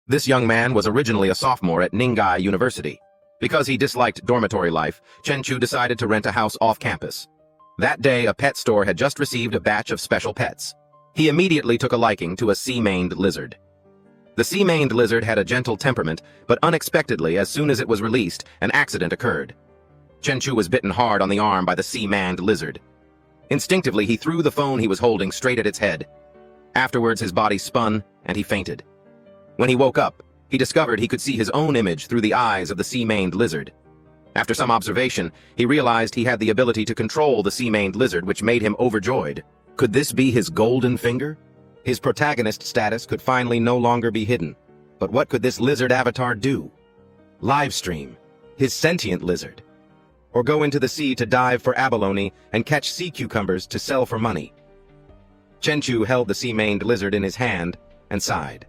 This young man was originally a sophomore at Ningyi University. Because he disliked dormitory life, Chenchu decided to rent a house off campus. That day, a pet store had just received a batch of special pets. He immediately took a liking to a sea-maned lizard. The sea-maned lizard had a gentle temperament, but unexpectedly, as soon as it was released, an accident occurred. Chenchu was bitten hard on the arm by the sea-maned lizard. Instinctively, he threw the phone he was holding straight at its head. Afterwards, his body spun, and he fainted. When he woke up, he discovered he could see his own image through the eyes of the sea-maned lizard. After some observation, he realized he had the ability to control the sea-maned lizard, which made him overjoyed. Could this be his golden finger? His protagonist status could finally no longer be hidden. But what could this lizard avatar do? Livestream his sentient lizard. Or go into the sea to dive for abalone and catch sea cucumbers to sell for money. Chenchu held the sea-maned lizard in his hand and sighed.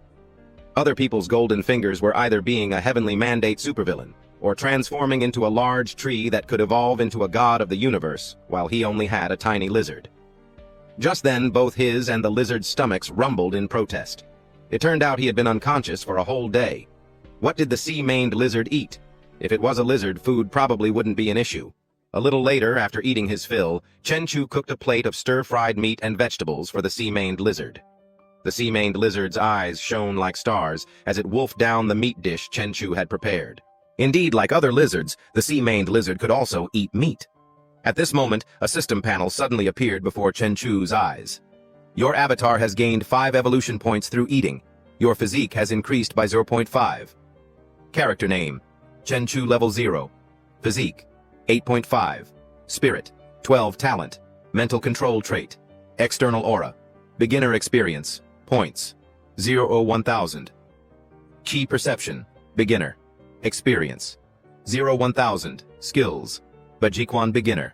Other people's golden fingers were either being a heavenly mandate supervillain, or transforming into a large tree that could evolve into a god of the universe, while he only had a tiny lizard. Just then, both his and the lizard's stomachs rumbled in protest. It turned out he had been unconscious for a whole day. What did the sea-maned lizard eat? If it was a lizard, food probably wouldn't be an issue. A little later, after eating his fill, Chenchu cooked a plate of stir-fried meat and vegetables for the sea-maned lizard. The sea-maned lizard's eyes shone like stars as it wolfed down the meat dish Chenchu had prepared. Indeed, like other lizards, the sea-maned lizard could also eat meat. At this moment, a system panel suddenly appeared before Chenchu's eyes. Your avatar has gained 5 evolution points through eating. Your physique has increased by 0.5. Character name: Chenchu level 0. Physique: 8.5. Spirit: 12. Talent: mental control trait. External aura: beginner experience. Points: 0-1000. Key perception: beginner. Experience: 0-1000. Skills: Bajikwan beginner.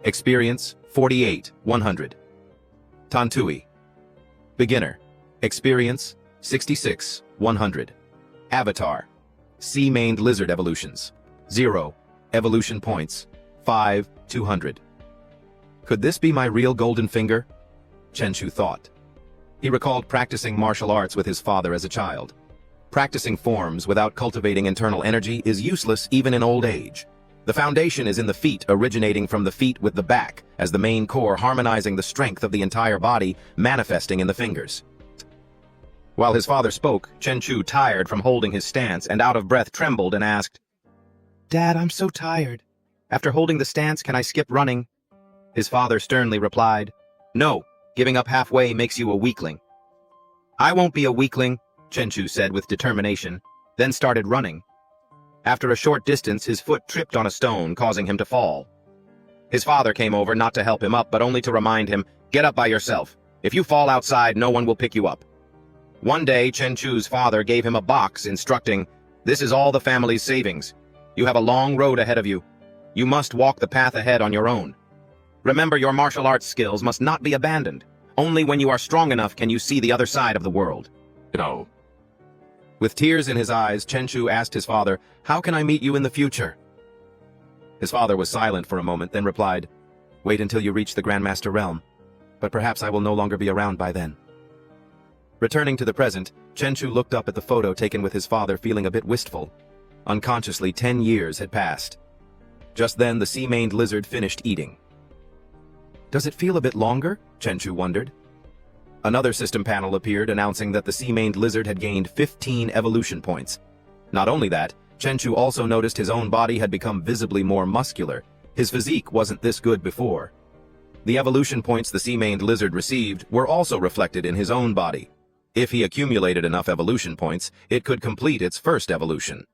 Experience: 48-100. Tantui: beginner. Experience: 66-100. Avatar: sea-maned lizard evolutions. 0. Evolution points: 5-200. Could this be my real golden finger? Chenchu thought. He recalled practicing martial arts with his father as a child. Practicing forms without cultivating internal energy is useless even in old age. The foundation is in the feet, originating from the feet with the back, as the main core, harmonizing the strength of the entire body, manifesting in the fingers. While his father spoke, Chenchu, tired from holding his stance and out of breath, trembled and asked, "Dad, I'm so tired. After holding the stance, can I skip running?" His father sternly replied, "No. Giving up halfway makes you a weakling." "I won't be a weakling," Chenchu said with determination, then started running. After a short distance, his foot tripped on a stone, causing him to fall. His father came over not to help him up, but only to remind him, "Get up by yourself. If you fall outside, no one will pick you up." One day, Chenchu's father gave him a box instructing, "This is all the family's savings. You have a long road ahead of you. You must walk the path ahead on your own. Remember, your martial arts skills must not be abandoned. Only when you are strong enough can you see the other side of the world." No. With tears in his eyes, Chenchu asked his father, "How can I meet you in the future?" His father was silent for a moment, then replied, "Wait until you reach the Grandmaster realm. But perhaps I will no longer be around by then." Returning to the present, Chenchu looked up at the photo taken with his father, feeling a bit wistful. Unconsciously, 10 years had passed. Just then, the sea-maned lizard finished eating. "Does it feel a bit longer?" Chenchu wondered. Another system panel appeared, announcing that the sea-maned lizard had gained 15 evolution points. Not only that, Chenchu also noticed his own body had become visibly more muscular. His physique wasn't this good before. The evolution points the sea-maned lizard received were also reflected in his own body. If he accumulated enough evolution points, it could complete its first evolution.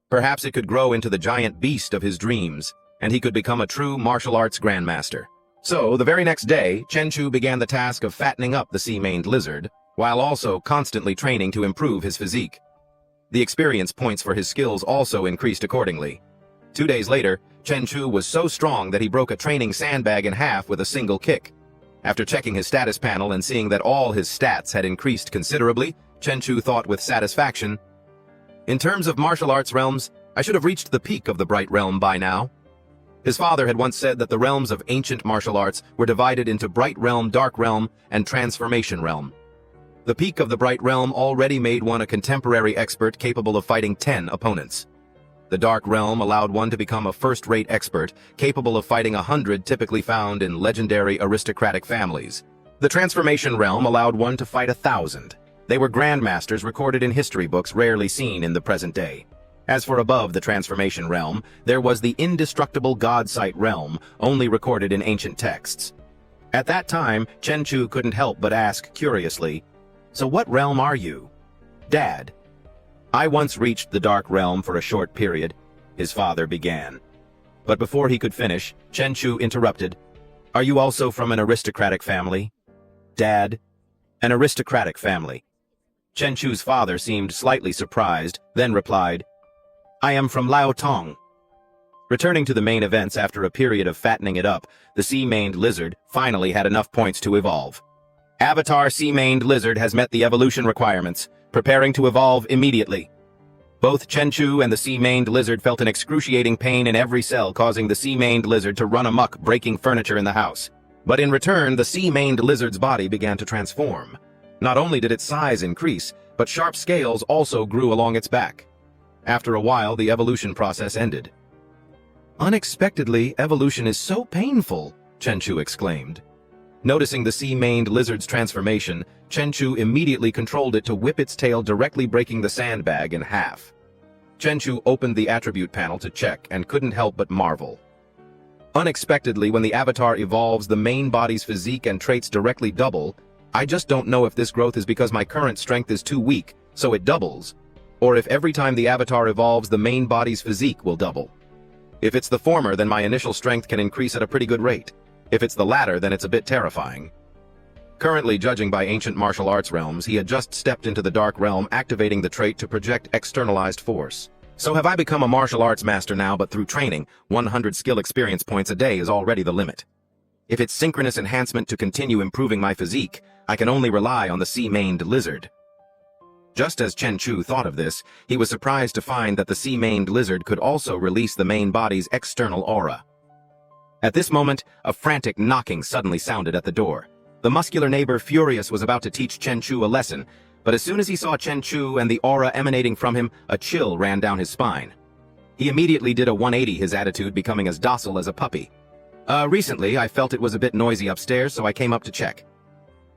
Perhaps it could grow into the giant beast of his dreams, and he could become a true martial arts grandmaster. So, the very next day, Chenchu began the task of fattening up the sea-maned lizard, while also constantly training to improve his physique. The experience points for his skills also increased accordingly. 2 days later, Chenchu was so strong that he broke a training sandbag in half with a single kick. After checking his status panel and seeing that all his stats had increased considerably, Chenchu thought with satisfaction, "In terms of martial arts realms, I should have reached the peak of the Bright Realm by now." His father had once said that the realms of ancient martial arts were divided into Bright Realm, Dark Realm, and Transformation Realm. The peak of the Bright Realm already made one a contemporary expert capable of fighting 10 opponents. The Dark Realm allowed one to become a first-rate expert, capable of fighting 100 typically found in legendary aristocratic families. The Transformation Realm allowed one to fight 1,000. They were grandmasters recorded in history books rarely seen in the present day. As for above the Transformation Realm, there was the indestructible God-Sight Realm, only recorded in ancient texts. At that time, Chenchu couldn't help but ask curiously, "So what realm are you?" "Dad." "I once reached the Dark Realm for a short period," his father began. But before he could finish, Chenchu interrupted, "Are you also from an aristocratic family?" "Dad." "An aristocratic family." Chenchu's father seemed slightly surprised, then replied, "I am from Lao Tong." Returning to the main events after a period of fattening it up, the sea-maned lizard finally had enough points to evolve. Avatar Sea-maned Lizard has met the evolution requirements, preparing to evolve immediately. Both Chenchu and the sea-maned lizard felt an excruciating pain in every cell, causing the sea-maned lizard to run amok, breaking furniture in the house. But in return, the sea-maned lizard's body began to transform. Not only did its size increase, but sharp scales also grew along its back. After a while, the evolution process ended. "Unexpectedly, evolution is so painful," Chenchu exclaimed. Noticing the sea-maned lizard's transformation, Chenchu immediately controlled it to whip its tail, directly breaking the sandbag in half. Chenchu opened the attribute panel to check and couldn't help but marvel. Unexpectedly, when the avatar evolves, the main body's physique and traits directly double. I just don't know if this growth is because my current strength is too weak, so it doubles, or if every time the avatar evolves, the main body's physique will double. If it's the former, then my initial strength can increase at a pretty good rate. If it's the latter, then it's a bit terrifying. Currently, judging by ancient martial arts realms, he had just stepped into the Dark Realm, activating the trait to project externalized force. So have I become a martial arts master now, but through training, 100 skill experience points a day is already the limit. If it's synchronous enhancement to continue improving my physique, I can only rely on the sea-maned lizard. Just as Chenchu thought of this, he was surprised to find that the sea-maned lizard could also release the main body's external aura. At this moment, a frantic knocking suddenly sounded at the door. The muscular neighbor, Furious, was about to teach Chenchu a lesson, but as soon as he saw Chenchu and the aura emanating from him, a chill ran down his spine. He immediately did a 180, his attitude becoming as docile as a puppy. Recently, I felt it was a bit noisy upstairs, so I came up to check."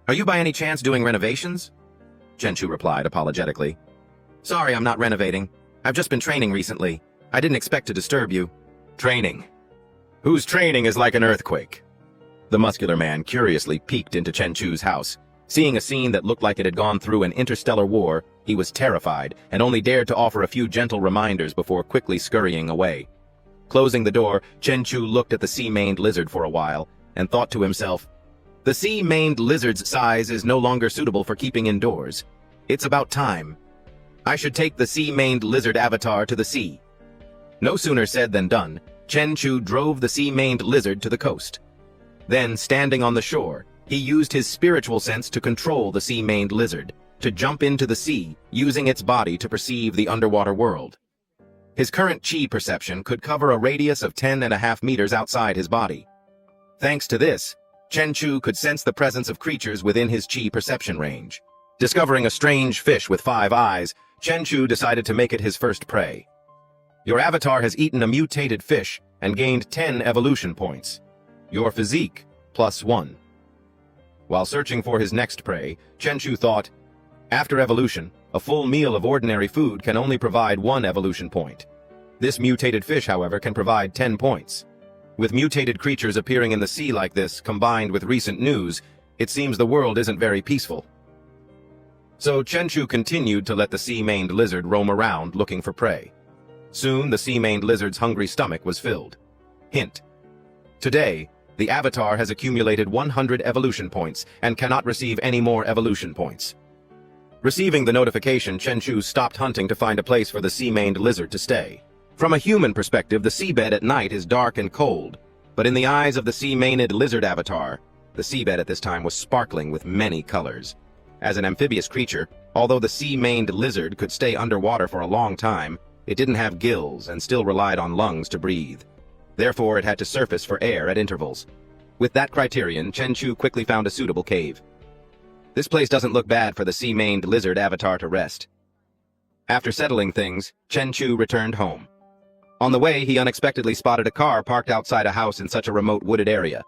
"Are you by any chance doing renovations?" Chenchu replied apologetically. "Sorry, I'm not renovating. I've just been training recently. I didn't expect to disturb you." "Training? Whose training is like an earthquake?" The muscular man curiously peeked into Chenchu's house. Seeing a scene that looked like it had gone through an interstellar war, he was terrified and only dared to offer a few gentle reminders before quickly scurrying away. Closing the door, Chenchu looked at the sea-maned lizard for a while and thought to himself, "The sea-maned lizard's size is no longer suitable for keeping indoors. It's about time. I should take the sea-maned lizard avatar to the sea." No sooner said than done. Chenchu drove the sea-maned lizard to the coast. Then, standing on the shore, he used his spiritual sense to control the sea-maned lizard, to jump into the sea, using its body to perceive the underwater world. His current chi perception could cover a radius of 10.5 meters outside his body. Thanks to this, Chenchu could sense the presence of creatures within his chi perception range. Discovering a strange fish with 5 eyes, Chenchu decided to make it his first prey. "Your avatar has eaten a mutated fish and gained 10 evolution points. Your physique, +1. While searching for his next prey, Chenchu thought, "After evolution, a full meal of ordinary food can only provide 1 evolution point. This mutated fish, however, can provide 10 points. With mutated creatures appearing in the sea like this, combined with recent news, it seems the world isn't very peaceful." So Chenchu continued to let the sea-maned lizard roam around looking for prey. Soon, the sea-maned lizard's hungry stomach was filled. Hint: today, the avatar has accumulated 100 evolution points and cannot receive any more evolution points. Receiving the notification, Chenchu stopped hunting to find a place for the sea-maned lizard to stay. From a human perspective, the seabed at night is dark and cold, but in the eyes of the sea-maned lizard avatar, the seabed at this time was sparkling with many colors. As an amphibious creature, although the sea-maned lizard could stay underwater for a long time, it didn't have gills and still relied on lungs to breathe. Therefore, it had to surface for air at intervals. With that criterion, Chenchu quickly found a suitable cave. This place doesn't look bad for the sea-maned lizard avatar to rest. After settling things, Chen Chu returned home. On the way, he unexpectedly spotted a car parked outside a house in such a remote wooded area.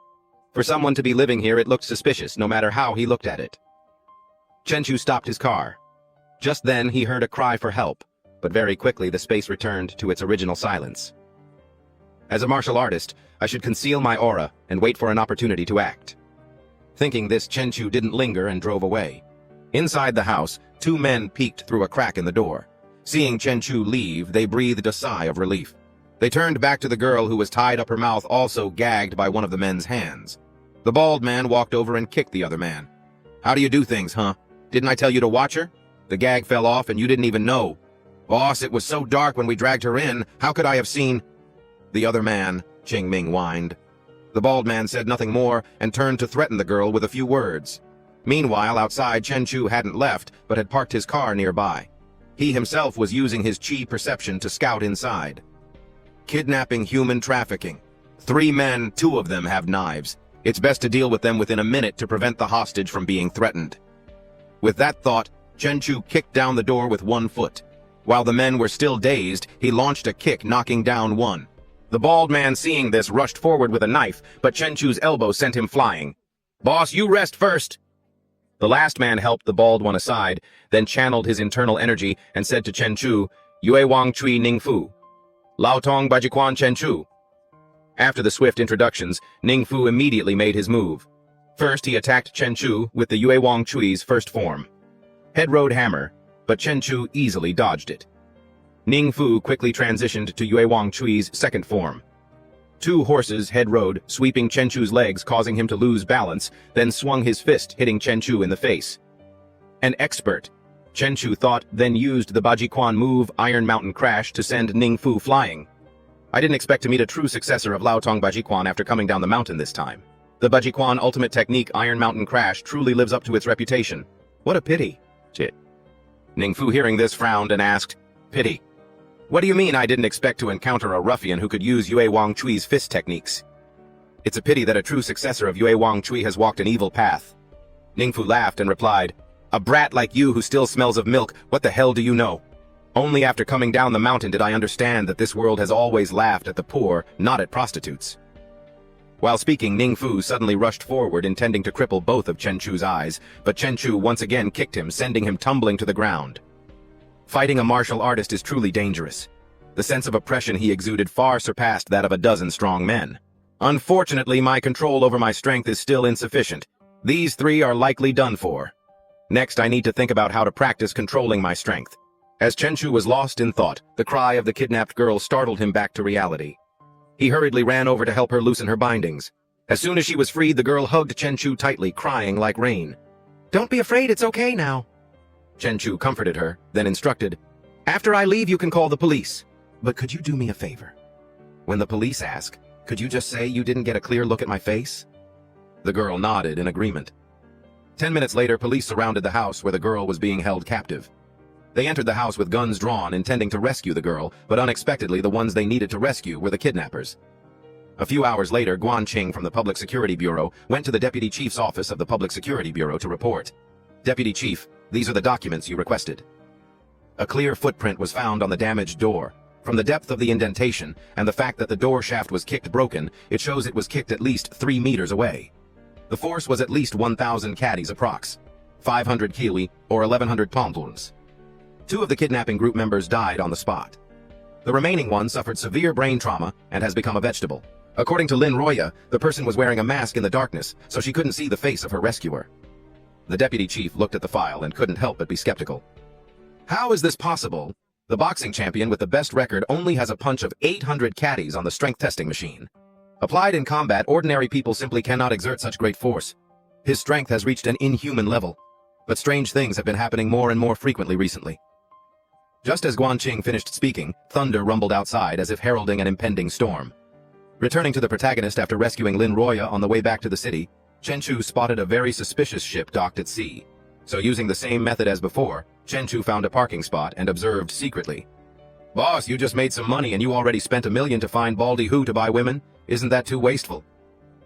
For someone to be living here, it looked suspicious, no matter how he looked at it. Chen Chu stopped his car. Just then, he heard a cry for help, but very quickly the space returned to its original silence. As a martial artist, I should conceal my aura and wait for an opportunity to act. Thinking this, Chen Chu didn't linger and drove away. Inside the house, two men peeked through a crack in the door. Seeing Chen Chu leave, they breathed a sigh of relief. They turned back to the girl who was tied up her mouth, also gagged by one of the men's hands. The bald man walked over and kicked the other man. "How do you do things, huh? Didn't I tell you to watch her? The gag fell off and you didn't even know. Boss, it was so dark when we dragged her in, how could I have seen?" The other man, Ching Ming, whined. The bald man said nothing more and turned to threaten the girl with a few words. Meanwhile, outside, Chen Chu hadn't left, but had parked his car nearby. He himself was using his chi perception to scout inside. Kidnapping, human trafficking. 3 men, 2 of them have knives. It's best to deal with them within a minute to prevent the hostage from being threatened. With that thought, Chen Chu kicked down the door with 1 foot. While the men were still dazed, he launched a kick, knocking down one. The bald man, seeing this, rushed forward with a knife, but Chen Chu's elbow sent him flying. "Boss, you rest first!" The last man helped the bald one aside, then channeled his internal energy and said to Chen Chu, "Yue Wang Chui Ning Fu. Lao Tong Bajiquan Chen Chu." After the swift introductions, Ning Fu immediately made his move. First, he attacked Chen Chu with the Yue Wang Chui's first form. Head Road Hammer, but Chen Chu easily dodged it. Ning Fu quickly transitioned to Yue Wang Chui's second form. 2 horses head rode, sweeping Chen Chu's legs, causing him to lose balance, then swung his fist, hitting Chen Chu in the face. An expert, Chen Chu thought, then used the Bajiquan move Iron Mountain Crash to send Ning Fu flying. I didn't expect to meet a true successor of Lao Tong Bajiquan after coming down the mountain this time. The Bajiquan ultimate technique Iron Mountain Crash truly lives up to its reputation. What a pity. Chit. Ning Fu, hearing this, frowned and asked, "Pity? What do you mean I didn't expect to encounter a ruffian who could use Yue Wang Chui's fist techniques? It's a pity that a true successor of Yue Wang Chui has walked an evil path." Ning Fu laughed and replied, "A brat like you who still smells of milk, what the hell do you know? Only after coming down the mountain did I understand that this world has always laughed at the poor, not at prostitutes." While speaking, Ning Fu suddenly rushed forward, intending to cripple both of Chen Chu's eyes, but Chen Chu once again kicked him, sending him tumbling to the ground. Fighting a martial artist is truly dangerous. The sense of oppression he exuded far surpassed that of a dozen strong men. Unfortunately, my control over my strength is still insufficient. These 3 are likely done for. Next, I need to think about how to practice controlling my strength. As Chen Chu was lost in thought, the cry of the kidnapped girl startled him back to reality. He hurriedly ran over to help her loosen her bindings. As soon as she was freed, the girl hugged Chen Chu tightly, crying like rain. "Don't be afraid, it's okay now." Chen Chu comforted her, then instructed, "After I leave, you can call the police. But could you do me a favor? When the police ask, could you just say you didn't get a clear look at my face?" The girl nodded in agreement. 10 minutes later, police surrounded the house where the girl was being held captive. They entered the house with guns drawn, intending to rescue the girl, but unexpectedly the ones they needed to rescue were the kidnappers. A few hours later, Guan Qing from the Public Security Bureau went to the Deputy Chief's office of the Public Security Bureau to report. "Deputy Chief, these are the documents you requested." A clear footprint was found on the damaged door. From the depth of the indentation and the fact that the door shaft was kicked broken, it shows it was kicked at least 3 meters away. The force was at least 1,000 caddies approx. 500 kiwi, or 1,100 pounds. 2 of the kidnapping group members died on the spot. The remaining one suffered severe brain trauma and has become a vegetable. According to Lin Roya, the person was wearing a mask in the darkness, so she couldn't see the face of her rescuer. The deputy chief looked at the file and couldn't help but be skeptical. How is this possible? The boxing champion with the best record only has a punch of 800 caddies on the strength testing machine. Applied in combat, ordinary people simply cannot exert such great force. His strength has reached an inhuman level. But strange things have been happening more and more frequently recently. Just as Guan Qing finished speaking, thunder rumbled outside as if heralding an impending storm. Returning to the protagonist after rescuing Lin Roya on the way back to the city, Chen Chu spotted a very suspicious ship docked at sea. So using the same method as before, Chen Chu found a parking spot and observed secretly. "Boss, you just made some money and you already spent $1 million to find Baldy Who to buy women? Isn't that too wasteful?"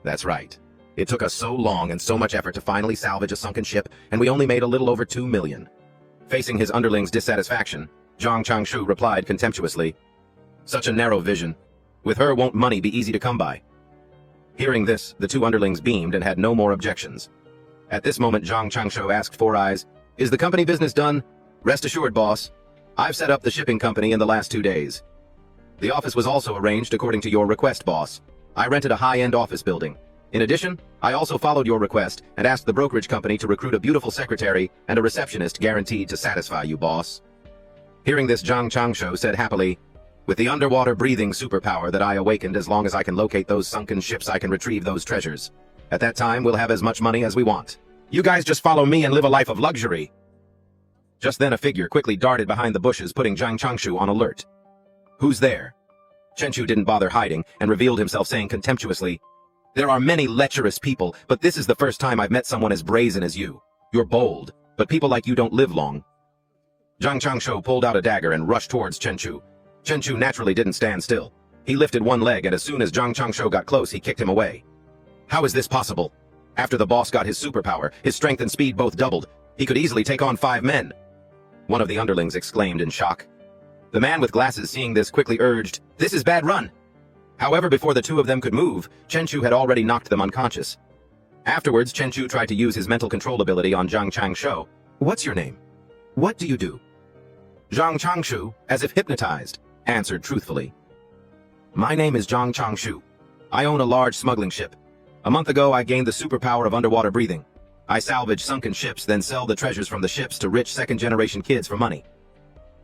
"That's right. It took us so long and so much effort to finally salvage a sunken ship, and we only made a little over 2 million. Facing his underlings' dissatisfaction, Zhang Changshu replied contemptuously, "Such a narrow vision. With her won't money be easy to come by?" Hearing this, the 2 underlings beamed and had no more objections. At this moment, Zhang Changshu asked Four Eyes, "Is the company business done?" "Rest assured, boss. I've set up the shipping company in the last 2 days. The office was also arranged according to your request, boss. I rented a high-end office building. In addition, I also followed your request and asked the brokerage company to recruit a beautiful secretary and a receptionist guaranteed to satisfy you, boss." Hearing this, Zhang Changshu said happily, "With the underwater breathing superpower that I awakened, as long as I can locate those sunken ships, I can retrieve those treasures. At that time, we'll have as much money as we want. You guys just follow me and live a life of luxury." Just then a figure quickly darted behind the bushes, putting Zhang Changshu on alert. "Who's there?" Chenchu didn't bother hiding and revealed himself, saying contemptuously, "There are many lecherous people, but this is the first time I've met someone as brazen as you. You're bold, but people like you don't live long." Zhang Changshu pulled out a dagger and rushed towards Chenchu. Chenchu naturally didn't stand still. He lifted one leg, and as soon as Zhang Changshu got close, he kicked him away. "How is this possible? After the boss got his superpower, his strength and speed both doubled. He could easily take on 5 men. One of the underlings exclaimed in shock. The man with glasses, seeing this, quickly urged, "This is bad run." However, before the 2 of them could move, Chenchu had already knocked them unconscious. Afterwards, Chenchu tried to use his mental control ability on Zhang Changshu. "What's your name? What do you do?" Zhang Changshu, as if hypnotized, answered truthfully. "My name is Zhang Changshu. I own a large smuggling ship. A month ago, I gained the superpower of underwater breathing. I salvage sunken ships, then sell the treasures from the ships to rich second-generation kids for money.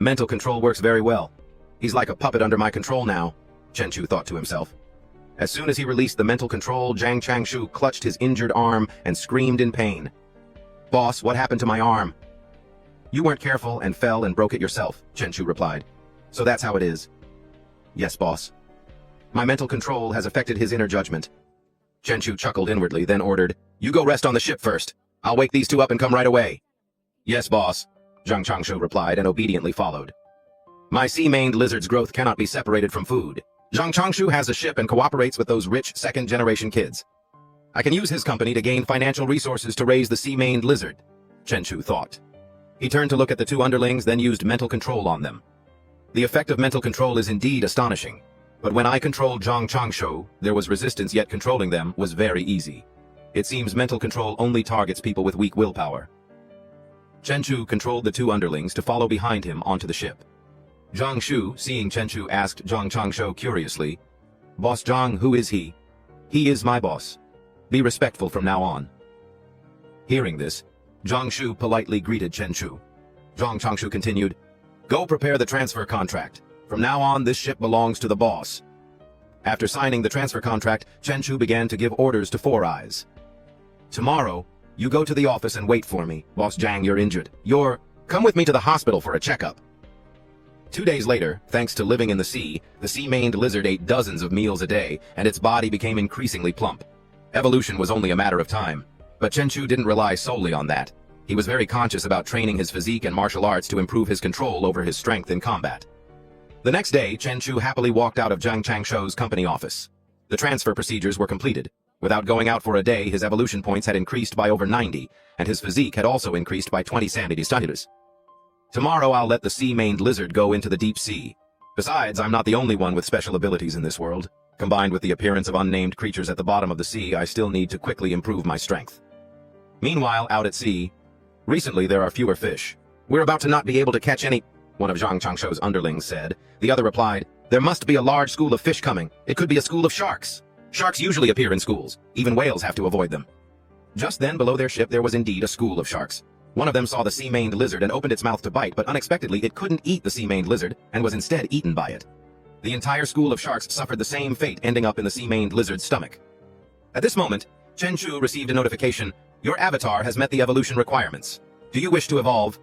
Mental control works very well. He's like a puppet under my control now," Chenchu thought to himself. As soon as he released the mental control, Zhang Changshu clutched his injured arm and screamed in pain. "Boss, what happened to my arm?" "You weren't careful and fell and broke it yourself," Chenchu replied. "So that's how it is." "Yes, boss. My mental control has affected his inner judgment." Chenchu chuckled inwardly, then ordered, "You go rest on the ship first. I'll wake these 2 up and come right away." "Yes, boss," Zhang Changshu replied and obediently followed. "My sea-maned lizard's growth cannot be separated from food. Zhang Changshu has a ship and cooperates with those rich second-generation kids. I can use his company to gain financial resources to raise the sea-maned lizard," Chenchu thought. He turned to look at the 2 underlings, then used mental control on them. The effect of mental control is indeed astonishing, but when I controlled Zhang Changshu, there was resistance, yet controlling them was very easy. It seems mental control only targets people with weak willpower. Chenchu controlled the 2 underlings to follow behind him onto the ship. Zhang Shu, seeing Chenchu, asked Zhang Changshu curiously, "Boss Zhang, who is he?" "He is my boss. Be respectful from now on." Hearing this, Zhang Shu politely greeted Chenchu. Zhang Changshu continued, "Go prepare the transfer contract. From now on, this ship belongs to the boss." After signing the transfer contract, Chenchu began to give orders to Four Eyes. "Tomorrow, you go to the office and wait for me. Boss Zhang, you're injured. Come with me to the hospital for a checkup." 2 days later, thanks to living in the sea-maned lizard ate dozens of meals a day, and its body became increasingly plump. Evolution was only a matter of time. But Chenchu didn't rely solely on that. He was very conscious about training his physique and martial arts to improve his control over his strength in combat. The next day, Chenchu happily walked out of Zhang Changshu's company office. The transfer procedures were completed. Without going out for a day, his evolution points had increased by over 90, and his physique had also increased by 20 sanity status. "Tomorrow I'll let the sea-maned lizard go into the deep sea. Besides, I'm not the only one with special abilities in this world. Combined with the appearance of unnamed creatures at the bottom of the sea, I still need to quickly improve my strength." Meanwhile, out at sea, recently there are fewer fish. "We're about to not be able to catch any," one of Zhang Changshu's underlings said. The other replied, "There must be a large school of fish coming. It could be a school of sharks. Sharks usually appear in schools. Even whales have to avoid them." Just then, below their ship, there was indeed a school of sharks. One of them saw the sea-maned lizard and opened its mouth to bite, but unexpectedly it couldn't eat the sea-maned lizard and was instead eaten by it. The entire school of sharks suffered the same fate, ending up in the sea-maned lizard's stomach. At this moment, Chenchu received a notification. "Your avatar has met the evolution requirements. Do you wish to evolve?"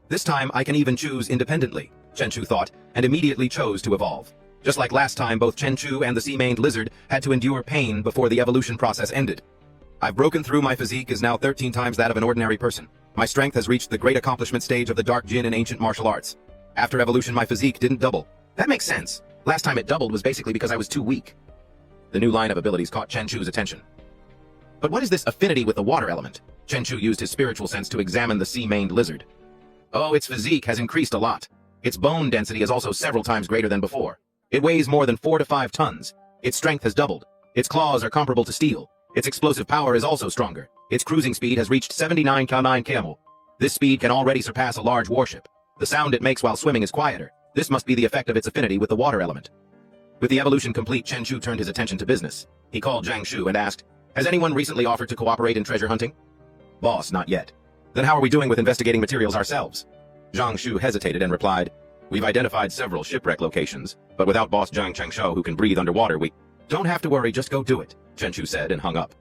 "This time I can even choose independently," Chenchu thought, and immediately chose to evolve. Just like last time, both Chenchu and the sea-maned lizard had to endure pain before the evolution process ended. "I've broken through. My physique is now 13 times that of an ordinary person. My strength has reached the great accomplishment stage of the dark jinn in ancient martial arts. After evolution, my physique didn't double. That makes sense. Last time it doubled was basically because I was too weak." The new line of abilities caught Chenchu's attention. But what is this affinity with the water element? Chenchu used his spiritual sense to examine the sea-maned lizard. Oh, its physique has increased a lot. Its bone density is also several times greater than before. It weighs more than 4 to 5 tons. Its strength has doubled. Its claws are comparable to steel. Its explosive power is also stronger. Its cruising speed has reached 79 km/h. This speed can already surpass a large warship. The sound it makes while swimming is quieter. This must be the effect of its affinity with the water element. With the evolution complete, Chenchu turned his attention to business. He called Zhang Shu and asked, "Has anyone recently offered to cooperate in treasure hunting?" "Boss, not yet." "Then how are we doing with investigating materials ourselves?" Zhang Shu hesitated and replied, "We've identified several shipwreck locations, but without Boss Zhang Chengshou who can breathe underwater, we—" "Don't have to worry, just go do it," Chenchu said and hung up.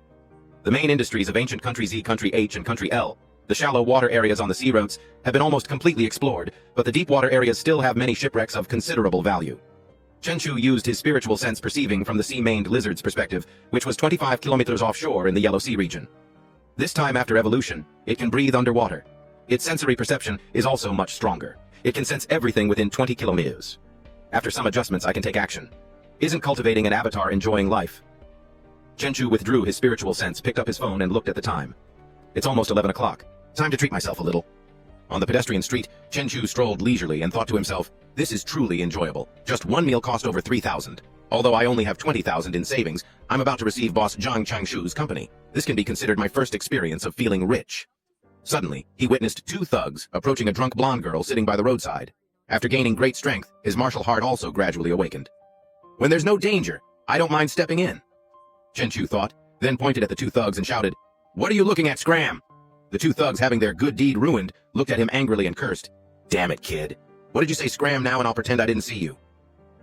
The main industries of ancient Country Z, Country H, and Country L, the shallow water areas on the sea roads, have been almost completely explored, but the deep water areas still have many shipwrecks of considerable value. Chenchu used his spiritual sense perceiving from the sea-maned lizard's perspective, which was 25 kilometers offshore in the Yellow Sea region. This time after evolution, it can breathe underwater. Its sensory perception is also much stronger. It can sense everything within 20 kilometers. After some adjustments, I can take action. Isn't cultivating an avatar enjoying life? Chenchu withdrew his spiritual sense, picked up his phone, and looked at the time. It's almost 11 o'clock. Time to treat myself a little. On the pedestrian street, Chenchu strolled leisurely and thought to himself, "This is truly enjoyable. Just one meal cost over 3,000. Although I only have 20,000 in savings, I'm about to receive Boss Zhang Changshu's company. This can be considered my first experience of feeling rich." Suddenly, he witnessed 2 thugs approaching a drunk blonde girl sitting by the roadside. After gaining great strength, his martial heart also gradually awakened. "When there's no danger, I don't mind stepping in," Chenchu thought, then pointed at the 2 thugs and shouted, "What are you looking at, scram?" The 2 thugs, having their good deed ruined, looked at him angrily and cursed. "Damn it, kid. What did you say, scram now, and I'll pretend I didn't see you?"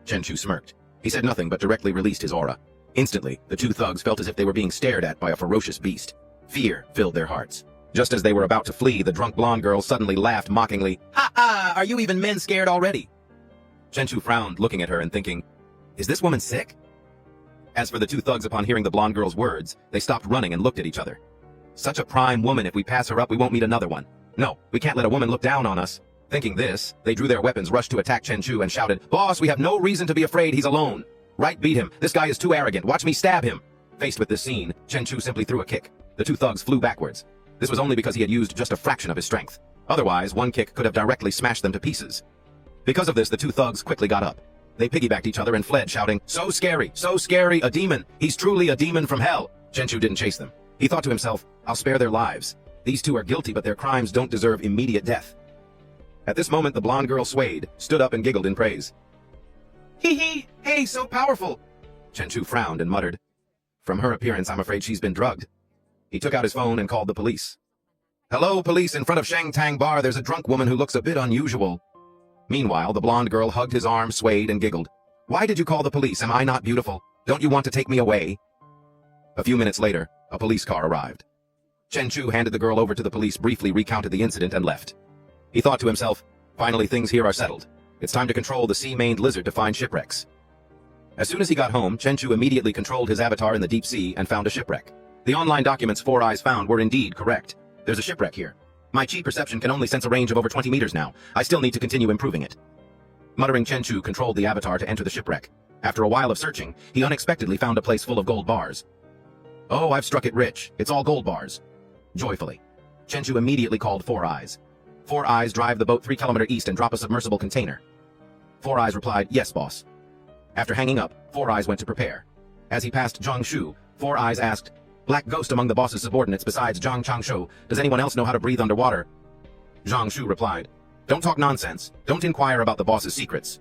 Chenchu smirked. He said nothing but directly released his aura. Instantly, the 2 thugs felt as if they were being stared at by a ferocious beast. Fear filled their hearts. Just as they were about to flee, the drunk blonde girl suddenly laughed mockingly. "Ha ha! Are you even men scared already?" Chenchu frowned, looking at her and thinking, "Is this woman sick?" As for the 2 thugs, upon hearing the blonde girl's words, they stopped running and looked at each other. "Such a prime woman, if we pass her up, we won't meet another one. No, we can't let a woman look down on us." Thinking this, they drew their weapons, rushed to attack Chenchu, and shouted, "Boss, we have no reason to be afraid, he's alone." "Right, beat him. This guy is too arrogant. Watch me stab him." Faced with this scene, Chenchu simply threw a kick. The 2 thugs flew backwards. This was only because he had used just a fraction of his strength. Otherwise, one kick could have directly smashed them to pieces. Because of this, the 2 thugs quickly got up. They piggybacked each other and fled, shouting, so scary, a demon. He's truly a demon from hell." Chenchu didn't chase them. He thought to himself, "I'll spare their lives. These 2 are guilty, but their crimes don't deserve immediate death." At this moment, the blonde girl swayed, stood up, and giggled in praise. "Hee hee, hey, so powerful." Chenchu frowned and muttered, "From her appearance, I'm afraid she's been drugged." He took out his phone and called the police. "Hello, police, in front of Shang Tang Bar, there's a drunk woman who looks a bit unusual." Meanwhile, the blonde girl hugged his arm, swayed, and giggled. "Why did you call the police? Am I not beautiful? Don't you want to take me away?" A few minutes later, a police car arrived. Chenchu handed the girl over to the police, briefly recounted the incident, and left. He thought to himself, finally things here are settled. It's time to control the sea-maned lizard to find shipwrecks. As soon as he got home, Chenchu immediately controlled his avatar in the deep sea and found a shipwreck. The online documents Four Eyes found were indeed correct. There's a shipwreck here. My chi perception can only sense a range of over 20 meters now. I still need to continue improving it. Muttering, Chenchu controlled the avatar to enter the shipwreck. After a while of searching, he unexpectedly found a place full of gold bars. "Oh, I've struck it rich. It's all gold bars." Joyfully, Chenchu immediately called Four Eyes. Four Eyes, drive the boat 3 kilometers east and drop a submersible container. Four Eyes replied, "Yes, boss." After hanging up, Four Eyes went to prepare. As he passed Zhang Shu, Four Eyes asked, "Black ghost among the boss's subordinates besides Zhang Changshu, does anyone else know how to breathe underwater?" Zhang Shu replied, "Don't talk nonsense. Don't inquire about the boss's secrets."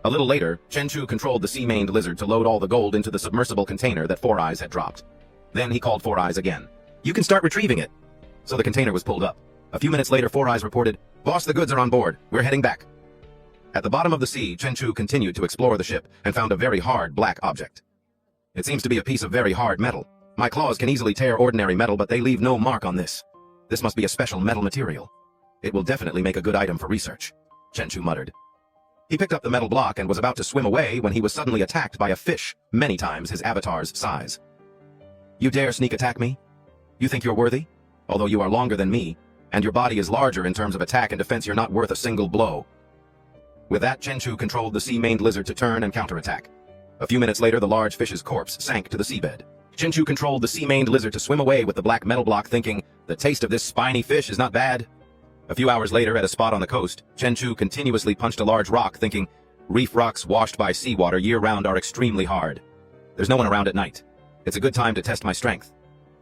A little later, Chenchu controlled the sea-maned lizard to load all the gold into the submersible container that Four Eyes had dropped. Then he called Four Eyes again. "You can start retrieving it." So the container was pulled up. A few minutes later, Four Eyes reported, "Boss, the goods are on board. We're heading back." At the bottom of the sea, Chenchu continued to explore the ship and found a very hard black object. "It seems to be a piece of very hard metal. My claws can easily tear ordinary metal, but they leave no mark on this. This must be a special metal material. It will definitely make a good item for research," Chenchu muttered. He picked up the metal block and was about to swim away when he was suddenly attacked by a fish, many times his avatar's size. "You dare sneak attack me? You think you're worthy? Although you are longer than me, and your body is larger in terms of attack and defense, you're not worth a single blow." With that, Chenchu controlled the sea-maned lizard to turn and counterattack. A few minutes later, the large fish's corpse sank to the seabed. Chenchu controlled the sea-maned lizard to swim away with the black metal block, thinking, the taste of this spiny fish is not bad. A few hours later, at a spot on the coast, Chenchu continuously punched a large rock, thinking, reef rocks washed by seawater year-round are extremely hard. There's no one around at night. It's a good time to test my strength.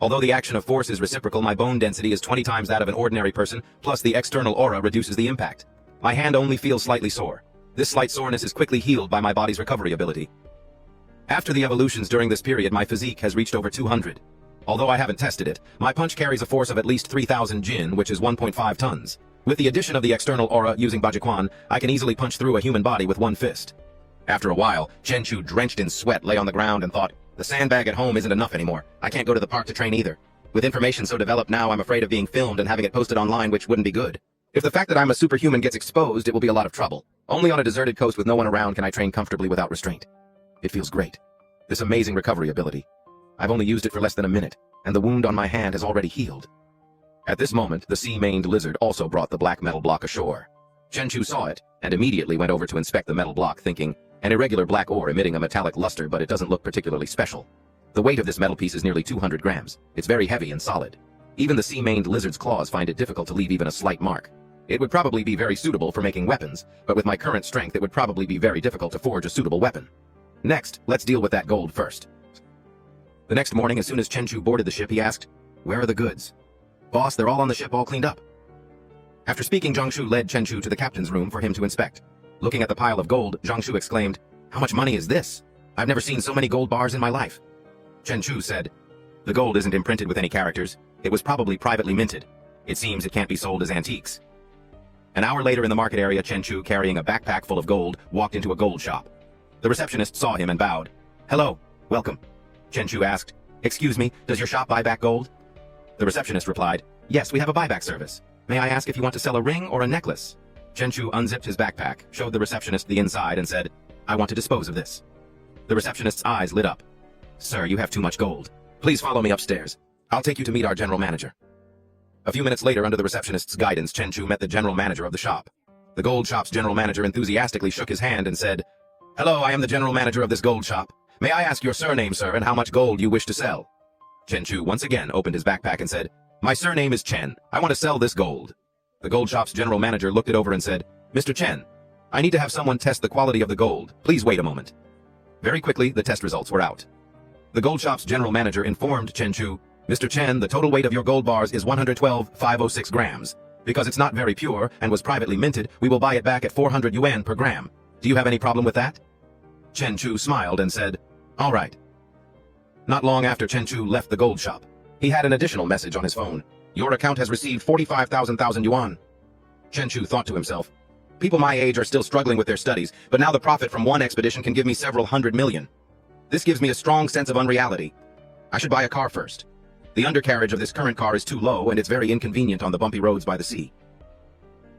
Although the action of force is reciprocal, my bone density is 20 times that of an ordinary person, plus the external aura reduces the impact. My hand only feels slightly sore. This slight soreness is quickly healed by my body's recovery ability. After the evolutions during this period, my physique has reached over 200. Although I haven't tested it, my punch carries a force of at least 3,000 jin, which is 1.5 tons. With the addition of the external aura using Bajiquan, I can easily punch through a human body with one fist. After a while, Chenchu, drenched in sweat, lay on the ground and thought, the sandbag at home isn't enough anymore. I can't go to the park to train either. With information so developed now, I'm afraid of being filmed and having it posted online, which wouldn't be good. If the fact that I'm a superhuman gets exposed, it will be a lot of trouble. Only on a deserted coast with no one around can I train comfortably without restraint. It feels great. This amazing recovery ability. I've only used it for less than a minute, and the wound on my hand has already healed. At this moment, the sea-maned lizard also brought the black metal block ashore. Chenchu saw it, and immediately went over to inspect the metal block, thinking, an irregular black ore emitting a metallic luster, but it doesn't look particularly special. The weight of this metal piece is nearly 200 grams. It's very heavy and solid. Even the sea-maned lizard's claws find it difficult to leave even a slight mark. It would probably be very suitable for making weapons, but with my current strength it would probably be very difficult to forge a suitable weapon. Next, let's deal with that gold first. The next morning, as soon as Chenchu boarded the ship, he asked, where are the goods? Boss, they're all on the ship, all cleaned up. After speaking, Zhongshu led Chenchu to the captain's room for him to inspect. Looking at the pile of gold, Zhongshu exclaimed, how much money is this? I've never seen so many gold bars in my life. Chenchu said, the gold isn't imprinted with any characters. It was probably privately minted. It seems it can't be sold as antiques. An hour later in the market area, Chenchu, carrying a backpack full of gold, walked into a gold shop. The receptionist saw him and bowed. Hello, welcome. Chenchu asked, excuse me, does your shop buy back gold? The receptionist replied, yes, we have a buyback service. May I ask if you want to sell a ring or a necklace? Chenchu unzipped his backpack, showed the receptionist the inside, and said, I want to dispose of this. The receptionist's eyes lit up. Sir, you have too much gold. Please follow me upstairs. I'll take you to meet our general manager. A few minutes later, under the receptionist's guidance, Chenchu met the general manager of the shop. The gold shop's general manager enthusiastically shook his hand and said, hello, I am the general manager of this gold shop. May I ask your surname, sir, and how much gold you wish to sell? Chenchu once again opened his backpack and said, my surname is Chen. I want to sell this gold. The gold shop's general manager looked it over and said, Mr. Chen, I need to have someone test the quality of the gold. Please wait a moment. Very quickly, the test results were out. The gold shop's general manager informed Chenchu, Mr. Chen, the total weight of your gold bars is 112,506 grams. Because it's not very pure and was privately minted, we will buy it back at 400 yuan per gram. Do you have any problem with that? Chenchu smiled and said, all right. Not long after Chenchu left the gold shop, he had an additional message on his phone. Your account has received 45,000 yuan. Chenchu thought to himself, people my age are still struggling with their studies, but now the profit from one expedition can give me several hundred million. This gives me a strong sense of unreality. I should buy a car first. The undercarriage of this current car is too low and it's very inconvenient on the bumpy roads by the sea.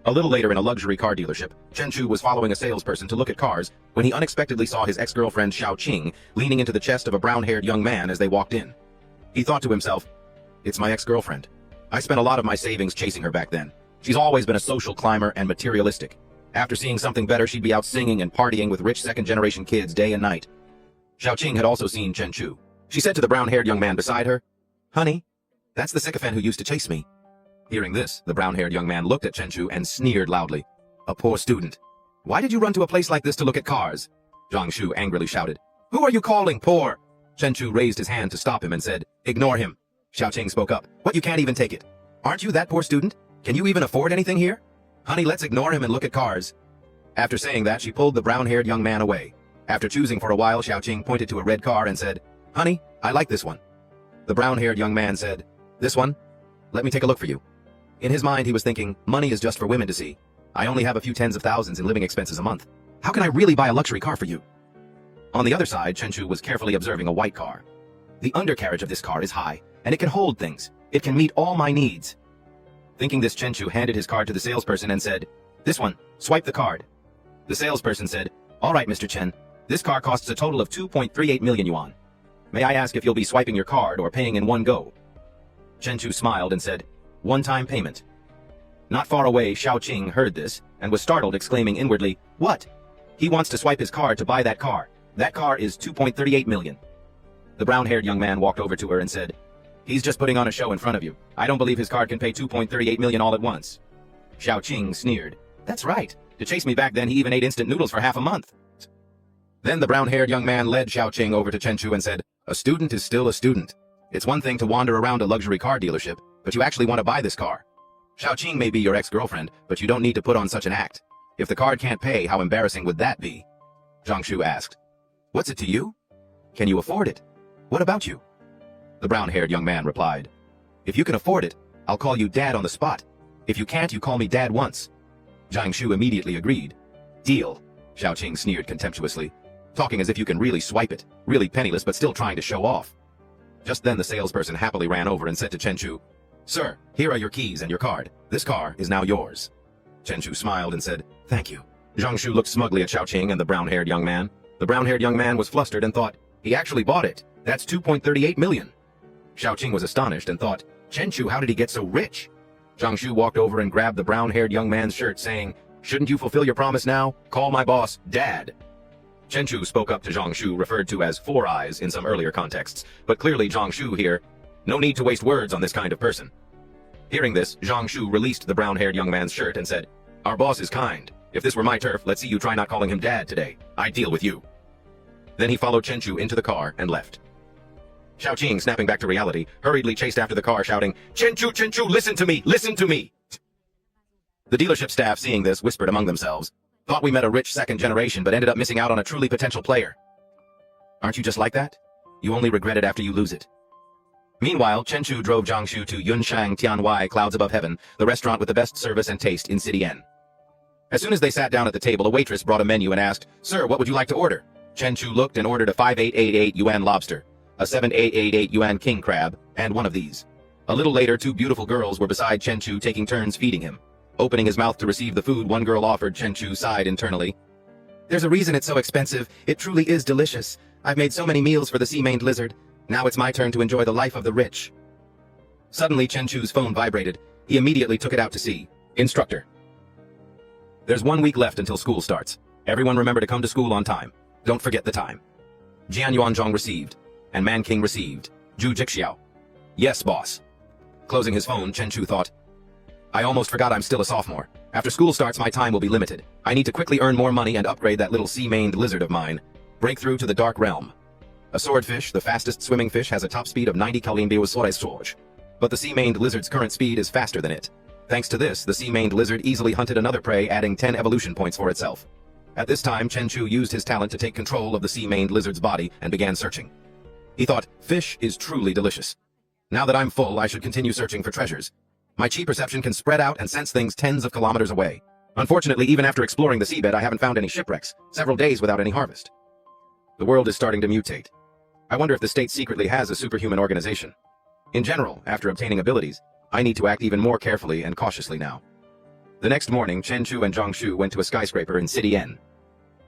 A little later in a luxury car dealership, Chenchu was following a salesperson to look at cars when he unexpectedly saw his ex-girlfriend Xiaoqing leaning into the chest of a brown-haired young man as they walked in. He thought to himself, it's my ex-girlfriend. I spent a lot of my savings chasing her back then. She's always been a social climber and materialistic. After seeing something better, she'd be out singing and partying with rich second-generation kids day and night. Xiaoqing had also seen Chenchu. She said to the brown-haired young man beside her, honey, that's the sycophant who used to chase me. Hearing this, the brown-haired young man looked at Chenchu and sneered loudly. A poor student. Why did you run to a place like this to look at cars? Zhongshu angrily shouted. Who are you calling poor? Chenchu raised his hand to stop him and said, ignore him. Xiaoqing spoke up. What, you can't even take it? Aren't you that poor student? Can you even afford anything here? Honey, let's ignore him and look at cars. After saying that, she pulled the brown-haired young man away. After choosing for a while, Xiaoqing pointed to a red car and said, honey, I like this one. The brown-haired young man said, this one? Let me take a look for you. In his mind, he was thinking, money is just for women to see. I only have a few tens of thousands in living expenses a month. How can I really buy a luxury car for you? On the other side, Chenchu was carefully observing a white car. The undercarriage of this car is high, and it can hold things. It can meet all my needs. Thinking this, Chenchu handed his card to the salesperson and said, this one, swipe the card. The salesperson said, all right, Mr. Chen, this car costs a total of 2.38 million yuan. May I ask if you'll be swiping your card or paying in one go? Chenchu smiled and said, one-time payment. Not far away, Xiaoqing heard this and was startled, exclaiming inwardly, what? He wants to swipe his card to buy that car. That car is 2.38 million. The The brown-haired young man walked over to her and said, "He's just putting on a show in front of you. I don't believe his card can pay 2.38 million all at once." Xiaoqing sneered. "That's right. To chase me back then he even ate instant noodles for half a month." Then the brown-haired young man led Xiaoqing over to Chenchu and said, "A student is still a student. It's one thing to wander around a luxury car dealership, but you actually want to buy this car. Xiaoqing may be your ex-girlfriend, but you don't need to put on such an act. If the card can't pay, how embarrassing would that be?" Zhangshu asked. "What's it to you? Can you afford it? What about you?" The brown-haired young man replied, "If you can afford it, I'll call you Dad on the spot. If you can't, you call me Dad once." Zhangshu immediately agreed. "Deal," Xiaoqing sneered contemptuously. "Talking as if you can really swipe it, really penniless but still trying to show off." Just then the salesperson happily ran over and said to Chenchu, "Sir, here are your keys and your card. This car is now yours." Chenchu smiled and said, "Thank you." Zhangshu looked smugly at Xiaoqing and the brown-haired young man. The brown-haired young man was flustered and thought, "He actually bought it. That's 2.38 million. Xiaoqing was astonished and thought, "Chenchu, how did he get so rich?" Zhangshu walked over and grabbed the brown-haired young man's shirt, saying, "Shouldn't you fulfill your promise now? Call my boss Dad." Chenchu spoke up to Zhangshu, referred to as Four Eyes in some earlier contexts, but clearly Zhangshu here, no need to waste words on this kind of person. Hearing this, Zhangshu released the brown-haired young man's shirt and said, "Our boss is kind. If this were my turf, let's see you try not calling him Dad today. I'd deal with you." Then he followed Chenchu into the car and left. Xiaoqing, snapping back to reality, hurriedly chased after the car, shouting, "Chenchu, Chenchu, listen to me! Listen to me!" The dealership staff, seeing this, whispered among themselves, "Thought we met a rich second generation, but ended up missing out on a truly potential player. Aren't you just like that? You only regret it after you lose it." Meanwhile, Chenchu drove Zhangshu to Yunshang Tianwai Clouds Above Heaven, the restaurant with the best service and taste in City N. As soon as they sat down at the table, a waitress brought a menu and asked, "Sir, what would you like to order?" Chenchu looked and ordered a 5888 yuan lobster, a 7888 yuan king crab, and one of these. A little later, two beautiful girls were beside Chenchu, taking turns feeding him. Opening his mouth to receive the food one girl offered, Chenchu sighed internally. "There's a reason it's so expensive. It truly is delicious. I've made so many meals for the sea-maned lizard. Now it's my turn to enjoy the life of the rich." Suddenly, Chenchu's phone vibrated. He immediately took it out to see. Instructor. "There's 1 week left until school starts. Everyone remember to come to school on time. Don't forget the time." Jian Yuanzhong received. And Man King received. Zhu Jixiao. "Yes, boss." Closing his phone, Chenchu thought, "I almost forgot I'm still a sophomore. After school starts, my time will be limited. I need to quickly earn more money and upgrade that little sea-maned lizard of mine. Break through to the dark realm. A swordfish, the fastest swimming fish, has a top speed of 90 km/h. But the sea-maned lizard's current speed is faster than it. Thanks to this, the sea-maned lizard easily hunted another prey, adding 10 evolution points for itself. At this time, Chenchu used his talent to take control of the sea-maned lizard's body and began searching. He thought, fish is truly delicious. Now that I'm full, I should continue searching for treasures. My chi perception can spread out and sense things tens of kilometers away. Unfortunately, even after exploring the seabed, I haven't found any shipwrecks, several days without any harvest. The world is starting to mutate. I wonder if the state secretly has a superhuman organization. In general, after obtaining abilities, I need to act even more carefully and cautiously now." The next morning, Chenchu and Zhangshu went to a skyscraper in City N.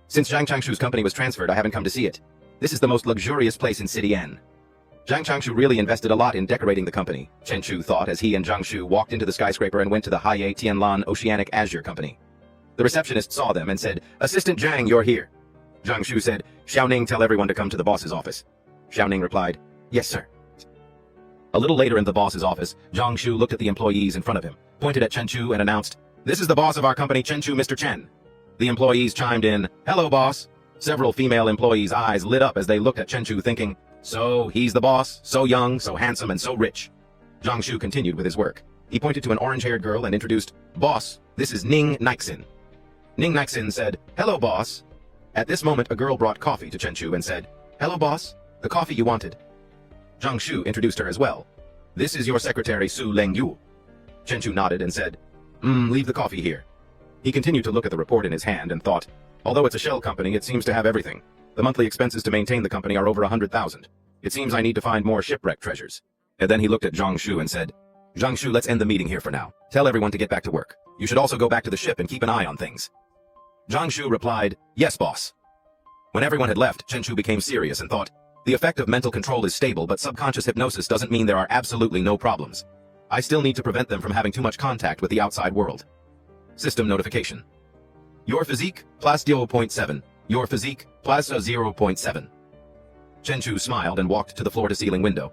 Since Zhang Changshu's company was transferred, I haven't come to see it. This is the most luxurious place in City N. Zhang Changshu really invested a lot in decorating the company, Chenchu thought as he and Zhangshu walked into the skyscraper and went to the Haye Tianlan Oceanic Azure Company. The receptionist saw them and said, "Assistant Zhang, you're here." Zhangshu said, "Xiaoning, tell everyone to come to the boss's office." Xiaoning replied, "Yes, sir." A little later in the boss's office, Zhangshu looked at the employees in front of him, pointed at Chenchu and announced, "This is the boss of our company, Chenchu, Mr. Chen." The employees chimed in, "Hello, boss." Several female employees' eyes lit up as they looked at Chenchu, thinking, "So, he's the boss, so young, so handsome, and so rich." Zhangshu continued with his work. He pointed to an orange-haired girl and introduced, "Boss, this is Ning Nixin." Ning Nixin said, "Hello, boss." At this moment, a girl brought coffee to Chenchu and said, "Hello, boss, the coffee you wanted." Zhangshu introduced her as well. "This is your secretary, Su Lengyu." Chenchu nodded and said, Leave the coffee here." He continued to look at the report in his hand and thought, although it's a shell company, it seems to have everything. The monthly expenses to maintain the company are over 100,000. It seems I need to find more shipwreck treasures. And then he looked at Zhangshu and said, "Zhangshu, let's end the meeting here for now. Tell everyone to get back to work. You should also go back to the ship and keep an eye on things." Zhangshu replied, "Yes, boss." When everyone had left, Chenchu became serious and thought, the effect of mental control is stable, but subconscious hypnosis doesn't mean there are absolutely no problems. I still need to prevent them from having too much contact with the outside world. System notification. Your physique, plus 0.7. Your physique, plus 0.7. Chenchu smiled and walked to the floor-to-ceiling window.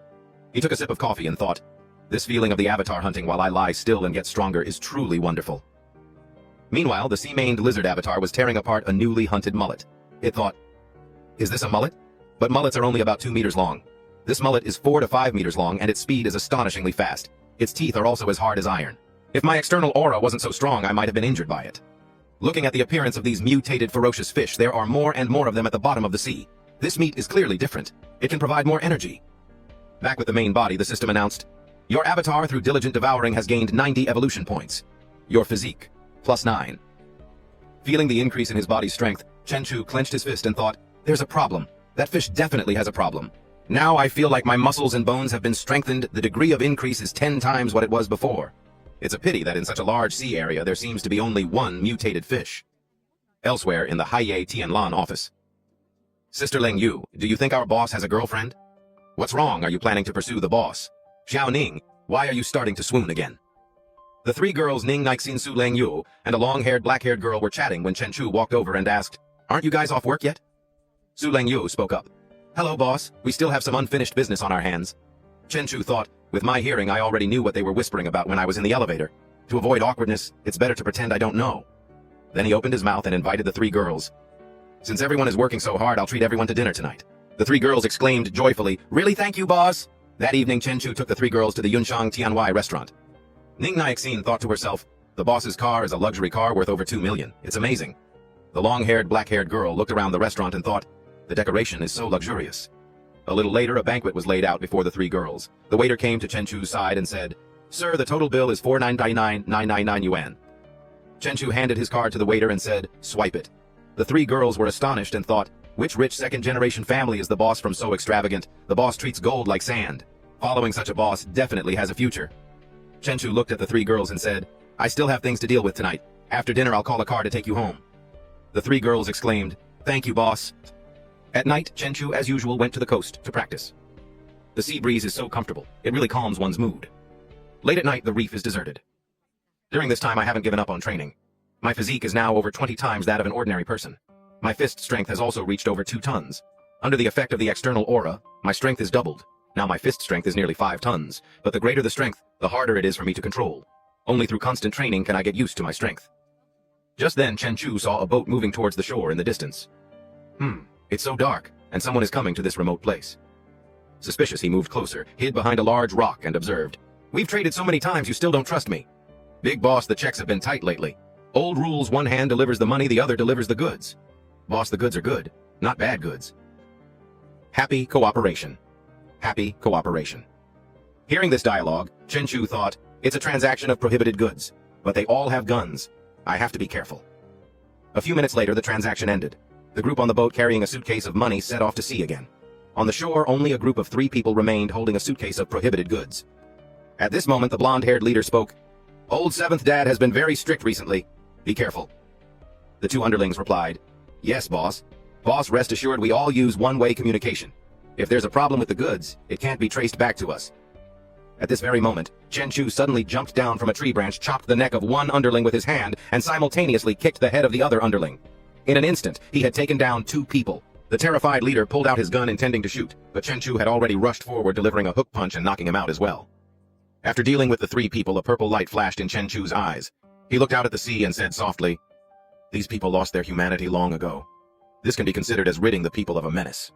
He took a sip of coffee and thought, this feeling of the avatar hunting while I lie still and get stronger is truly wonderful. Meanwhile, the sea-maned lizard avatar was tearing apart a newly hunted mullet. It thought, is this a mullet? But mullets are only about 2 meters long. This mullet is 4 to 5 meters long and its speed is astonishingly fast. Its teeth are also as hard as iron. If my external aura wasn't so strong, I might have been injured by it. Looking at the appearance of these mutated ferocious fish, there are more and more of them at the bottom of the sea. This meat is clearly different. It can provide more energy. Back with the main body, the system announced, your avatar through diligent devouring has gained 90 evolution points. Your physique, +9. Feeling the increase in his body's strength, Chenchu clenched his fist and thought, there's a problem. That fish definitely has a problem. Now I feel like my muscles and bones have been strengthened. The degree of increase is 10 times what it was before. It's a pity that in such a large sea area there seems to be only one mutated fish. Elsewhere in the Haye Tianlan office. Sister Ling Yu, do you think our boss has a girlfriend? What's wrong? Are you planning to pursue the boss? Xiao Ning, why are you starting to swoon again? The three girls Ning Nixin Su Ling Yu and a long-haired black-haired girl were chatting when Chenchu walked over and asked, aren't you guys off work yet? Su Ling Yu spoke up. Hello boss, we still have some unfinished business on our hands. Chenchu thought, with my hearing I already knew what they were whispering about when I was in the elevator. To avoid awkwardness, it's better to pretend I don't know. Then he opened his mouth and invited the three girls. Since everyone is working so hard, I'll treat everyone to dinner tonight. The three girls exclaimed joyfully, really thank you boss? That evening Chenchu took the three girls to the Yunshang Tianwai restaurant. Ning Nixin thought to herself, the boss's car is a luxury car worth over 2 million. It's amazing. The long-haired, black-haired girl looked around the restaurant and thought, the decoration is so luxurious. A little later, a banquet was laid out before the three girls. The waiter came to Chenchu's side and said, sir, the total bill is 499,999 yuan. Chenchu handed his card to the waiter and said, swipe it. The three girls were astonished and thought, which rich second-generation family is the boss from so extravagant? The boss treats gold like sand. Following such a boss definitely has a future. Chenchu looked at the three girls and said, I still have things to deal with tonight. After dinner I'll call a car to take you home. The three girls exclaimed, thank you boss. At night, Chenchu as usual went to the coast to practice. The sea breeze is so comfortable, it really calms one's mood. Late at night the reef is deserted. During this time I haven't given up on training. My physique is now over 20 times that of an ordinary person. My fist strength has also reached over 2 tons. Under the effect of the external aura, my strength is doubled. Now my fist strength is nearly 5 tons, but the greater the strength, the harder it is for me to control. Only through constant training can I get used to my strength. Just then Chenchu saw a boat moving towards the shore in the distance. It's so dark, and someone is coming to this remote place. Suspicious, he moved closer, hid behind a large rock and observed. We've traded so many times you still don't trust me. Big boss, the checks have been tight lately. Old rules, one hand delivers the money, the other delivers the goods. Boss, the goods are good, not bad goods. Happy cooperation. Happy cooperation. Hearing this dialogue, Chenchu thought, it's a transaction of prohibited goods, but they all have guns. I have to be careful. A few minutes later, the transaction ended. The group on the boat carrying a suitcase of money set off to sea again. On the shore, only a group of 3 people remained holding a suitcase of prohibited goods. At this moment, the blonde-haired leader spoke. Old 7th Dad has been very strict recently. Be careful. The 2 underlings replied, yes, boss. Boss, rest assured we all use one-way communication. If there's a problem with the goods, it can't be traced back to us. At this very moment, Chenchu suddenly jumped down from a tree branch, chopped the neck of one underling with his hand, and simultaneously kicked the head of the other underling. In an instant, he had taken down 2 people. The terrified leader pulled out his gun intending to shoot, but Chenchu had already rushed forward, delivering a hook punch and knocking him out as well. After dealing with the 3 people, a purple light flashed in Chenchu's eyes. He looked out at the sea and said softly, these people lost their humanity long ago. This can be considered as ridding the people of a menace.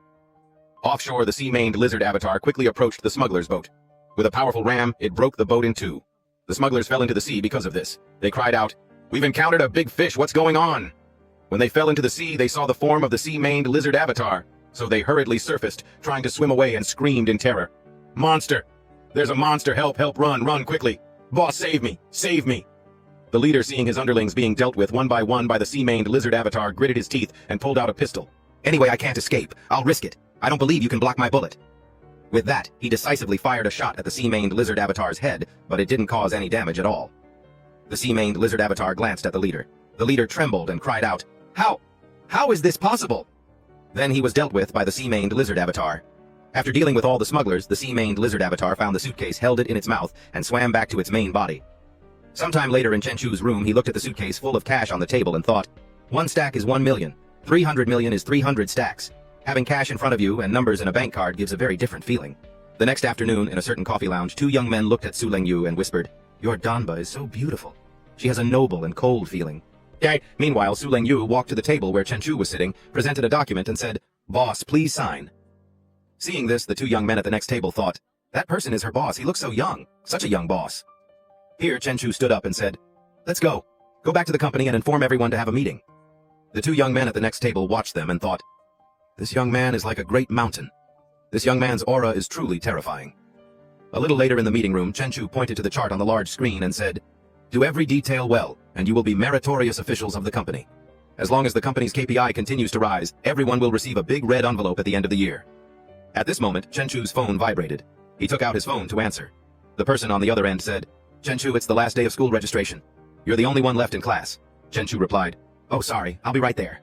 Offshore, the sea-maned lizard avatar quickly approached the smuggler's boat. With a powerful ram, it broke the boat in 2. The smugglers fell into the sea because of this. They cried out, we've encountered a big fish, what's going on? When they fell into the sea, they saw the form of the sea-maned lizard avatar, so they hurriedly surfaced, trying to swim away, and screamed in terror. Monster! There's a monster! Help, help, run quickly! Boss, save me! Save me! The leader, seeing his underlings being dealt with one by the sea-maned lizard avatar, gritted his teeth and pulled out a pistol. Anyway, I can't escape. I'll risk it. I don't believe you can block my bullet. With that, he decisively fired a shot at the sea-maned lizard avatar's head, but it didn't cause any damage at all. The sea-maned lizard avatar glanced at the leader. The leader trembled and cried out, How is this possible? Then he was dealt with by the sea-maned lizard avatar. After dealing with all the smugglers, the sea-maned lizard avatar found the suitcase, held it in its mouth, and swam back to its main body. Sometime later in Chenchu's room, he looked at the suitcase full of cash on the table and thought, 1 stack is 1 million. 300 million is 300 stacks. Having cash in front of you and numbers in a bank card gives a very different feeling. The next afternoon, in a certain coffee lounge, two young men looked at Su Lengyu and whispered, "Your Danba is so beautiful. She has a noble and cold feeling." Okay. Meanwhile, Su Lengyu walked to the table where Chen Chu was sitting, presented a document and said, "Boss, please sign." Seeing this, the two young men at the next table thought, "That person is her boss. He looks so young. Such a young boss." Here, Chen Chu stood up and said, "Let's go. Go back to the company and inform everyone to have a meeting." The two young men at the next table watched them and thought, "This young man is like a great mountain. This young man's aura is truly terrifying." A little later in the meeting room, Chen Chu pointed to the chart on the large screen and said, "Do every detail well, and you will be meritorious officials of the company. As long as the company's KPI continues to rise, everyone will receive a big red envelope at the end of the year." At this moment, Chen Chu's phone vibrated. He took out his phone to answer. The person on the other end said, "Chen Chu, it's the last day of school registration. You're the only one left in class." Chen Chu replied, "Oh, sorry, I'll be right there."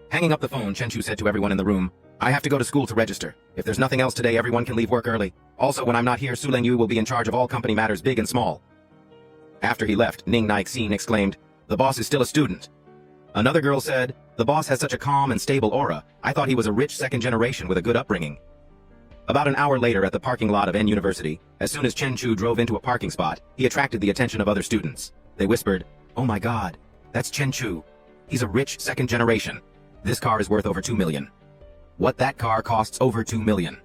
Hanging up the phone, Chen Chu said to everyone in the room, "I have to go to school to register. If there's nothing else today, everyone can leave work early. Also, when I'm not here, Su Lengyu will be in charge of all company matters big and small." After he left, Ning Naixin exclaimed, "The boss is still a student." Another girl said, "The boss has such a calm and stable aura. I thought he was a rich second generation with a good upbringing." About an hour later at the parking lot of N University, as soon as Chen Chu drove into a parking spot, he attracted the attention of other students. They whispered, "Oh my god, that's Chen Chu. He's a rich second generation. This car is worth over 2 million. What, that car costs over 2 million.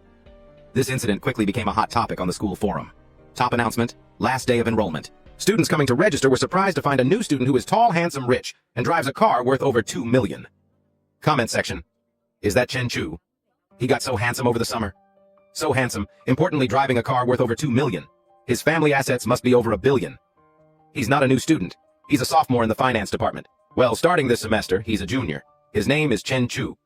This incident quickly became a hot topic on the school forum. Top announcement, last day of enrollment. Students coming to register were surprised to find a new student who is tall, handsome, rich, and drives a car worth over 2 million. Comment section. Is that Chen Chu? He got so handsome over the summer. So handsome, importantly driving a car worth over 2 million. His family assets must be over 1 billion. He's not a new student. He's a sophomore in the finance department. Well, starting this semester, he's a junior. His name is Chen Chu.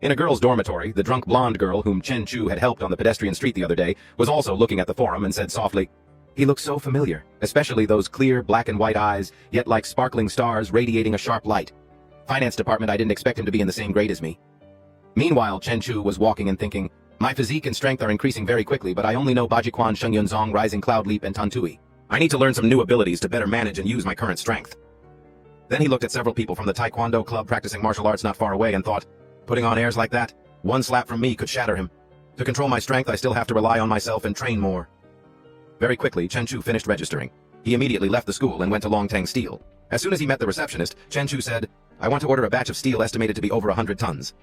In a girl's dormitory, the drunk blonde girl whom Chen Chu had helped on the pedestrian street the other day was also looking at the forum and said softly, "He looks so familiar, especially those clear black and white eyes, yet like sparkling stars radiating a sharp light. Finance department, I didn't expect him to be in the same grade as me." Meanwhile, Chen Chu was walking and thinking, "My physique and strength are increasing very quickly, but I only know Bajiquan, Shengyunzong, Rising Cloud Leap, and Tantui. I need to learn some new abilities to better manage and use my current strength." Then he looked at several people from the Taekwondo club practicing martial arts not far away and thought, "Putting on airs like that, one slap from me could shatter him. To control my strength, I still have to rely on myself and train more." Very quickly, Chen Chu finished registering. He immediately left the school and went to Longtang Steel. As soon as he met the receptionist, Chen Chu said, "I want to order a batch of steel estimated to be over 100 tons.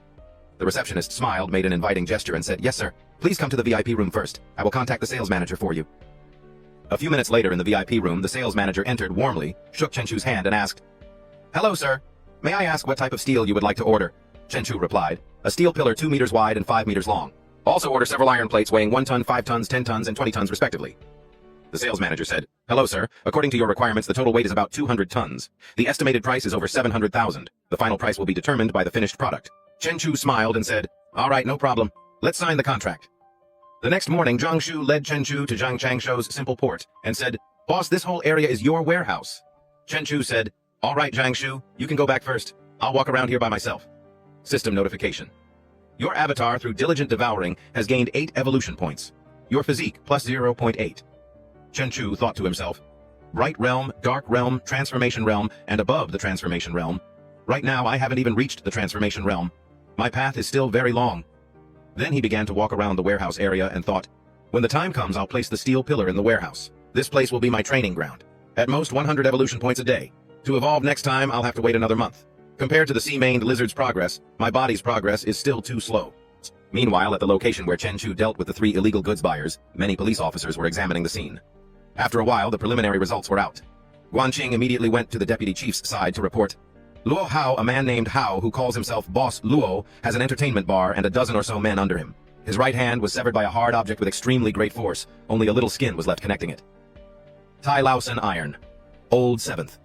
The receptionist smiled, made an inviting gesture, and said, "Yes, sir. Please come to the VIP room first. I will contact the sales manager for you." A few minutes later in the VIP room, the sales manager entered warmly, shook Chen Chu's hand, and asked, "Hello, sir. May I ask what type of steel you would like to order?" Chen Chu replied, "A steel pillar 2 meters wide and 5 meters long. Also order several iron plates weighing 1 ton, 5 tons, 10 tons, and 20 tons respectively." The sales manager said, "Hello, sir. According to your requirements, the total weight is about 200 tons. The estimated price is over 700,000. The final price will be determined by the finished product." Chen Chu smiled and said, "All right, no problem. Let's sign the contract." The next morning, Zhang Shu led Chen Chu to Zhang Changshou's simple port and said, "Boss, this whole area is your warehouse." Chen Chu said, "All right, Zhang Shu, you can go back first. I'll walk around here by myself." System notification. Your avatar, through diligent devouring, has gained 8 evolution points. Your physique, plus 0.8. Chen Chu thought to himself, Bright realm, dark realm, transformation realm, and above the transformation realm. Right now, I haven't even reached the transformation realm. My path is still very long. Then he began to walk around the warehouse area and thought, when the time comes, I'll place the steel pillar in the warehouse. This place will be my training ground. At most 100 evolution points a day. To evolve next time, I'll have to wait another month. Compared to the sea-maned lizard's progress, my body's progress is still too slow. Meanwhile, at the location where Chen Chu dealt with the 3 illegal goods buyers, many police officers were examining the scene. After a while, the preliminary results were out. Guanqing immediately went to the deputy chief's side to report, Luo Hao, a man named Hao who calls himself Boss Luo, has an entertainment bar and a dozen or so men under him. His right hand was severed by a hard object with extremely great force. Only a little skin was left connecting it. Tai Laosen Iron. Old 7th.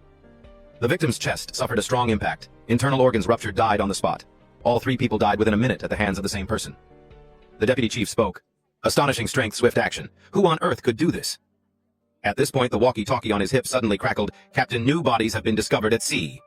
The victim's chest suffered a strong impact. Internal organs ruptured, died on the spot. All 3 people died within a minute at the hands of the same person. The deputy chief spoke. Astonishing strength, swift action. Who on earth could do this? At this point, the walkie-talkie on his hip suddenly crackled, Captain, new bodies have been discovered at sea.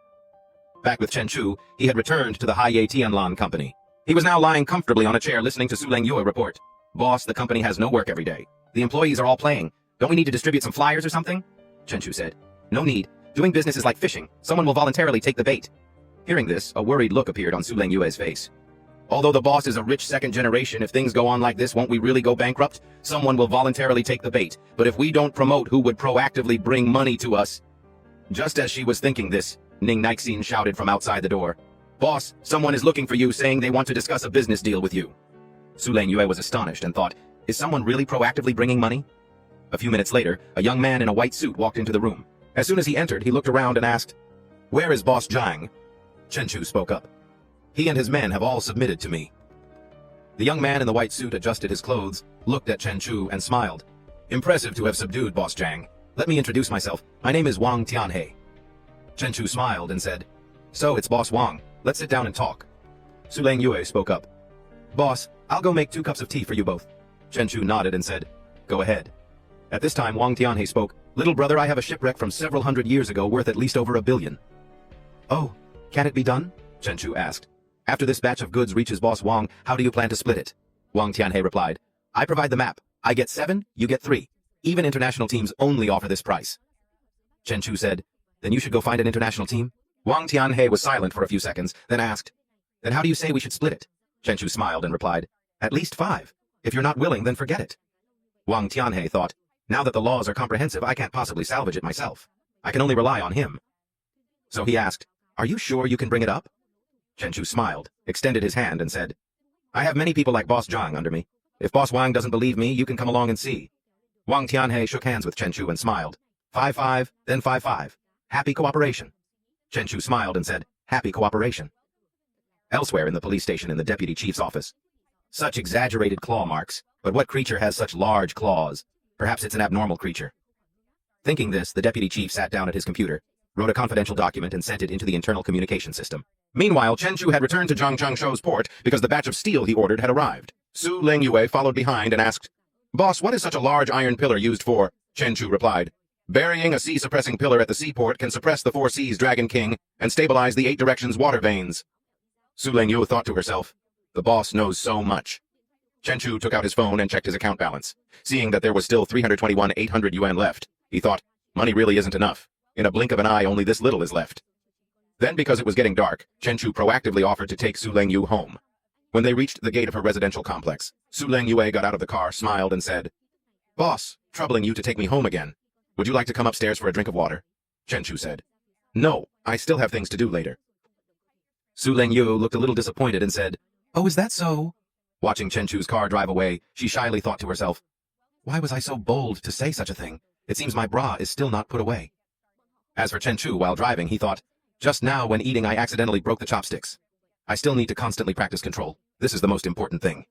Back with Chen Chu, he had returned to the Haye Tianlan company. He was now lying comfortably on a chair listening to Su Lengyu report. Boss, the company has no work every day. The employees are all playing. Don't we need to distribute some flyers or something? Chen Chu said. No need. Doing business is like fishing. Someone will voluntarily take the bait. Hearing this, a worried look appeared on Su Lengyue's face. Although the boss is a rich second generation, if things go on like this, won't we really go bankrupt? Someone will voluntarily take the bait, but if we don't promote, who would proactively bring money to us? Just as she was thinking this, Ning Nixin shouted from outside the door. Boss, someone is looking for you, saying they want to discuss a business deal with you. Su Lengyue was astonished and thought, is someone really proactively bringing money? A few minutes later, a young man in a white suit walked into the room. As soon as he entered, he looked around and asked, Where is Boss Zhang? Chenchu spoke up. He and his men have all submitted to me. The young man in the white suit adjusted his clothes, looked at Chenchu, and smiled. Impressive to have subdued Boss Zhang. Let me introduce myself. My name is Wang Tianhe. Chenchu smiled and said, So it's Boss Wang. Let's sit down and talk. Su Lengyue spoke up. Boss, I'll go make 2 cups of tea for you both. Chenchu nodded and said, Go ahead. At this time, Wang Tianhe spoke. Little brother, I have a shipwreck from several hundred years ago worth at least over 1 billion. Oh, can it be done? Chenchu asked. After this batch of goods reaches Boss Wang, how do you plan to split it? Wang Tianhe replied. I provide the map. I get 7, you get 3. Even international teams only offer this price. Chenchu said, Then you should go find an international team. Wang Tianhe was silent for a few seconds, then asked, Then how do you say we should split it? Chenchu smiled and replied, At least 5. If you're not willing, then forget it. Wang Tianhe thought, Now that the laws are comprehensive, I can't possibly salvage it myself. I can only rely on him. So he asked, Are you sure you can bring it up? Chenchu smiled, extended his hand, and said, I have many people like Boss Zhang under me. If Boss Wang doesn't believe me, you can come along and see. Wang Tianhe shook hands with Chenchu and smiled. 5-5, then 5-5. Happy cooperation. Chenchu smiled and said, Happy cooperation. Elsewhere in the police station in the deputy chief's office. Such exaggerated claw marks, but what creature has such large claws? Perhaps it's an abnormal creature. Thinking this, the deputy chief sat down at his computer, wrote a confidential document and sent it into the internal communication system. Meanwhile, Chenchu had returned to Zhangchengshou's port because the batch of steel he ordered had arrived. Su Lengyue followed behind and asked, Boss, what is such a large iron pillar used for? Chenchu replied, Burying a sea-suppressing pillar at the seaport can suppress the 4 seas Dragon King and stabilize the 8 directions water veins. Su Lengyue thought to herself, The boss knows so much. Chenchu took out his phone and checked his account balance. Seeing that there was still 321,800 yuan left, he thought, money really isn't enough. In a blink of an eye, only this little is left. Then, because it was getting dark, Chenchu proactively offered to take Su Lengyue home. When they reached the gate of her residential complex, Su Lengyue got out of the car, smiled, and said, Boss, troubling you to take me home again. Would you like to come upstairs for a drink of water? Chenchu said, No, I still have things to do later. Su Lengyue looked a little disappointed and said, Oh, is that so? Watching Chenchu's car drive away, she shyly thought to herself, Why was I so bold to say such a thing? It seems my bra is still not put away. As for Chenchu, while driving, he thought, Just now when eating I accidentally broke the chopsticks. I still need to constantly practice control. This is the most important thing.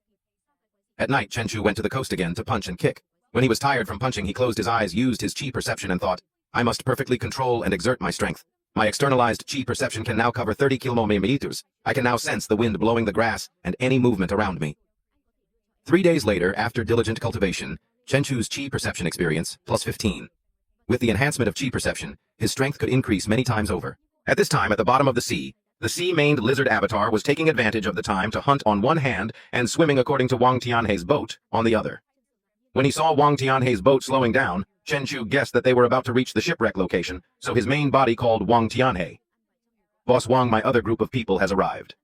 At night, Chenchu went to the coast again to punch and kick. When he was tired from punching, he closed his eyes, used his chi perception, and thought, I must perfectly control and exert my strength. My externalized chi perception can now cover 30 kilometers. I can now sense the wind blowing the grass and any movement around me. 3 days later, after diligent cultivation, Chenchu's chi perception experience, plus 15. With the enhancement of chi perception, his strength could increase many times over. At this time, at the bottom of the sea-maned lizard avatar was taking advantage of the time to hunt on one hand and swimming according to Wang Tianhe's boat on the other. When he saw Wang Tianhe's boat slowing down, Chenchu guessed that they were about to reach the shipwreck location, so his main body called Wang Tianhe. Boss Wang, my other group of people has arrived.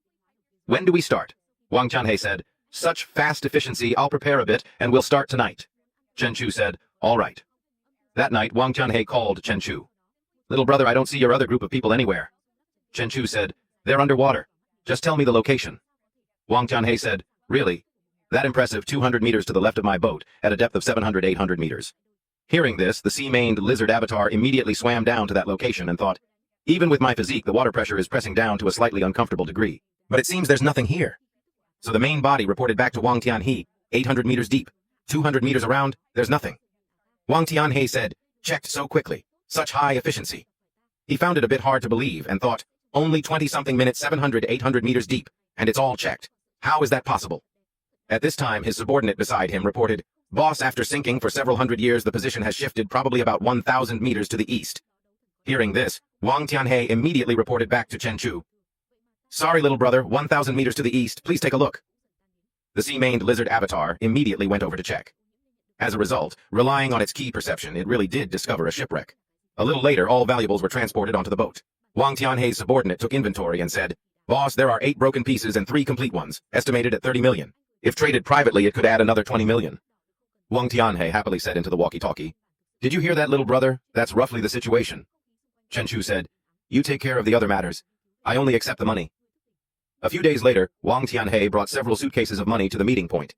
When do we start? Wang Tianhe said, Such fast efficiency, I'll prepare a bit and we'll start tonight. Chenchu said, All right. That night, Wang Tianhe called Chenchu. Little brother, I don't see your other group of people anywhere. Chenchu said, They're underwater. Just tell me the location. Wang Tianhe said, Really? That impressive 200 meters to the left of my boat, at a depth of 700-800 meters. Hearing this, the sea-maned lizard avatar immediately swam down to that location and thought, Even with my physique, the water pressure is pressing down to a slightly uncomfortable degree. But it seems there's nothing here. So the main body reported back to Wang Tianhe, 800 meters deep, 200 meters around, there's nothing. Wang Tianhe said, Checked so quickly, such high efficiency. He found it a bit hard to believe and thought, Only 20-something minutes 700-800 meters deep, and it's all checked. How is that possible? At this time, his subordinate beside him reported, Boss, after sinking for several hundred years, the position has shifted probably about 1,000 meters to the east. Hearing this, Wang Tianhe immediately reported back to Chenchu. Sorry, little brother, 1,000 meters to the east, please take a look. The sea-maned lizard avatar immediately went over to check. As a result, relying on its key perception, it really did discover a shipwreck. A little later, all valuables were transported onto the boat. Wang Tianhe's subordinate took inventory and said, Boss, there are 8 broken pieces and 3 complete ones, estimated at 30 million. If traded privately, it could add another 20 million. Wang Tianhe happily said into the walkie-talkie. Did you hear that, little brother? That's roughly the situation. Chen Chu said, you take care of the other matters. I only accept the money. A few days later, Wang Tianhe brought several suitcases of money to the meeting point.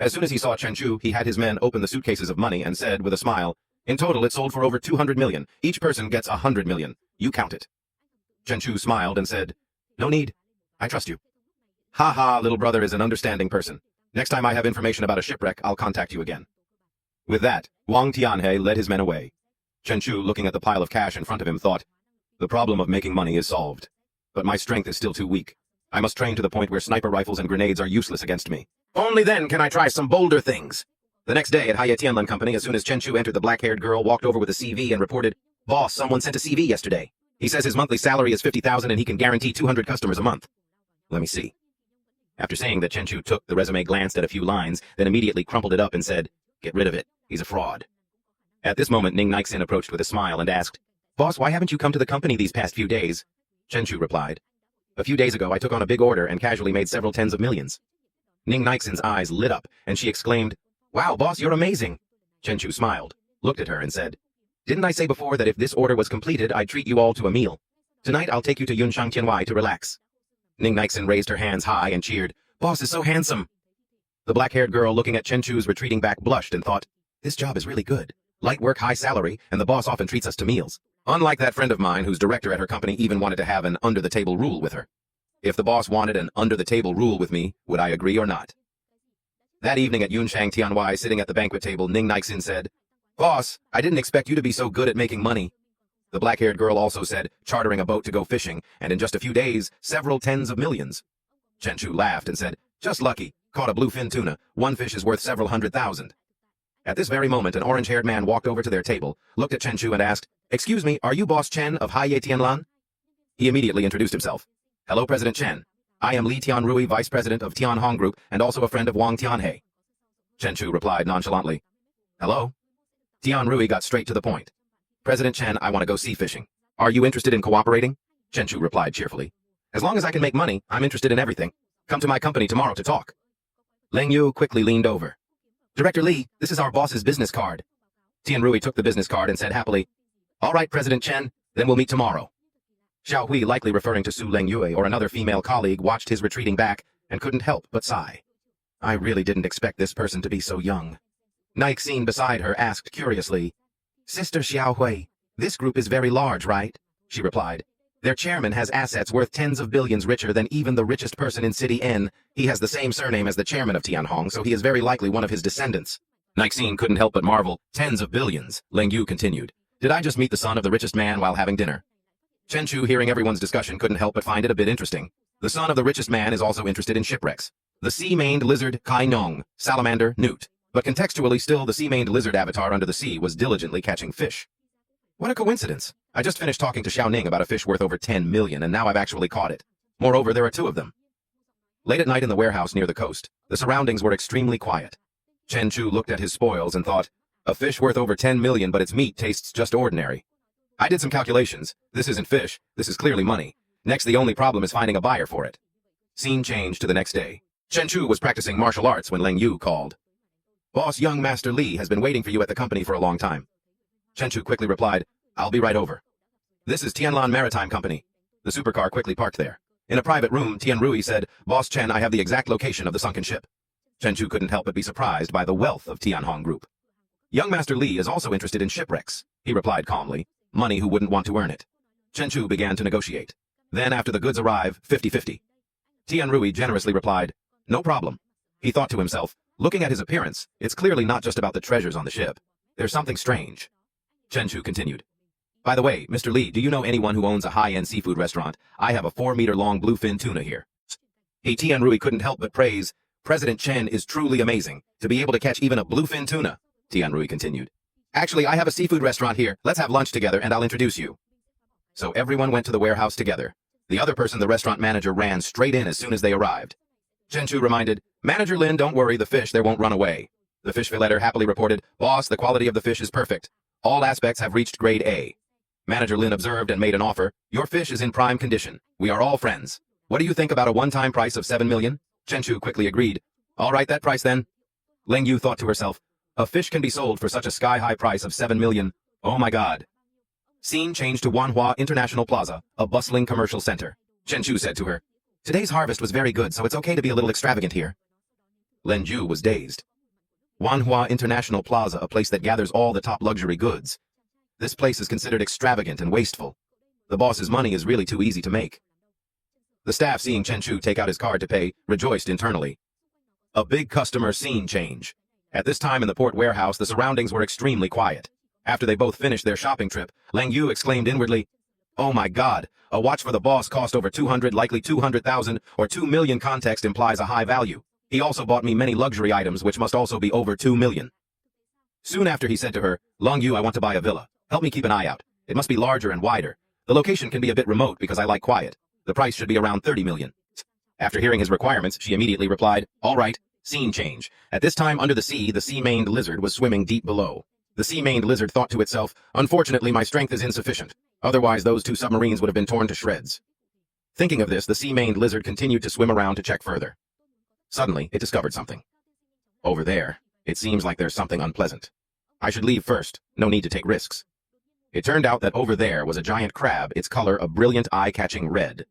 As soon as he saw Chen Chu, he had his men open the suitcases of money and said with a smile, in total it sold for over 200 million. Each person gets 100 million. You count it. Chen Chu smiled and said, no need. I trust you. Ha ha, little brother is an understanding person. Next time I have information about a shipwreck, I'll contact you again. With that, Wang Tianhe led his men away. Chen Chu, looking at the pile of cash in front of him, thought, the problem of making money is solved. But my strength is still too weak. I must train to the point where sniper rifles and grenades are useless against me. Only then can I try some bolder things. The next day at Hai Tianlan Company, as soon as Chen Chu entered, the black-haired girl walked over with a CV and reported, boss, someone sent a CV yesterday. He says his monthly salary is 50,000 and he can guarantee 200 customers a month. Let me see. After saying that, Chen Chu took the resume, glanced at a few lines, then immediately crumpled it up and said, get rid of it. He's a fraud. At this moment, Ning Nixin approached with a smile and asked, boss, why haven't you come to the company these past few days? Chen Chu replied, a few days ago I took on a big order and casually made several tens of millions. Ning Nixin's eyes lit up and she exclaimed, wow, boss, you're amazing. Chen Chu smiled, looked at her and said, didn't I say before that if this order was completed, I'd treat you all to a meal? Tonight I'll take you to Yunshang Tianwai to relax. Ning Nixin raised her hands high and cheered, boss is so handsome. The black-haired girl, looking at Chen Chu's retreating back, blushed and thought, this job is really good. Light work, high salary, and the boss often treats us to meals. Unlike that friend of mine whose director at her company even wanted to have an under-the-table rule with her. If the boss wanted an under-the-table rule with me, would I agree or not? That evening at Yunshang Tianwai, sitting at the banquet table, Ning Nixin said, boss, I didn't expect you to be so good at making money. The black-haired girl also said, chartering a boat to go fishing, and in just a few days, several tens of millions. Chen Chu laughed and said, just lucky, caught a bluefin tuna, one fish is worth several 100,000. At this very moment, an orange-haired man walked over to their table, looked at Chen Chu and asked, excuse me, are you Boss Chen of Hai Tianlan? He immediately introduced himself. Hello, President Chen. I am Li Tianrui, Vice President of Tianhong Group, and also a friend of Wang Tianhe. Chen Chu replied nonchalantly, hello? Tianrui got straight to the point. President Chen, I want to go sea fishing. Are you interested in cooperating? Chen Chu replied cheerfully. As long as I can make money, I'm interested in everything. Come to my company tomorrow to talk. Leng Yu quickly leaned over. Director Li, this is our boss's business card. Tianrui took the business card and said happily, all right, President Chen, then we'll meet tomorrow. Xiao Hui, likely referring to Su Leng Yue or another female colleague, watched his retreating back and couldn't help but sigh. I really didn't expect this person to be so young. Nixin beside her asked curiously, Sister Xiao Hui, this group is very large, right? She replied. Their chairman has assets worth tens of billions, richer than even the richest person in City N. He has the same surname as the chairman of Tianhong, so he is very likely one of his descendants. Nixin couldn't help but marvel. Tens of billions, Leng Yu continued. Did I just meet the son of the richest man while having dinner? Chen Chu, hearing everyone's discussion, couldn't help but find it a bit interesting. The son of the richest man is also interested in shipwrecks. The sea-maned lizard, Kai Nong, salamander, newt. But contextually still, the sea-maned lizard avatar under the sea was diligently catching fish. What a coincidence. I just finished talking to Xiao Ning about a fish worth over 10 million, and now I've actually caught it. Moreover, there are 2 of them. Late at night in the warehouse near the coast, the surroundings were extremely quiet. Chen Chu looked at his spoils and thought, a fish worth over 10 million, but its meat tastes just ordinary. I did some calculations. This isn't fish. This is clearly money. Next, the only problem is finding a buyer for it. Scene changed to the next day. Chen Chu was practicing martial arts when Leng Yu called. Boss, young Master Li has been waiting for you at the company for a long time. Chen Chu quickly replied, I'll be right over. This is Tianlan Maritime Company. The supercar quickly parked there. In a private room, Tianrui said, Boss Chen, I have the exact location of the sunken ship. Chen Chu couldn't help but be surprised by the wealth of Tianhong Group. Young Master Li is also interested in shipwrecks, he replied calmly. Money who wouldn't want to earn it. Chen Chu began to negotiate. Then after the goods arrive, 50-50. Tianrui generously replied, no problem. He thought to himself, looking at his appearance, it's clearly not just about the treasures on the ship. There's something strange. Chen Chu continued. By the way, Mr. Li, do you know anyone who owns a high-end seafood restaurant? I have a 4-meter-long bluefin tuna here. Tianrui couldn't help but praise, President Chen is truly amazing. To be able to catch even a bluefin tuna, Tianrui continued. Actually, I have a seafood restaurant here. Let's have lunch together and I'll introduce you. So everyone went to the warehouse together. The other person, the restaurant manager, ran straight in as soon as they arrived. Chen Chu reminded, Manager Lin, don't worry, the fish there won't run away. The fish filleter happily reported, Boss, the quality of the fish is perfect. All aspects have reached grade A. Manager Lin observed and made an offer. Your fish is in prime condition. We are all friends. What do you think about a one-time price of 7 million? Chen Chu quickly agreed. All right, that price then. Ling Yu thought to herself, a fish can be sold for such a sky-high price of 7 million. Oh my god. Scene changed to Manhwa International Plaza, a bustling commercial center. Chen Chu said to her, today's harvest was very good, so it's okay to be a little extravagant here. Len Ju was dazed. Manhwa International Plaza, a place that gathers all the top luxury goods. This place is considered extravagant and wasteful. The boss's money is really too easy to make. The staff, seeing Chen Chu take out his card to pay, rejoiced internally. A big customer scene change. At this time in the port warehouse, the surroundings were extremely quiet. After they both finished their shopping trip, Lang Yu exclaimed inwardly, oh my god, a watch for the boss cost over 200, likely 200,000, or 2 million. Context implies a high value. He also bought me many luxury items which must also be over 2 million. Soon after he said to her, Long Yu, I want to buy a villa. Help me keep an eye out. It must be larger and wider. The location can be a bit remote because I like quiet. The price should be around 30 million. After hearing his requirements, she immediately replied, all right. Scene change. At this time under the sea-maned lizard was swimming deep below. The sea-maned lizard thought to itself, unfortunately my strength is insufficient. Otherwise those 2 submarines would have been torn to shreds. Thinking of this, the sea-maned lizard continued to swim around to check further. Suddenly, it discovered something. Over there, it seems like there's something unpleasant. I should leave first, no need to take risks. It turned out that over there was a giant crab, its color a brilliant eye-catching red.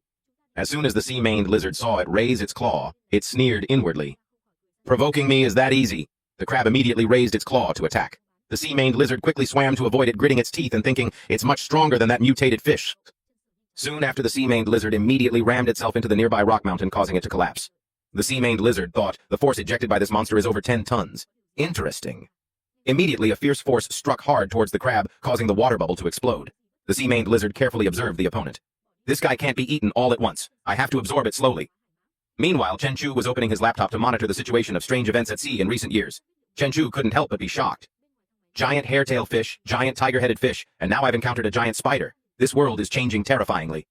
As soon as the sea-maned lizard saw it raise its claw, it sneered inwardly. Provoking me is that easy. The crab immediately raised its claw to attack. The sea-maned lizard quickly swam to avoid it, gritting its teeth and thinking, it's much stronger than that mutated fish. Soon after, the sea-maned lizard immediately rammed itself into the nearby rock mountain, causing it to collapse. The sea-maned lizard thought, the force ejected by this monster is over 10 tons. Interesting. Immediately, a fierce force struck hard towards the crab, causing the water bubble to explode. The sea-maned lizard carefully observed the opponent. This guy can't be eaten all at once. I have to absorb it slowly. Meanwhile, Chen Chu was opening his laptop to monitor the situation of strange events at sea in recent years. Chen Chu couldn't help but be shocked. Giant hairtail fish, giant tiger-headed fish, and now I've encountered a giant spider. This world is changing terrifyingly.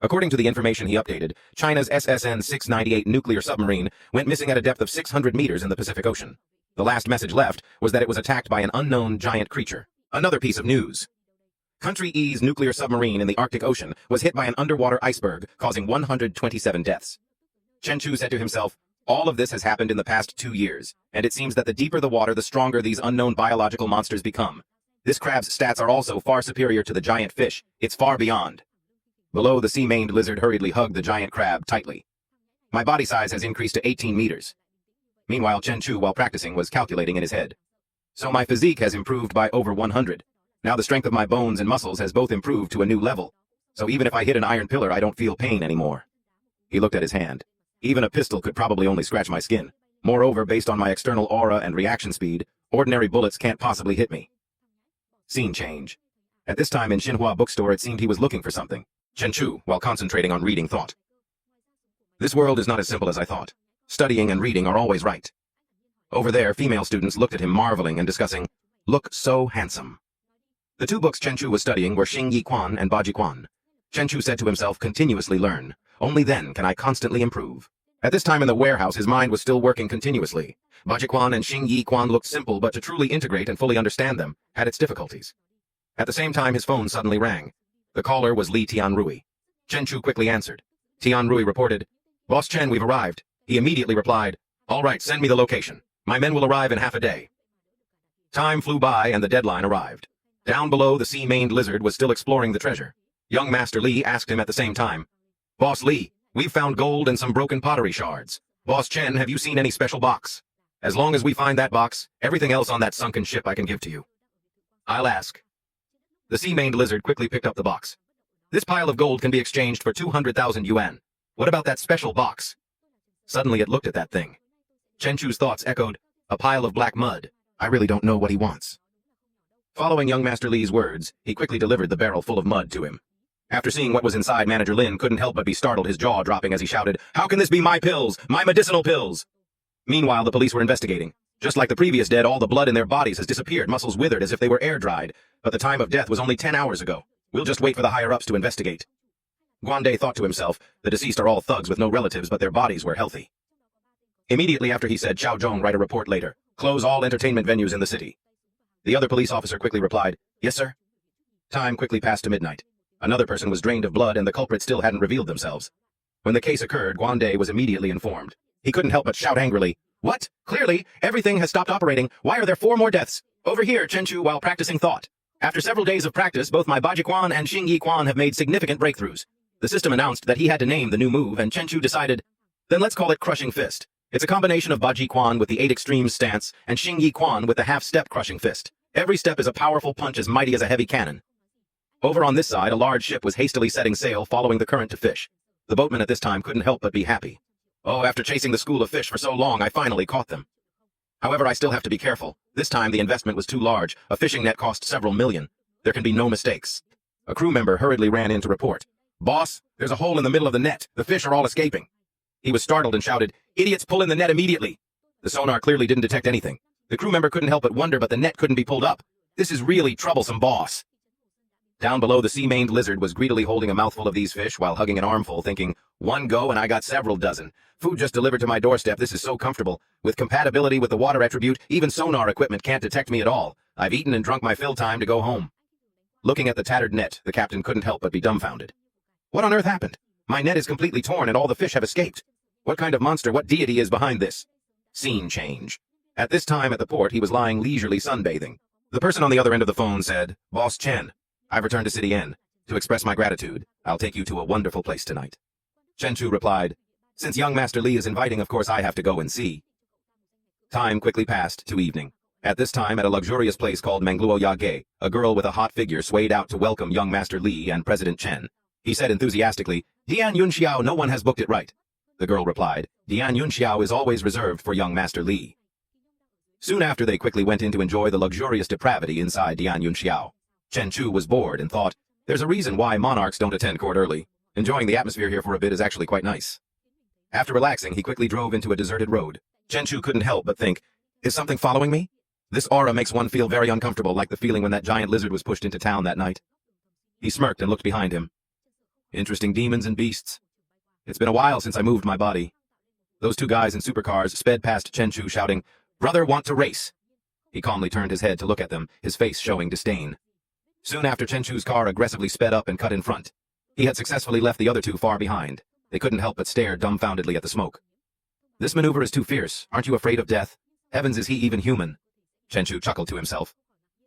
According to the information he updated, China's SSN-698 nuclear submarine went missing at a depth of 600 meters in the Pacific Ocean. The last message left was that it was attacked by an unknown giant creature. Another piece of news. Country E's nuclear submarine in the Arctic Ocean was hit by an underwater iceberg, causing 127 deaths. Chen Chu said to himself, all of this has happened in the past 2 years, and it seems that the deeper the water, the stronger these unknown biological monsters become. This crab's stats are also far superior to the giant fish. It's far beyond. Below, the sea-maned lizard hurriedly hugged the giant crab tightly. My body size has increased to 18 meters. Meanwhile, Chen Chu, while practicing, was calculating in his head. So my physique has improved by over 100. Now the strength of my bones and muscles has both improved to a new level. So even if I hit an iron pillar, I don't feel pain anymore. He looked at his hand. Even a pistol could probably only scratch my skin. Moreover, based on my external aura and reaction speed, ordinary bullets can't possibly hit me. Scene change. At this time in Xinhua bookstore, it seemed he was looking for something. Chen Chu, while concentrating on reading, thought. This world is not as simple as I thought. Studying and reading are always right. Over there, female students looked at him marveling and discussing, look so handsome. The 2 books Chen Chu was studying were Xing Yi Quan and Baji Quan. Chen Chu said to himself, continuously learn. Only then can I constantly improve. At this time in the warehouse, his mind was still working continuously. Baji Quan and Xing Yi Quan looked simple, but to truly integrate and fully understand them had its difficulties. At the same time, his phone suddenly rang. The caller was Li Tianrui. Chen Chu quickly answered. Tianrui reported, Boss Chen, we've arrived. He immediately replied, all right, send me the location. My men will arrive in half a day. Time flew by and the deadline arrived. Down below, the sea-maned lizard was still exploring the treasure. Young Master Li asked him at the same time, Boss Li, we've found gold and some broken pottery shards. Boss Chen, have you seen any special box? As long as we find that box, everything else on that sunken ship I can give to you. I'll ask. The sea-maned lizard quickly picked up the box. This pile of gold can be exchanged for 200,000 yuan. What about that special box? Suddenly it looked at that thing. Chen Chu's thoughts echoed, a pile of black mud. I really don't know what he wants. Following young Master Li's words, he quickly delivered the barrel full of mud to him. After seeing what was inside, Manager Lin couldn't help but be startled, his jaw dropping as he shouted, how can this be my pills? My medicinal pills! Meanwhile, the police were investigating. Just like the previous dead, all the blood in their bodies has disappeared, muscles withered as if they were air-dried. But the time of death was only 10 hours ago. We'll just wait for the higher-ups to investigate. Guande thought to himself, the deceased are all thugs with no relatives, but their bodies were healthy. Immediately after he said, Chao Zhong, write a report later. Close all entertainment venues in the city. The other police officer quickly replied, yes, sir. Time quickly passed to midnight. Another person was drained of blood and the culprit still hadn't revealed themselves. When the case occurred, Guande was immediately informed. He couldn't help but shout angrily, "What? Clearly, everything has stopped operating. Why are there 4 more deaths? Over here, Chenchu, while practicing thought. After several days of practice, both my Baji Quan and Xingyi Quan have made significant breakthroughs. The system announced that he had to name the new move, and Chenchu decided, then let's call it Crushing Fist. It's a combination of Baji Quan with the 8 extremes stance and Xingyi Quan with the half-step Crushing Fist. Every step is a powerful punch as mighty as a heavy cannon." Over on this side, a large ship was hastily setting sail following the current to fish. The boatman at this time couldn't help but be happy. "Oh, after chasing the school of fish for so long, I finally caught them. However, I still have to be careful. This time the investment was too large. A fishing net cost several million. There can be no mistakes." A crew member hurriedly ran in to report, "Boss, there's a hole in the middle of the net. The fish are all escaping." He was startled and shouted, "Idiots, pull in the net immediately." The sonar clearly didn't detect anything. The crew member couldn't help but wonder, but the net couldn't be pulled up. This is really troublesome, boss. Down below, the sea-maned lizard was greedily holding a mouthful of these fish while hugging an armful, thinking, "One go and I got several dozen. Food just delivered to my doorstep. This is so comfortable. With compatibility with the water attribute, even sonar equipment can't detect me at all. I've eaten and drunk my fill, time to go home." Looking at the tattered net, the captain couldn't help but be dumbfounded. "What on earth happened? My net is completely torn and all the fish have escaped. What kind of monster, what deity is behind this?" Scene change. At this time at the port, he was lying leisurely sunbathing. The person on the other end of the phone said, "Boss Chen, I've returned to City Inn. To express my gratitude, I'll take you to a wonderful place tonight." Chen Chu replied, "Since young Master Li is inviting, of course I have to go and see." Time quickly passed to evening. At this time, at a luxurious place called Mangluo Yage, a girl with a hot figure swayed out to welcome young Master Li and President Chen. He said enthusiastically, "Dian Yunxiao, no one has booked it right." The girl replied, "Dian Yunxiao is always reserved for young Master Li." Soon after, they quickly went in to enjoy the luxurious depravity inside Dian Yunxiao. Chen Chu was bored and thought, there's a reason why monarchs don't attend court early. Enjoying the atmosphere here for a bit is actually quite nice. After relaxing, he quickly drove into a deserted road. Chen Chu couldn't help but think, is something following me? This aura makes one feel very uncomfortable, like the feeling when that giant lizard was pushed into town that night. He smirked and looked behind him. Interesting demons and beasts. It's been a while since I moved my body. Those 2 guys in supercars sped past Chen Chu shouting, "Brother, want to race?" He calmly turned his head to look at them, his face showing disdain. Soon after, Chen Chu's car aggressively sped up and cut in front. He had successfully left the other 2 far behind. They couldn't help but stare dumbfoundedly at the smoke. "This maneuver is too fierce. Aren't you afraid of death? Heavens, is he even human?" Chen Chu chuckled to himself.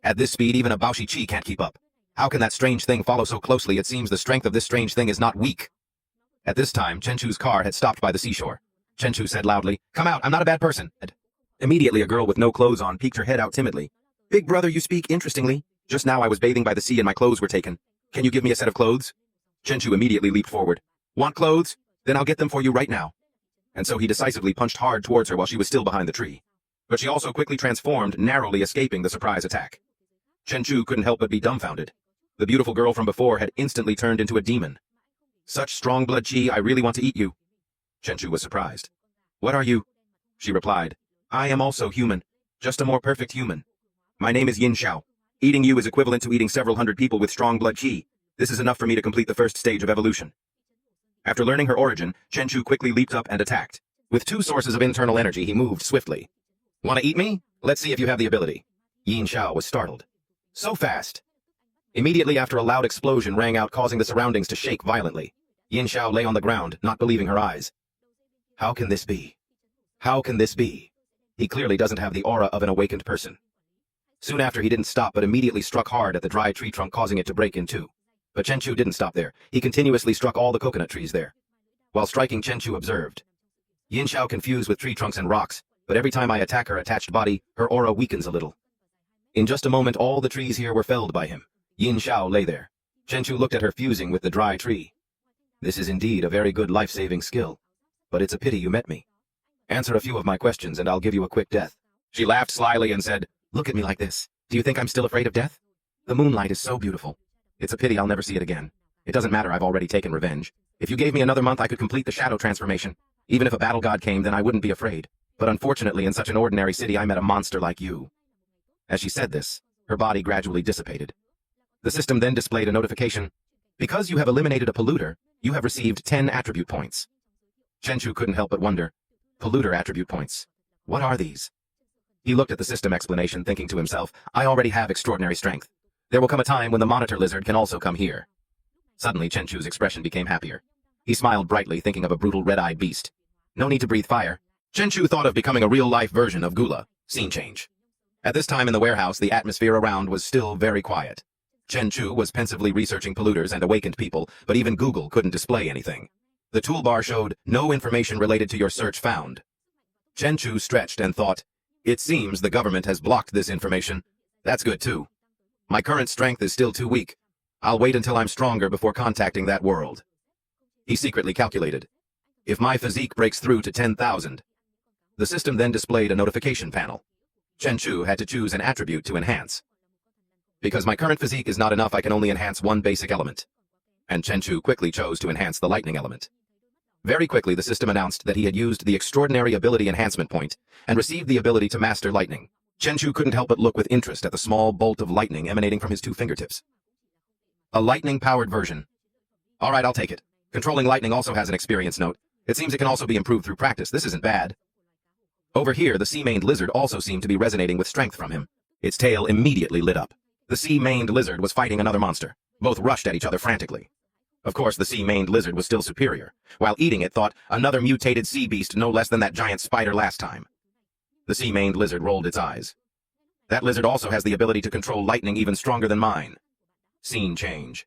"At this speed, even a Baoshi Chi can't keep up. How can that strange thing follow so closely? It seems the strength of this strange thing is not weak." At this time, Chen Chu's car had stopped by the seashore. Chen Chu said loudly, "Come out, I'm not a bad person." Immediately, a girl with no clothes on peeked her head out timidly. "Big brother, you speak interestingly. Just now I was bathing by the sea and my clothes were taken. Can you give me a set of clothes?" Chen Chu immediately leaped forward. "Want clothes? Then I'll get them for you right now." And so he decisively punched hard towards her while she was still behind the tree. But she also quickly transformed, narrowly escaping the surprise attack. Chen Chu couldn't help but be dumbfounded. The beautiful girl from before had instantly turned into a demon. "Such strong blood chi, I really want to eat you." Chen Chu was surprised. "What are you?" She replied, "I am also human, just a more perfect human. My name is Yin Xiao. Eating you is equivalent to eating several hundred people with strong blood chi. This is enough for me to complete the first stage of evolution." After learning her origin, Chen Chu quickly leaped up and attacked. With 2 sources of internal energy, he moved swiftly. "Want to eat me? Let's see if you have the ability." Yin Xiao was startled. "So fast." Immediately after, a loud explosion rang out, causing the surroundings to shake violently. Yin Xiao lay on the ground, not believing her eyes. How can this be? How can this be? He clearly doesn't have the aura of an awakened person. Soon after, he didn't stop but immediately struck hard at the dry tree trunk, causing it to break in 2. But Chen Chu didn't stop there. He continuously struck all the coconut trees there. While striking, Chen Chu observed, "Yin Xiao confused with tree trunks and rocks, but every time I attack her attached body, her aura weakens a little." In just a moment, all the trees here were felled by him. Yin Xiao lay there. Chen Chu looked at her fusing with the dry tree. "This is indeed a very good life-saving skill. But it's a pity you met me. Answer a few of my questions and I'll give you a quick death." She laughed slyly and said, "Look at me like this. Do you think I'm still afraid of death? The moonlight is so beautiful. It's a pity I'll never see it again. It doesn't matter, I've already taken revenge. If you gave me another month, I could complete the shadow transformation. Even if a battle god came, then I wouldn't be afraid. But unfortunately, in such an ordinary city, I met a monster like you." As she said this, her body gradually dissipated. The system then displayed a notification. "Because you have eliminated a polluter, you have received 10 attribute points." Chen Chu couldn't help but wonder. Polluter attribute points. What are these? He looked at the system explanation, thinking to himself, I already have extraordinary strength. There will come a time when the monitor lizard can also come here. Suddenly, Chen Chu's expression became happier. He smiled brightly, thinking of a brutal red-eyed beast. No need to breathe fire. Chenchu thought of becoming a real-life version of Gula. Scene change. At this time in the warehouse, the atmosphere around was still very quiet. Chenchu was pensively researching polluters and awakened people, but even Google couldn't display anything. The toolbar showed no information related to your search found. Chenchu stretched and thought, it seems the government has blocked this information. That's good too. My current strength is still too weak. I'll wait until I'm stronger before contacting that world. He secretly calculated. If my physique breaks through to 10,000. The system then displayed a notification panel. Chenchu had to choose an attribute to enhance. Because my current physique is not enough, I can only enhance one basic element. And Chenchu quickly chose to enhance the lightning element. Very quickly, the system announced that he had used the extraordinary ability enhancement point and received the ability to master lightning. Chenchu couldn't help but look with interest at the small bolt of lightning emanating from his 2 fingertips. A lightning-powered version. All right, I'll take it. Controlling lightning also has an experience note. It seems it can also be improved through practice. This isn't bad. Over here, the sea-maned lizard also seemed to be resonating with strength from him. Its tail immediately lit up. The sea-maned lizard was fighting another monster. Both rushed at each other frantically. Of course, the sea-maned lizard was still superior. While eating it, thought another mutated sea beast no less than that giant spider last time. The sea-maned lizard rolled its eyes. That lizard also has the ability to control lightning even stronger than mine. Scene change.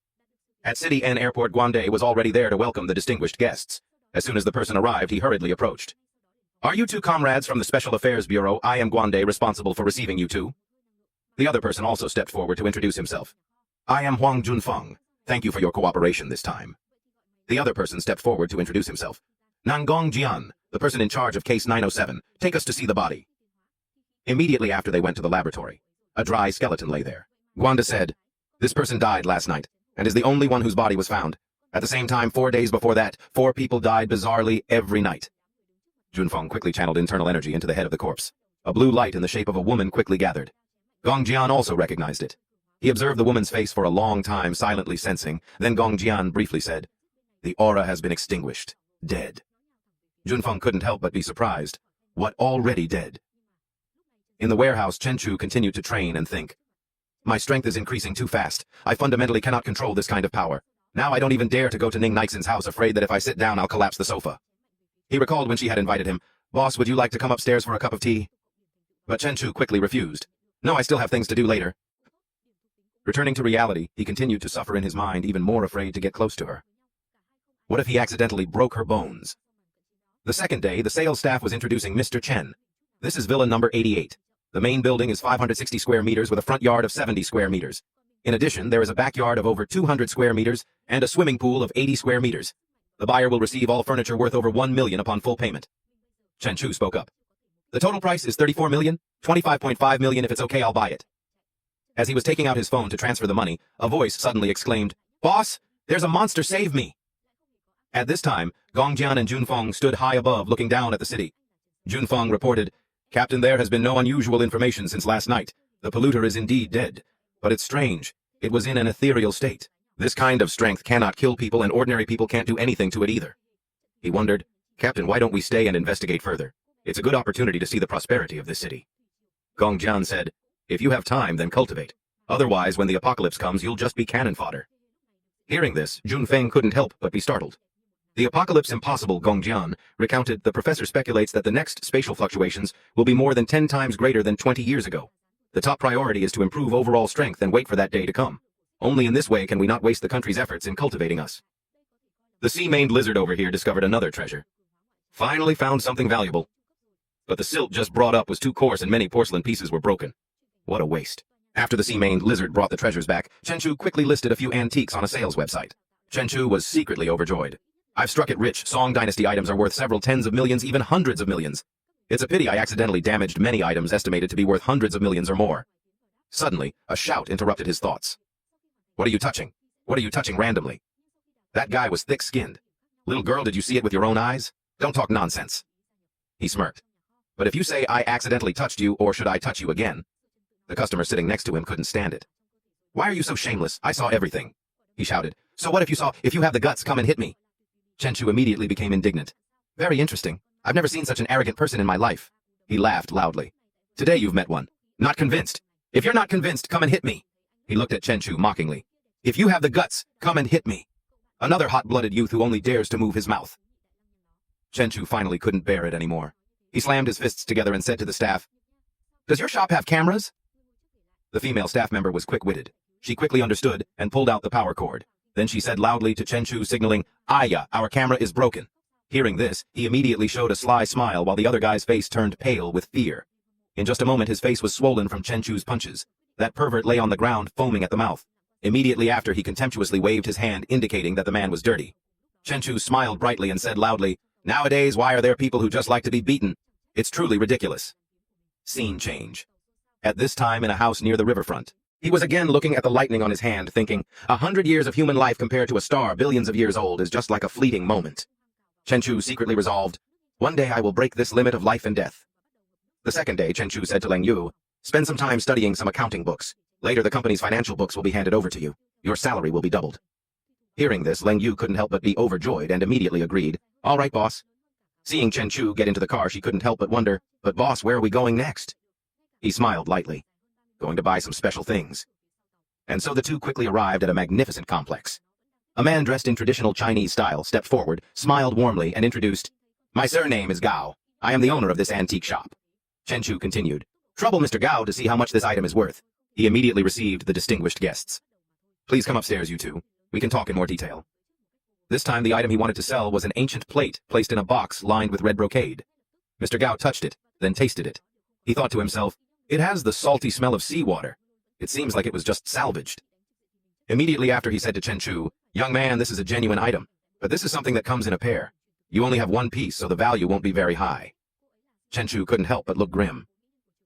At City N Airport, Guande was already there to welcome the distinguished guests. As soon as the person arrived, he hurriedly approached. Are you 2 comrades from the Special Affairs Bureau? I am Guande, responsible for receiving you 2. The other person also stepped forward to introduce himself. I am Huang Junfeng. Thank you for your cooperation this time. The other person stepped forward to introduce himself. Nangong Jian, the person in charge of Case 907. Take us to see the body. Immediately after they went to the laboratory, a dry skeleton lay there. Guande said, this person died last night, and is the only one whose body was found. At the same time, 4 days before that, 4 people died bizarrely every night. Junfeng quickly channeled internal energy into the head of the corpse. A blue light in the shape of a woman quickly gathered. Gongjian also recognized it. He observed the woman's face for a long time, silently sensing. Then Gongjian briefly said, the aura has been extinguished. Dead. Junfeng couldn't help but be surprised. What, already dead? In the warehouse, Chenchu continued to train and think. My strength is increasing too fast. I fundamentally cannot control this kind of power. Now I don't even dare to go to Ning Nixon's house, afraid that if I sit down I'll collapse the sofa. He recalled when she had invited him, Boss, would you like to come upstairs for a cup of tea? But Chenchu quickly refused. No, I still have things to do later. Returning to reality, he continued to suffer in his mind, even more afraid to get close to her. What if he accidentally broke her bones? The second day, the sales staff was introducing Mr. Chen. This is villa number 88. The main building is 560 square meters with a front yard of 70 square meters. In addition, there is a backyard of over 200 square meters and a swimming pool of 80 square meters. The buyer will receive all furniture worth over 1 million upon full payment. Chenchu spoke up. The total price is 34 million, 25.5 million. If it's okay, I'll buy it. As he was taking out his phone to transfer the money, a voice suddenly exclaimed, Boss, there's a monster, save me! At this time, Gongjian and Junfeng stood high above, looking down at the city. Junfeng reported, Captain, there has been no unusual information since last night. The polluter is indeed dead. But it's strange. It was in an ethereal state. This kind of strength cannot kill people, and ordinary people can't do anything to it either. He wondered, Captain, why don't we stay and investigate further? It's a good opportunity to see the prosperity of this city. Gongjian said, if you have time, then cultivate. Otherwise, when the apocalypse comes, you'll just be cannon fodder. Hearing this, Junfeng couldn't help but be startled. The apocalypse impossible, Gongjian recounted. The professor speculates that the next spatial fluctuations will be more than 10 times greater than 20 years ago. The top priority is to improve overall strength and wait for that day to come. Only in this way can we not waste the country's efforts in cultivating us. The sea-maned lizard over here discovered another treasure. Finally found something valuable. But the silt just brought up was too coarse and many porcelain pieces were broken. What a waste. After the sea-maned lizard brought the treasures back, Chenchu quickly listed a few antiques on a sales website. Chenchu was secretly overjoyed. I've struck it rich. Song Dynasty items are worth several tens of millions, even hundreds of millions. It's a pity I accidentally damaged many items estimated to be worth hundreds of millions or more. Suddenly, a shout interrupted his thoughts. What are you touching? What are you touching randomly? That guy was thick-skinned. Little girl, did you see it with your own eyes? Don't talk nonsense. He smirked. But if you say I accidentally touched you, or should I touch you again? The customer sitting next to him couldn't stand it. Why are you so shameless? I saw everything. He shouted. So what if you have the guts, come and hit me? Chenchu immediately became indignant. Very interesting. I've never seen such an arrogant person in my life. He laughed loudly. Today you've met one. Not convinced. If you're not convinced, come and hit me. He looked at Chenchu mockingly. If you have the guts, come and hit me. Another hot-blooded youth who only dares to move his mouth. Chenchu finally couldn't bear it anymore. He slammed his fists together and said to the staff, "Does your shop have cameras?" The female staff member was quick-witted. She quickly understood and pulled out the power cord. Then she said loudly to Chenchu, signaling, "Aya, our camera is broken." Hearing this, he immediately showed a sly smile while the other guy's face turned pale with fear. In just a moment his face was swollen from Chenchu's punches. That pervert lay on the ground, foaming at the mouth. Immediately after, he contemptuously waved his hand, indicating that the man was dirty. Chenchu smiled brightly and said loudly, "Nowadays, why are there people who just like to be beaten? It's truly ridiculous." Scene change. At this time in a house near the riverfront. He was again looking at the lightning on his hand, thinking, 100 years of human life compared to a star billions of years old is just like a fleeting moment. Chenchu secretly resolved, "One day I will break this limit of life and death." The second day, Chenchu said to Leng Yu, "Spend some time studying some accounting books. Later the company's financial books will be handed over to you. Your salary will be doubled." Hearing this, Leng Yu couldn't help but be overjoyed and immediately agreed, "All right, boss." Seeing Chenchu get into the car, she couldn't help but wonder, "But boss, where are we going next?" He smiled lightly. "Going to buy some special things." And so the two quickly arrived at a magnificent complex. A man dressed in traditional Chinese style stepped forward, smiled warmly, and introduced, "My surname is Gao. I am the owner of this antique shop." Chenchu continued, "Trouble Mr. Gao to see how much this item is worth." He immediately received the distinguished guests. "Please come upstairs, you two. We can talk in more detail." This time the item he wanted to sell was an ancient plate placed in a box lined with red brocade. Mr. Gao touched it, then tasted it. He thought to himself, "It has the salty smell of seawater. It seems like it was just salvaged." Immediately after he said to Chenchu, "Young man, this is a genuine item, but this is something that comes in a pair. You only have one piece, so the value won't be very high." Chenchu couldn't help but look grim.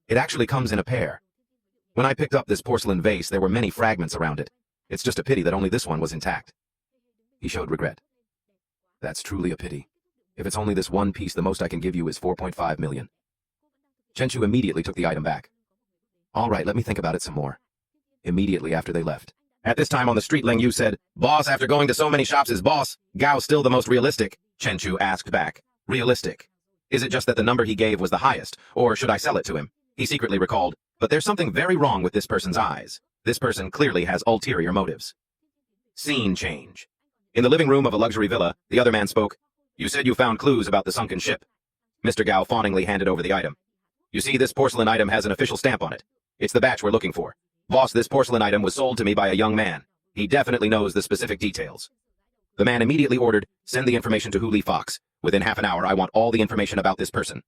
"It actually comes in a pair. When I picked up this porcelain vase, there were many fragments around it. It's just a pity that only this one was intact." He showed regret. "That's truly a pity. If it's only this one piece, the most I can give you is 4.5 million. Chenchu immediately took the item back. "All right, let me think about it some more." Immediately after they left. At this time on the street, Leng Yu said, "Boss, after going to so many shops, is boss Gao still the most realistic?" Chenchu asked back, "Realistic? Is it just that the number he gave was the highest, or should I sell it to him?" He secretly recalled, "But there's something very wrong with this person's eyes. This person clearly has ulterior motives." Scene change. In the living room of a luxury villa, the other man spoke, "You said you found clues about the sunken ship." Mr. Gao fawningly handed over the item. "You see, this porcelain item has an official stamp on it. It's the batch we're looking for. Boss, this porcelain item was sold to me by a young man. He definitely knows the specific details." The man immediately ordered, "Send the information to Huli Fox. Within half an hour, I want all the information about this person."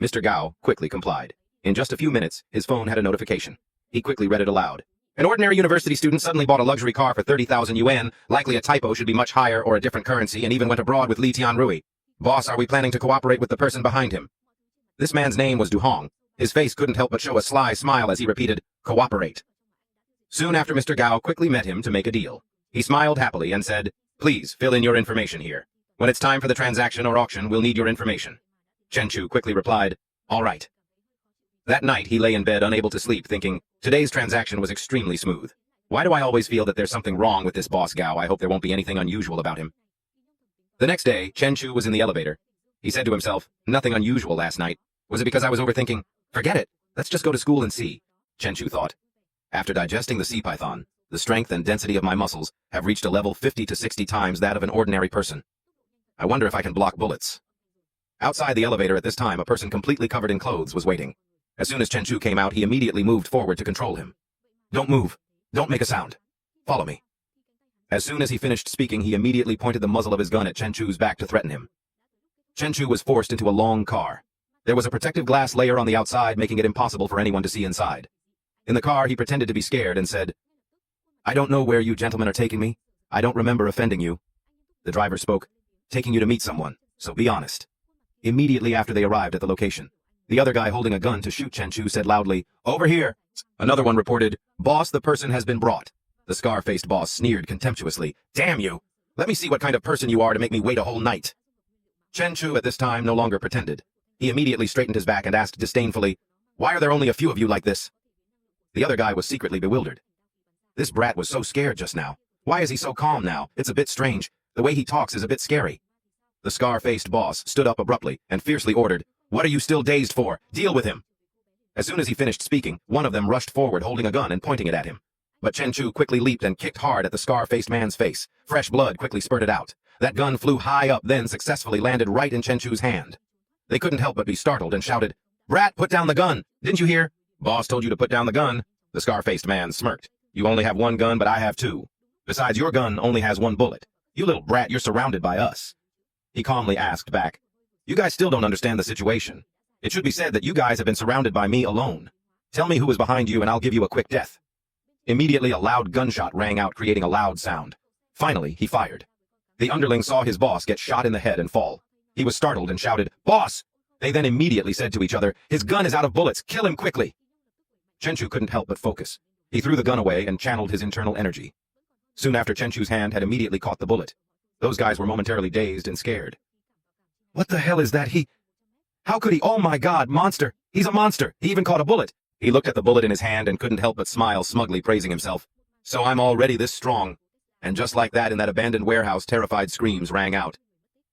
Mr. Gao quickly complied. In just a few minutes, his phone had a notification. He quickly read it aloud. "An ordinary university student suddenly bought a luxury car for 30,000 yuan. Likely a typo, should be much higher or a different currency, and even went abroad with Li Tianrui. Boss, are we planning to cooperate with the person behind him?" This man's name was Du Hong. His face couldn't help but show a sly smile as he repeated, "Cooperate." Soon after, Mr. Gao quickly met him to make a deal. He smiled happily and said, "Please fill in your information here. When it's time for the transaction or auction, we'll need your information." Chenchu quickly replied, "All right." That night, he lay in bed unable to sleep, thinking, today's transaction was extremely smooth. Why do I always feel that there's something wrong with this boss Gao? I hope there won't be anything unusual about him. The next day, Chenchu was in the elevator. He said to himself, "Nothing unusual last night. Was it because I was overthinking? Forget it. Let's just go to school and see." Chenchu thought. "After digesting the sea python, the strength and density of my muscles have reached a level 50 to 60 times that of an ordinary person. I wonder if I can block bullets." Outside the elevator at this time, a person completely covered in clothes was waiting. As soon as Chenchu came out, he immediately moved forward to control him. "Don't move. Don't make a sound. Follow me." As soon as he finished speaking, he immediately pointed the muzzle of his gun at Chenchu's back to threaten him. Chenchu was forced into a long car. There was a protective glass layer on the outside, making it impossible for anyone to see inside. In the car, he pretended to be scared and said, "I don't know where you gentlemen are taking me. I don't remember offending you." The driver spoke, "Taking you to meet someone, so be honest." Immediately after they arrived at the location, the other guy holding a gun to shoot Chenchu said loudly, "Over here." Another one reported, "Boss, the person has been brought." The scar-faced boss sneered contemptuously, "Damn you! Let me see what kind of person you are to make me wait a whole night." Chenchu at this time no longer pretended. He immediately straightened his back and asked disdainfully, "Why are there only a few of you like this?" The other guy was secretly bewildered. This brat was so scared just now. Why is he so calm now? It's a bit strange. The way he talks is a bit scary. The scar-faced boss stood up abruptly and fiercely ordered, "What are you still dazed for? Deal with him." As soon as he finished speaking, one of them rushed forward holding a gun and pointing it at him. But Chen Chu quickly leaped and kicked hard at the scar-faced man's face. Fresh blood quickly spurted out. That gun flew high up, then successfully landed right in Chen Chu's hand. They couldn't help but be startled and shouted, "Brat, put down the gun! Didn't you hear? Boss told you to put down the gun." The scar-faced man smirked. "You only have one gun, but I have two. Besides, your gun only has one bullet. You little brat, you're surrounded by us." He calmly asked back, "You guys still don't understand the situation. It should be said that you guys have been surrounded by me alone. Tell me who is behind you and I'll give you a quick death." Immediately, a loud gunshot rang out, creating a loud sound. Finally, he fired. The underling saw his boss get shot in the head and fall. He was startled and shouted, "Boss!" They then immediately said to each other, "His gun is out of bullets. Kill him quickly." Chen Chu couldn't help but focus. He threw the gun away and channeled his internal energy. Soon after, Chen Chu's hand had immediately caught the bullet. Those guys were momentarily dazed and scared. "What the hell is that? How could he? Oh my God, monster! He's a monster! He even caught a bullet!" He looked at the bullet in his hand and couldn't help but smile, smugly praising himself. "So I'm already this strong." And just like that, in that abandoned warehouse, terrified screams rang out.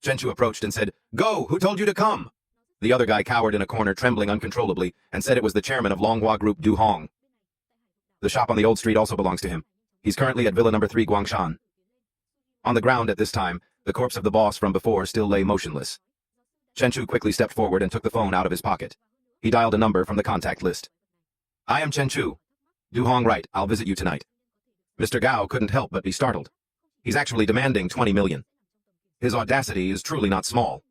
Chen Chu approached and said, "Go! Who told you to come?" The other guy cowered in a corner, trembling uncontrollably, and said it was the chairman of Longhua Group, Du Hong. The shop on the old street also belongs to him. He's currently at Villa number 3 Guangshan. On the ground at this time, the corpse of the boss from before still lay motionless. Chen Chu quickly stepped forward and took the phone out of his pocket. He dialed a number from the contact list. "I am Chen Chu. Du Hong, right, I'll visit you tonight." Mr. Gao couldn't help but be startled. He's actually demanding 20 million. His audacity is truly not small.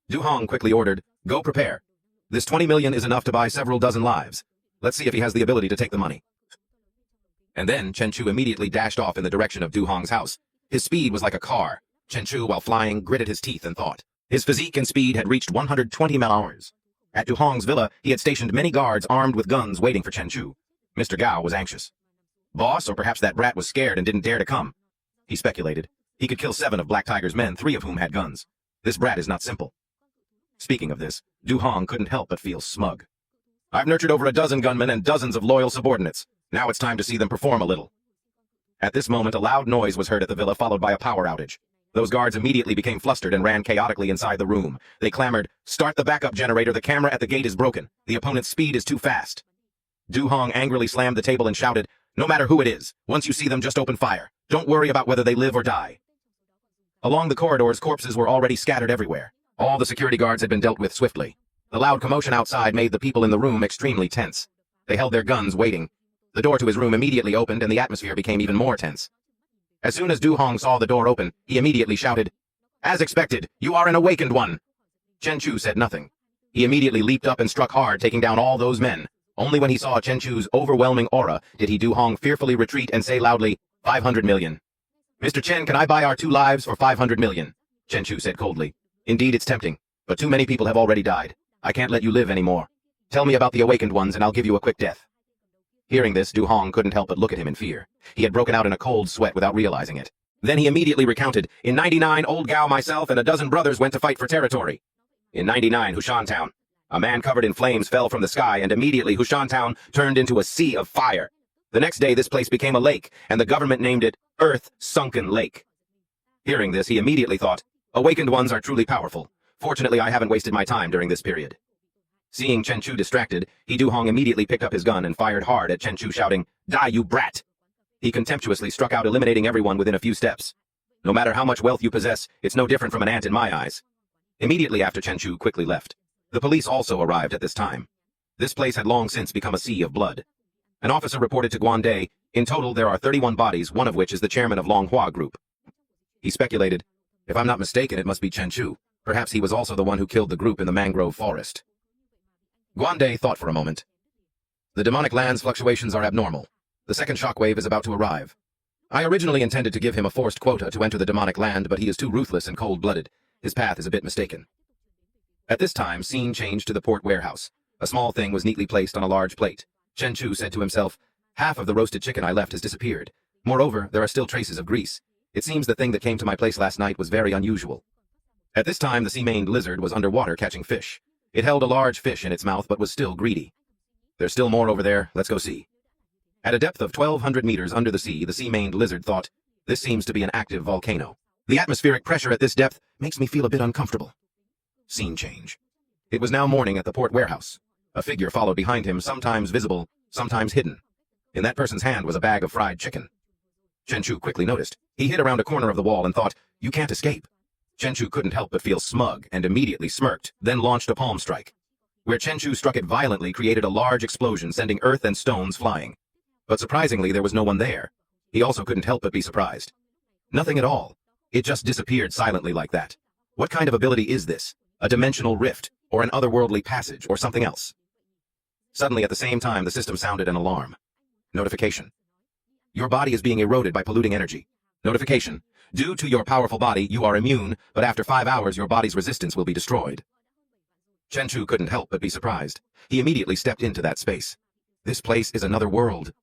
Du Hong quickly ordered, "Go prepare. This 20 million is enough to buy several dozen lives. Let's see if he has the ability to take the money." And then Chen Chu immediately dashed off in the direction of Du Hong's house. His speed was like a car. Chen Chu, while flying, gritted his teeth and thought. His physique and speed had reached 120 mph. At Du Hong's villa, he had stationed many guards armed with guns waiting for Chen Chu. Mr. Gao was anxious. Boss, or perhaps that brat was scared and didn't dare to come. He speculated. He could kill 7 of Black Tiger's men, 3 of whom had guns. This brat is not simple. Speaking of this, Du Hong couldn't help but feel smug. "I've nurtured over a dozen gunmen and dozens of loyal subordinates. Now it's time to see them perform a little." At this moment, a loud noise was heard at the villa, followed by a power outage. Those guards immediately became flustered and ran chaotically inside the room. They clamored, "Start the backup generator, the camera at the gate is broken. The opponent's speed is too fast." Du Hong angrily slammed the table and shouted, "No matter who it is, once you see them, just open fire. Don't worry about whether they live or die." Along the corridors, corpses were already scattered everywhere. All the security guards had been dealt with swiftly. The loud commotion outside made the people in the room extremely tense. They held their guns, waiting. The door to his room immediately opened, and the atmosphere became even more tense. As soon as Du Hong saw the door open, he immediately shouted, "As expected, you are an awakened one." Chen Chu said nothing. He immediately leaped up and struck hard, taking down all those men. Only when he saw Chen Chu's overwhelming aura did Du Hong fearfully retreat and say loudly, 500 million. "Mr. Chen, can I buy our 2 lives for 500 million? Chen Chu said coldly. "Indeed, it's tempting, but too many people have already died. I can't let you live anymore. Tell me about the awakened ones and I'll give you a quick death." Hearing this, Du Hong couldn't help but look at him in fear. He had broken out in a cold sweat without realizing it. Then he immediately recounted, "In 99, old Gao, myself, and a dozen brothers went to fight for territory. In 99, Hushantown. A man covered in flames fell from the sky, and immediately Hushantown turned into a sea of fire. The next day, this place became a lake, and the government named it Earth Sunken Lake." Hearing this, he immediately thought, "Awakened ones are truly powerful. Fortunately, I haven't wasted my time during this period." Seeing Chen Chu distracted, Du Hong immediately picked up his gun and fired hard at Chen Chu, shouting, "Die, you brat!" He contemptuously struck out, eliminating everyone within a few steps. "No matter how much wealth you possess, it's no different from an ant in my eyes." Immediately after, Chen Chu quickly left. The police also arrived at this time. This place had long since become a sea of blood. An officer reported to Guande, "In total, there are 31 bodies, one of which is the chairman of Longhua Group." He speculated, "If I'm not mistaken, it must be Chen Chu. Perhaps he was also the one who killed the group in the mangrove forest." Guande thought for a moment. "The demonic land's fluctuations are abnormal. The second shockwave is about to arrive. I originally intended to give him a forced quota to enter the demonic land, but he is too ruthless and cold-blooded. His path is a bit mistaken." At this time, scene changed to the port warehouse. A small thing was neatly placed on a large plate. Chen Chu said to himself, "Half of the roasted chicken I left has disappeared. Moreover, there are still traces of grease. It seems the thing that came to my place last night was very unusual." At this time, the sea-maned lizard was underwater catching fish. It held a large fish in its mouth, but was still greedy. "There's still more over there. Let's go see." At a depth of 1,200 meters under the sea-maned lizard thought, "This seems to be an active volcano. The atmospheric pressure at this depth makes me feel a bit uncomfortable." Scene change. It was now morning at the port warehouse. A figure followed behind him, sometimes visible, sometimes hidden. In that person's hand was a bag of fried chicken. Chenchu quickly noticed. He hid around a corner of the wall and thought, "You can't escape." Chenchu couldn't help but feel smug and immediately smirked, then launched a palm strike. Where Chenchu struck it violently created a large explosion, sending earth and stones flying. But surprisingly, there was no one there. He also couldn't help but be surprised. Nothing at all. It just disappeared silently like that. What kind of ability is this? A dimensional rift, or an otherworldly passage, or something else? Suddenly, at the same time, the system sounded an alarm. Notification. Your body is being eroded by polluting energy. Notification. Due to your powerful body, you are immune, but after 5 hours, your body's resistance will be destroyed. Chenchu couldn't help but be surprised. He immediately stepped into that space. This place is another world.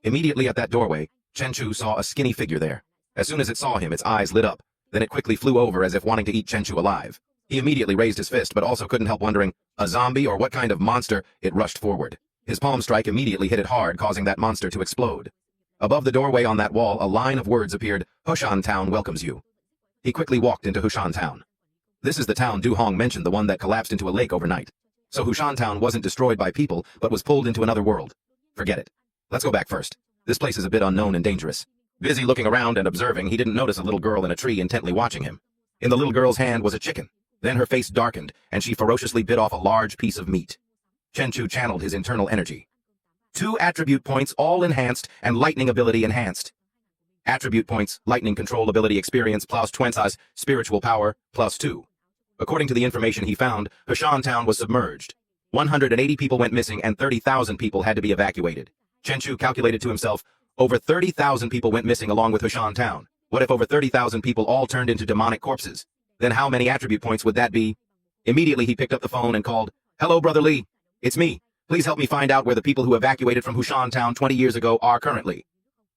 Immediately at that doorway, Chenchu saw a skinny figure there. As soon as it saw him, its eyes lit up. Then it quickly flew over as if wanting to eat Chenchu alive. He immediately raised his fist, but also couldn't help wondering, a zombie or what kind of monster? It rushed forward. His palm strike immediately hit it hard, causing that monster to explode. Above the doorway on that wall, a line of words appeared, "Hushan Town welcomes you." He quickly walked into Hushan Town. This is the town Du Hong mentioned, the one that collapsed into a lake overnight. So Hushan Town wasn't destroyed by people, but was pulled into another world. Forget it. Let's go back first. This place is a bit unknown and dangerous. Busy looking around and observing, he didn't notice a little girl in a tree intently watching him. In the little girl's hand was a chicken. Then her face darkened, and she ferociously bit off a large piece of meat. Chenchu channeled his internal energy. 2 attribute points, all enhanced, and lightning ability enhanced. Attribute points, lightning control ability experience plus 20, spiritual power plus 2. According to the information he found, Hushan Town was submerged. 180 people went missing and 30,000 people had to be evacuated. Chenchu calculated to himself, over 30,000 people went missing along with Hushan Town. What if over 30,000 people all turned into demonic corpses? Then how many attribute points would that be? Immediately he picked up the phone and called, "Hello, Brother Lee. It's me. Please help me find out where the people who evacuated from Hushan Town 20 years ago are currently."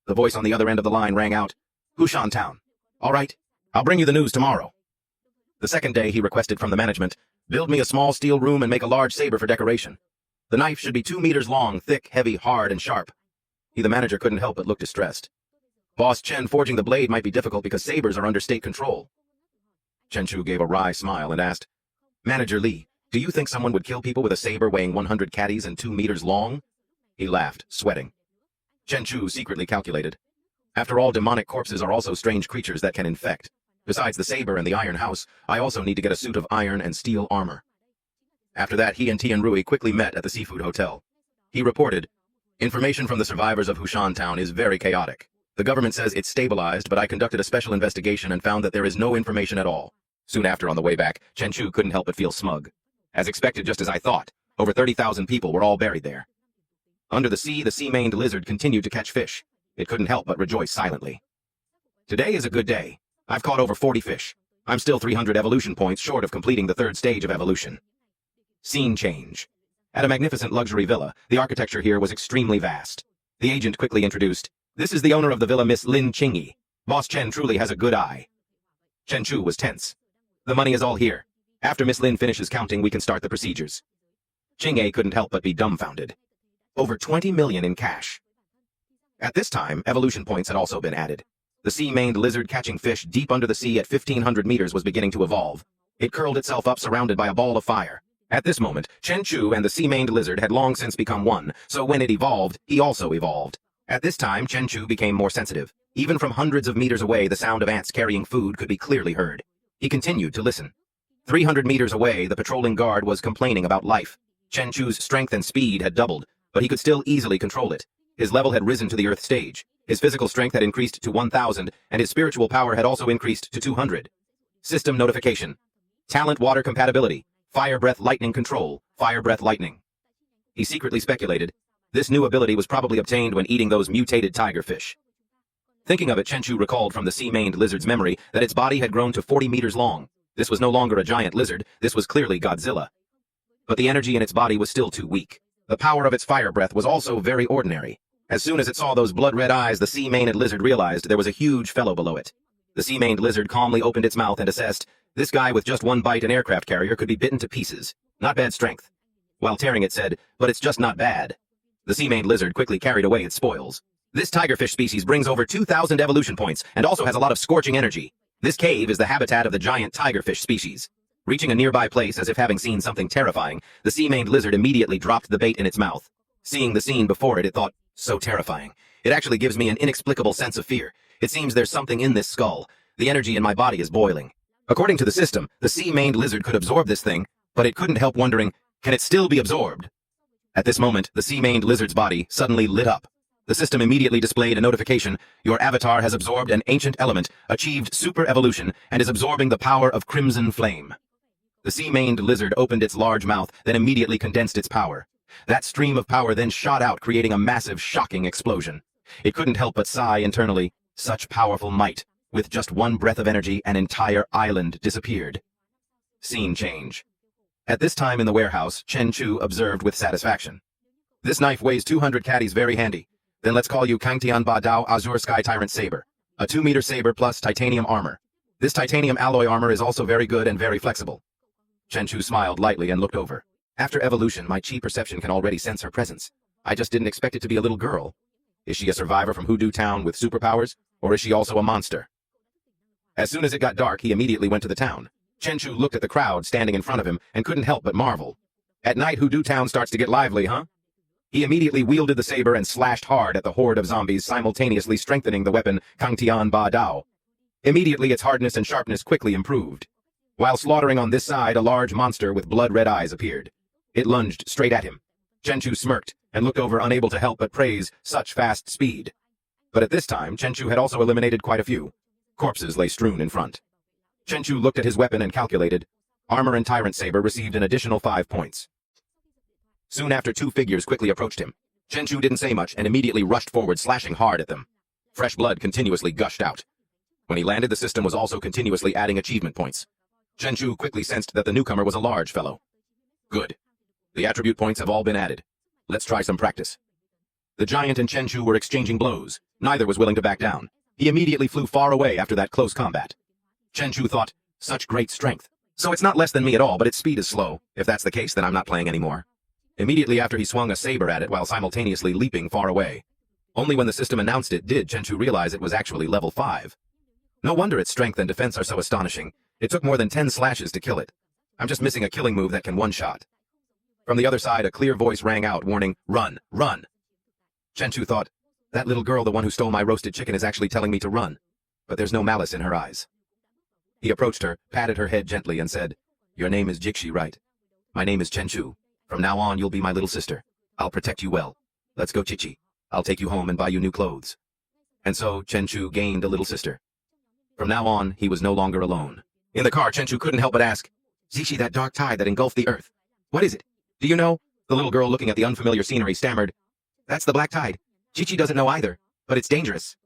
The voice on the other end of the line rang out, "Hushan Town. All right. I'll bring you the news tomorrow." The second day he requested from the management, "Build me a small steel room and make a large saber for decoration. The knife should be 2 meters long, thick, heavy, hard, and sharp." The manager couldn't help but look distressed. "Boss Chen, forging the blade might be difficult because sabers are under state control." Chenchu gave a wry smile and asked, "Manager Lee, do you think someone would kill people with a saber weighing 100 caddies and 2 meters long?" He laughed, sweating. Chenchu secretly calculated. After all, demonic corpses are also strange creatures that can infect. Besides the saber and the iron house, I also need to get a suit of iron and steel armor. After that, he and Tian Rui quickly met at the seafood hotel. He reported, "Information from the survivors of Hushan Town is very chaotic. The government says it's stabilized, but I conducted a special investigation and found that there is no information at all." Soon after, on the way back, Chenchu couldn't help but feel smug. As expected, just as I thought, over 30,000 people were all buried there. Under the sea-maned lizard continued to catch fish. It couldn't help but rejoice silently. "Today is a good day. I've caught over 40 fish. I'm still 300 evolution points short of completing the 3rd stage of evolution." Scene change. At a magnificent luxury villa, the architecture here was extremely vast. The agent quickly introduced, "This is the owner of the villa, Miss Lin Qingyi. Boss Chen truly has a good eye." Chenchu was tense. "The money is all here. After Miss Lin finishes counting, we can start the procedures." Qingyi couldn't help but be dumbfounded. Over 20 million in cash. At this time, evolution points had also been added. The sea-maned lizard catching fish deep under the sea at 1,500 meters was beginning to evolve. It curled itself up surrounded by a ball of fire. At this moment, Chenchu and the sea-maned lizard had long since become one, so when it evolved, he also evolved. At this time, Chenchu became more sensitive. Even from hundreds of meters away, the sound of ants carrying food could be clearly heard. He continued to listen. 300 meters away, the patrolling guard was complaining about life. Chenchu's strength and speed had doubled, but he could still easily control it. His level had risen to the Earth stage. His physical strength had increased to 1,000, and his spiritual power had also increased to 200. System notification. Talent water compatibility. Fire breath lightning control. Fire breath lightning. He secretly speculated. This new ability was probably obtained when eating those mutated tiger fish. Thinking of it, Chenchu recalled from the sea-maned lizard's memory that its body had grown to 40 meters long. This was no longer a giant lizard. This was clearly Godzilla. But the energy in its body was still too weak. The power of its fire breath was also very ordinary. As soon as it saw those blood-red eyes, the sea-maned lizard realized there was a huge fellow below it. The sea-maned lizard calmly opened its mouth and assessed, "This guy with just one bite, an aircraft carrier, could be bitten to pieces. Not bad strength." While tearing it said, "But it's just not bad." The sea-maned lizard quickly carried away its spoils. "This tigerfish species brings over 2,000 evolution points and also has a lot of scorching energy. This cave is the habitat of the giant tigerfish species." Reaching a nearby place as if having seen something terrifying, the sea-maned lizard immediately dropped the bait in its mouth. Seeing the scene before it, it thought, So terrifying. It actually gives me an inexplicable sense of fear. It seems there's something in this skull. The energy in my body is boiling. According to the system, the sea-maned lizard could absorb this thing, but it couldn't help wondering, can it still be absorbed? At this moment, the sea-maned lizard's body suddenly lit up. The system immediately displayed a notification. Your avatar has absorbed an ancient element, achieved super evolution, and is absorbing the power of crimson flame. The sea-maned lizard opened its large mouth, then immediately condensed its power. That stream of power then shot out, creating a massive, shocking explosion. It couldn't help but sigh internally. Such powerful might. With just one breath of energy, an entire island disappeared. Scene change. At this time in the warehouse, Chen Chu observed with satisfaction. This knife weighs 200 caddies, very handy. Then let's call you Kangtian Ba Dao Azure Sky Tyrant Saber. A 2-meter saber plus titanium armor. This titanium alloy armor is also very good and very flexible. Chen Chu smiled lightly and looked over. After evolution, my chi perception can already sense her presence. I just didn't expect it to be a little girl. Is she a survivor from Hoodoo Town with superpowers, or is she also a monster? As soon as it got dark, he immediately went to the town. Chen Chu looked at the crowd standing in front of him and couldn't help but marvel. At night, Hoodoo Town starts to get lively, huh? He immediately wielded the saber and slashed hard at the horde of zombies, simultaneously strengthening the weapon Kangtian Ba Dao. Immediately, its hardness and sharpness quickly improved. While slaughtering on this side, a large monster with blood-red eyes appeared. It lunged straight at him. Chen Chu smirked and looked over, unable to help but praise such fast speed. But at this time, Chen Chu had also eliminated quite a few. Corpses lay strewn in front. Chen Chu looked at his weapon and calculated. Armor and Tyrant Saber received an additional 5 points. Soon after, 2 figures quickly approached him. Chen Chu didn't say much and immediately rushed forward, slashing hard at them. Fresh blood continuously gushed out. When he landed, the system was also continuously adding achievement points. Chen Chu quickly sensed that the newcomer was a large fellow. Good. The attribute points have all been added. Let's try some practice. The giant and Chen Chu were exchanging blows. Neither was willing to back down. He immediately flew far away after that close combat. Chen Chu thought, such great strength. So it's not less than me at all, but its speed is slow. If that's the case, then I'm not playing anymore. Immediately after, he swung a saber at it while simultaneously leaping far away. Only when the system announced it did Chen Chu realize it was actually level 5. No wonder its strength and defense are so astonishing. It took more than 10 slashes to kill it. I'm just missing a killing move that can one-shot. From the other side, a clear voice rang out, warning, run, run. Chen Chu thought, that little girl, the one who stole my roasted chicken, is actually telling me to run. But there's no malice in her eyes. He approached her, patted her head gently, and said, your name is Jixi, right? My name is Chen Chu. From now on, you'll be my little sister. I'll protect you well. Let's go, Chichi. I'll take you home and buy you new clothes. And so, Chen Chu gained a little sister. From now on, he was no longer alone. In the car, Chen Chu couldn't help but ask, Zishi, that dark tide that engulfed the earth. What is it? Do you know? The little girl, looking at the unfamiliar scenery, stammered, that's the black tide. Chichi doesn't know either, but it's dangerous.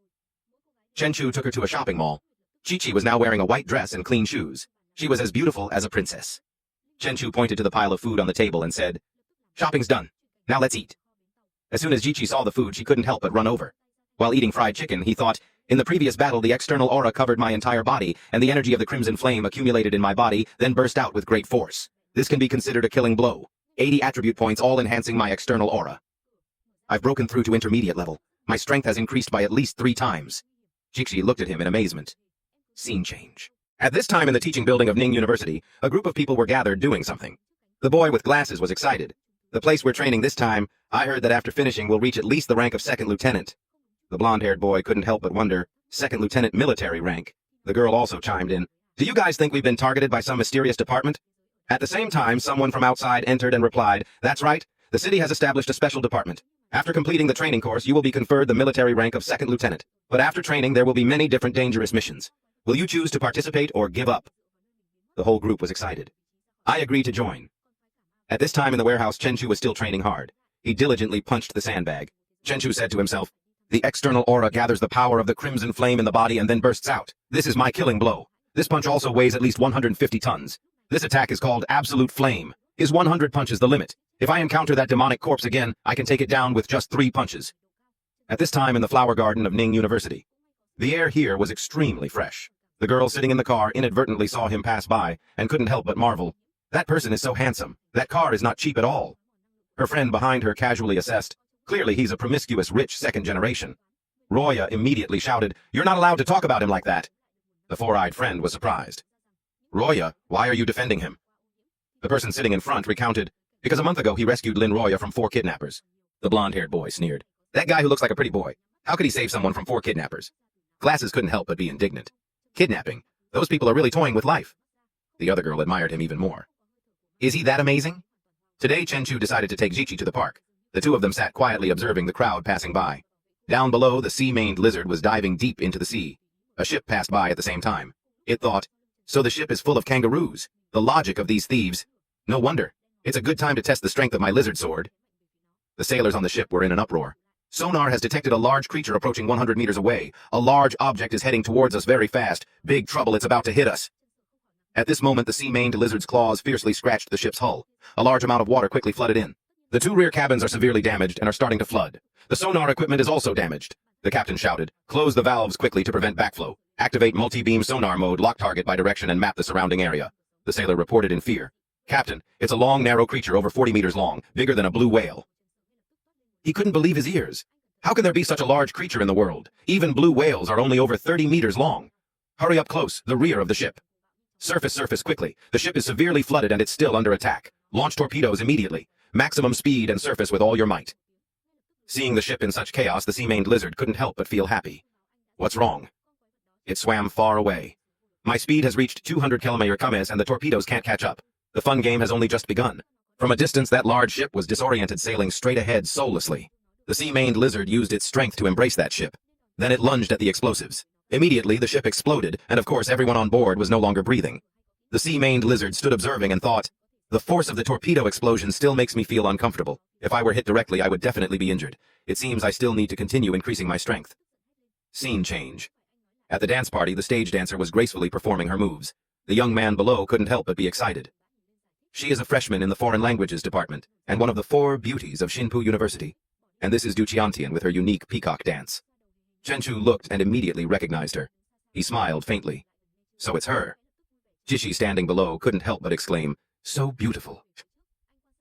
Chen Chu took her to a shopping mall. Chichi was now wearing a white dress and clean shoes. She was as beautiful as a princess. Chen Chu pointed to the pile of food on the table and said, shopping's done. Now let's eat. As soon as Jichi saw the food, she couldn't help but run over. While eating fried chicken, he thought, in the previous battle, the external aura covered my entire body, and the energy of the crimson flame accumulated in my body, then burst out with great force. This can be considered a killing blow. 80 attribute points, all enhancing my external aura. I've broken through to intermediate level. My strength has increased by at least 3 times. Jixi looked at him in amazement. Scene change. At this time in the teaching building of Ning University, a group of people were gathered doing something. The boy with glasses was excited. The place we're training this time, I heard that after finishing we'll reach at least the rank of 2nd lieutenant. The blonde-haired boy couldn't help but wonder, 2nd lieutenant military rank. The girl also chimed in. Do you guys think we've been targeted by some mysterious department? At the same time, someone from outside entered and replied, that's right, the city has established a special department. After completing the training course, you will be conferred the military rank of 2nd lieutenant. But after training, there will be many different dangerous missions. Will you choose to participate or give up? The whole group was excited. I agreed to join. At this time in the warehouse, Chen Chu was still training hard. He diligently punched the sandbag. Chen Chu said to himself, the external aura gathers the power of the crimson flame in the body and then bursts out. This is my killing blow. This punch also weighs at least 150 tons. This attack is called Absolute Flame. Is 100 punches the limit? If I encounter that demonic corpse again, I can take it down with just 3 punches. At this time in the flower garden of Ning University, the air here was extremely fresh. The girl sitting in the car inadvertently saw him pass by and couldn't help but marvel. That person is so handsome. That car is not cheap at all. Her friend behind her casually assessed. Clearly he's a promiscuous rich 2nd generation. Roya immediately shouted, you're not allowed to talk about him like that. The 4-eyed friend was surprised. Roya, why are you defending him? The person sitting in front recounted, because a month ago he rescued Lin Roya from 4 kidnappers. The blonde-haired boy sneered. That guy who looks like a pretty boy. How could he save someone from 4 kidnappers? Glasses couldn't help but be indignant. Kidnapping? Those people are really toying with life. The other girl admired him even more. Is he that amazing? Today, Chenchu decided to take Jichi to the park. The two of them sat quietly observing the crowd passing by. Down below, the sea-maned lizard was diving deep into the sea. A ship passed by at the same time. It thought, so the ship is full of kangaroos. The logic of these thieves. No wonder. It's a good time to test the strength of my lizard sword. The sailors on the ship were in an uproar. Sonar has detected a large creature approaching 100 meters away. A large object is heading towards us very fast. Big trouble, it's about to hit us. At this moment, the sea-maned lizard's claws fiercely scratched the ship's hull. A large amount of water quickly flooded in. The 2 rear cabins are severely damaged and are starting to flood. The sonar equipment is also damaged. The captain shouted, "Close the valves quickly to prevent backflow. Activate multi-beam sonar mode, lock target by direction, and map the surrounding area." The sailor reported in fear. "Captain, it's a long, narrow creature over 40 meters long, bigger than a blue whale." He couldn't believe his ears. How can there be such a large creature in the world? Even blue whales are only over 30 meters long. Hurry up close, the rear of the ship. Surface, quickly. The ship is severely flooded and it's still under attack. Launch torpedoes immediately. Maximum speed and surface with all your might. Seeing the ship in such chaos, the sea-maned lizard couldn't help but feel happy. What's wrong? It swam far away. My speed has reached 200 km/h and the torpedoes can't catch up. The fun game has only just begun. From a distance, that large ship was disoriented, sailing straight ahead soullessly. The sea-maned lizard used its strength to embrace that ship. Then it lunged at the explosives. Immediately, the ship exploded, and of course everyone on board was no longer breathing. The sea-maned lizard stood observing and thought, "The force of the torpedo explosion still makes me feel uncomfortable. If I were hit directly, I would definitely be injured. It seems I still need to continue increasing my strength." Scene change. At the dance party, the stage dancer was gracefully performing her moves. The young man below couldn't help but be excited. She is a freshman in the foreign languages department, and one of the 4 beauties of Shinpu University. And this is Duchiantian with her unique peacock dance. Chenchu looked and immediately recognized her. He smiled faintly. So it's her. Jishi, standing below, couldn't help but exclaim, "So beautiful."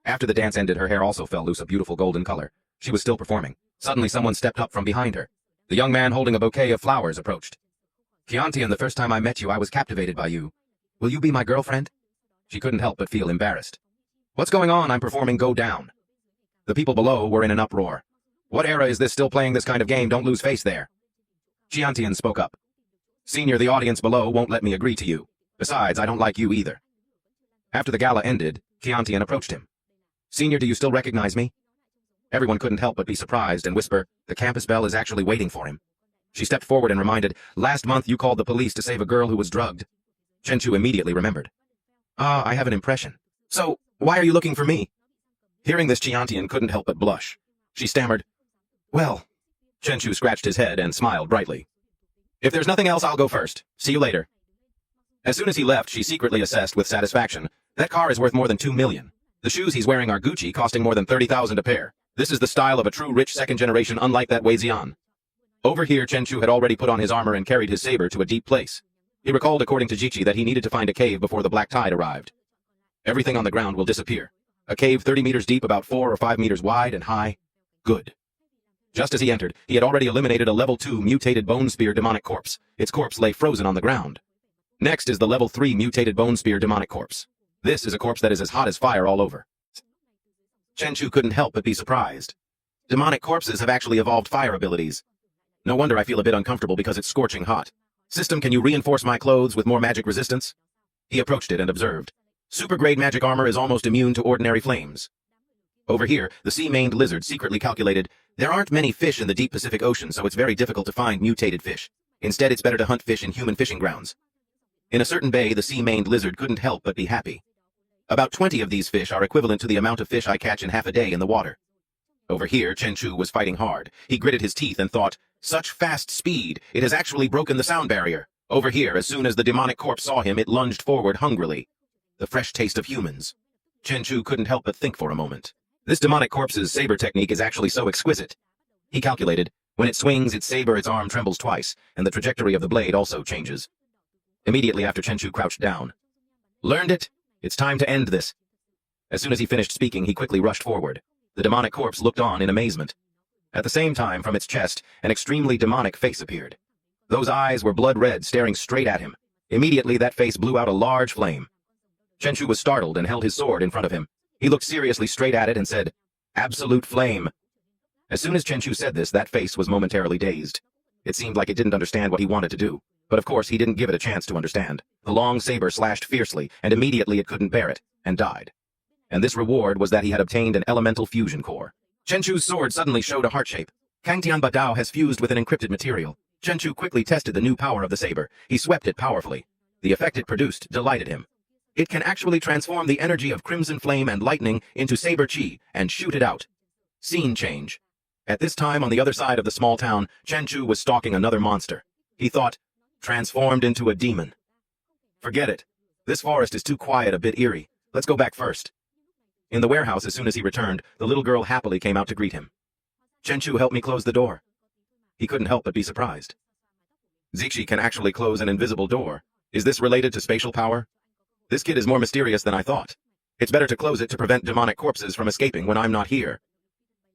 After the dance ended, her hair also fell loose, a beautiful golden color. She was still performing. Suddenly someone stepped up from behind her. The young man holding a bouquet of flowers approached. "Chiantian, the first time I met you, I was captivated by you. Will you be my girlfriend?" She couldn't help but feel embarrassed. "What's going on? I'm performing Go Down." The people below were in an uproar. "What era is this still playing this kind of game? Don't lose face there." Chiantian spoke up. "Senior, the audience below won't let me agree to you. Besides, I don't like you either." After the gala ended, Chiantian approached him. "Senior, do you still recognize me?" Everyone couldn't help but be surprised and whisper, "The campus bell is actually waiting for him." She stepped forward and reminded, "Last month you called the police to save a girl who was drugged." Chenchu immediately remembered. "Ah, I have an impression. So, why are you looking for me?" Hearing this, Chiantian couldn't help but blush. She stammered, "Well..." Chenchu scratched his head and smiled brightly. "If there's nothing else, I'll go first. See you later." As soon as he left, she secretly assessed with satisfaction, "That car is worth more than 2 million. The shoes he's wearing are Gucci, costing more than 30,000 a pair. This is the style of a true rich second generation, unlike that Wei Zian." Over here, Chenchu had already put on his armor and carried his saber to a deep place. He recalled, according to Jichi, that he needed to find a cave before the black tide arrived. Everything on the ground will disappear. A cave 30 meters deep, about 4 or 5 meters wide and high. Good. Just as he entered, he had already eliminated a level 2 mutated bone spear demonic corpse. Its corpse lay frozen on the ground. Next is the level 3 mutated bone spear demonic corpse. This is a corpse that is as hot as fire all over. Chenchu couldn't help but be surprised. Demonic corpses have actually evolved fire abilities. No wonder I feel a bit uncomfortable because it's scorching hot. System, can you reinforce my clothes with more magic resistance? He approached it and observed. Super-grade magic armor is almost immune to ordinary flames. Over here, the sea-maned lizard secretly calculated, there aren't many fish in the deep Pacific Ocean, so it's very difficult to find mutated fish. Instead, it's better to hunt fish in human fishing grounds. In a certain bay, the sea-maned lizard couldn't help but be happy. About 20 of these fish are equivalent to the amount of fish I catch in half a day in the water. Over here, Chenchu was fighting hard. He gritted his teeth and thought, such fast speed, it has actually broken the sound barrier. Over here, as soon as the demonic corpse saw him, it lunged forward hungrily. The fresh taste of humans. Chenchu couldn't help but think for a moment. This demonic corpse's saber technique is actually so exquisite. He calculated, when it swings its saber, its arm trembles twice, and the trajectory of the blade also changes. Immediately after, Chenchu crouched down. Learned it? It's time to end this. As soon as he finished speaking, he quickly rushed forward. The demonic corpse looked on in amazement. At the same time, from its chest, an extremely demonic face appeared. Those eyes were blood red, staring straight at him. Immediately, that face blew out a large flame. Chenchu was startled and held his sword in front of him. He looked seriously straight at it and said, Absolute flame. As soon as Chenchu said this, that face was momentarily dazed. It seemed like it didn't understand what he wanted to do. But of course, he didn't give it a chance to understand. The long saber slashed fiercely, and immediately it couldn't bear it, and died. And this reward was that he had obtained an elemental fusion core. Chenchu's sword suddenly showed a heart shape. Kangtian Badao has fused with an encrypted material. Chenchu quickly tested the new power of the saber. He swept it powerfully. The effect it produced delighted him. It can actually transform the energy of crimson flame and lightning into saber chi and shoot it out. Scene change. At this time, on the other side of the small town, Chenchu was stalking another monster. He thought, transformed into a demon. Forget it. This forest is too quiet, a bit eerie. Let's go back first. In the warehouse, as soon as he returned, the little girl happily came out to greet him. Chenchu helped me close the door. He couldn't help but be surprised. Zixi can actually close an invisible door. Is this related to spatial power? This kid is more mysterious than I thought. It's better to close it to prevent demonic corpses from escaping when I'm not here.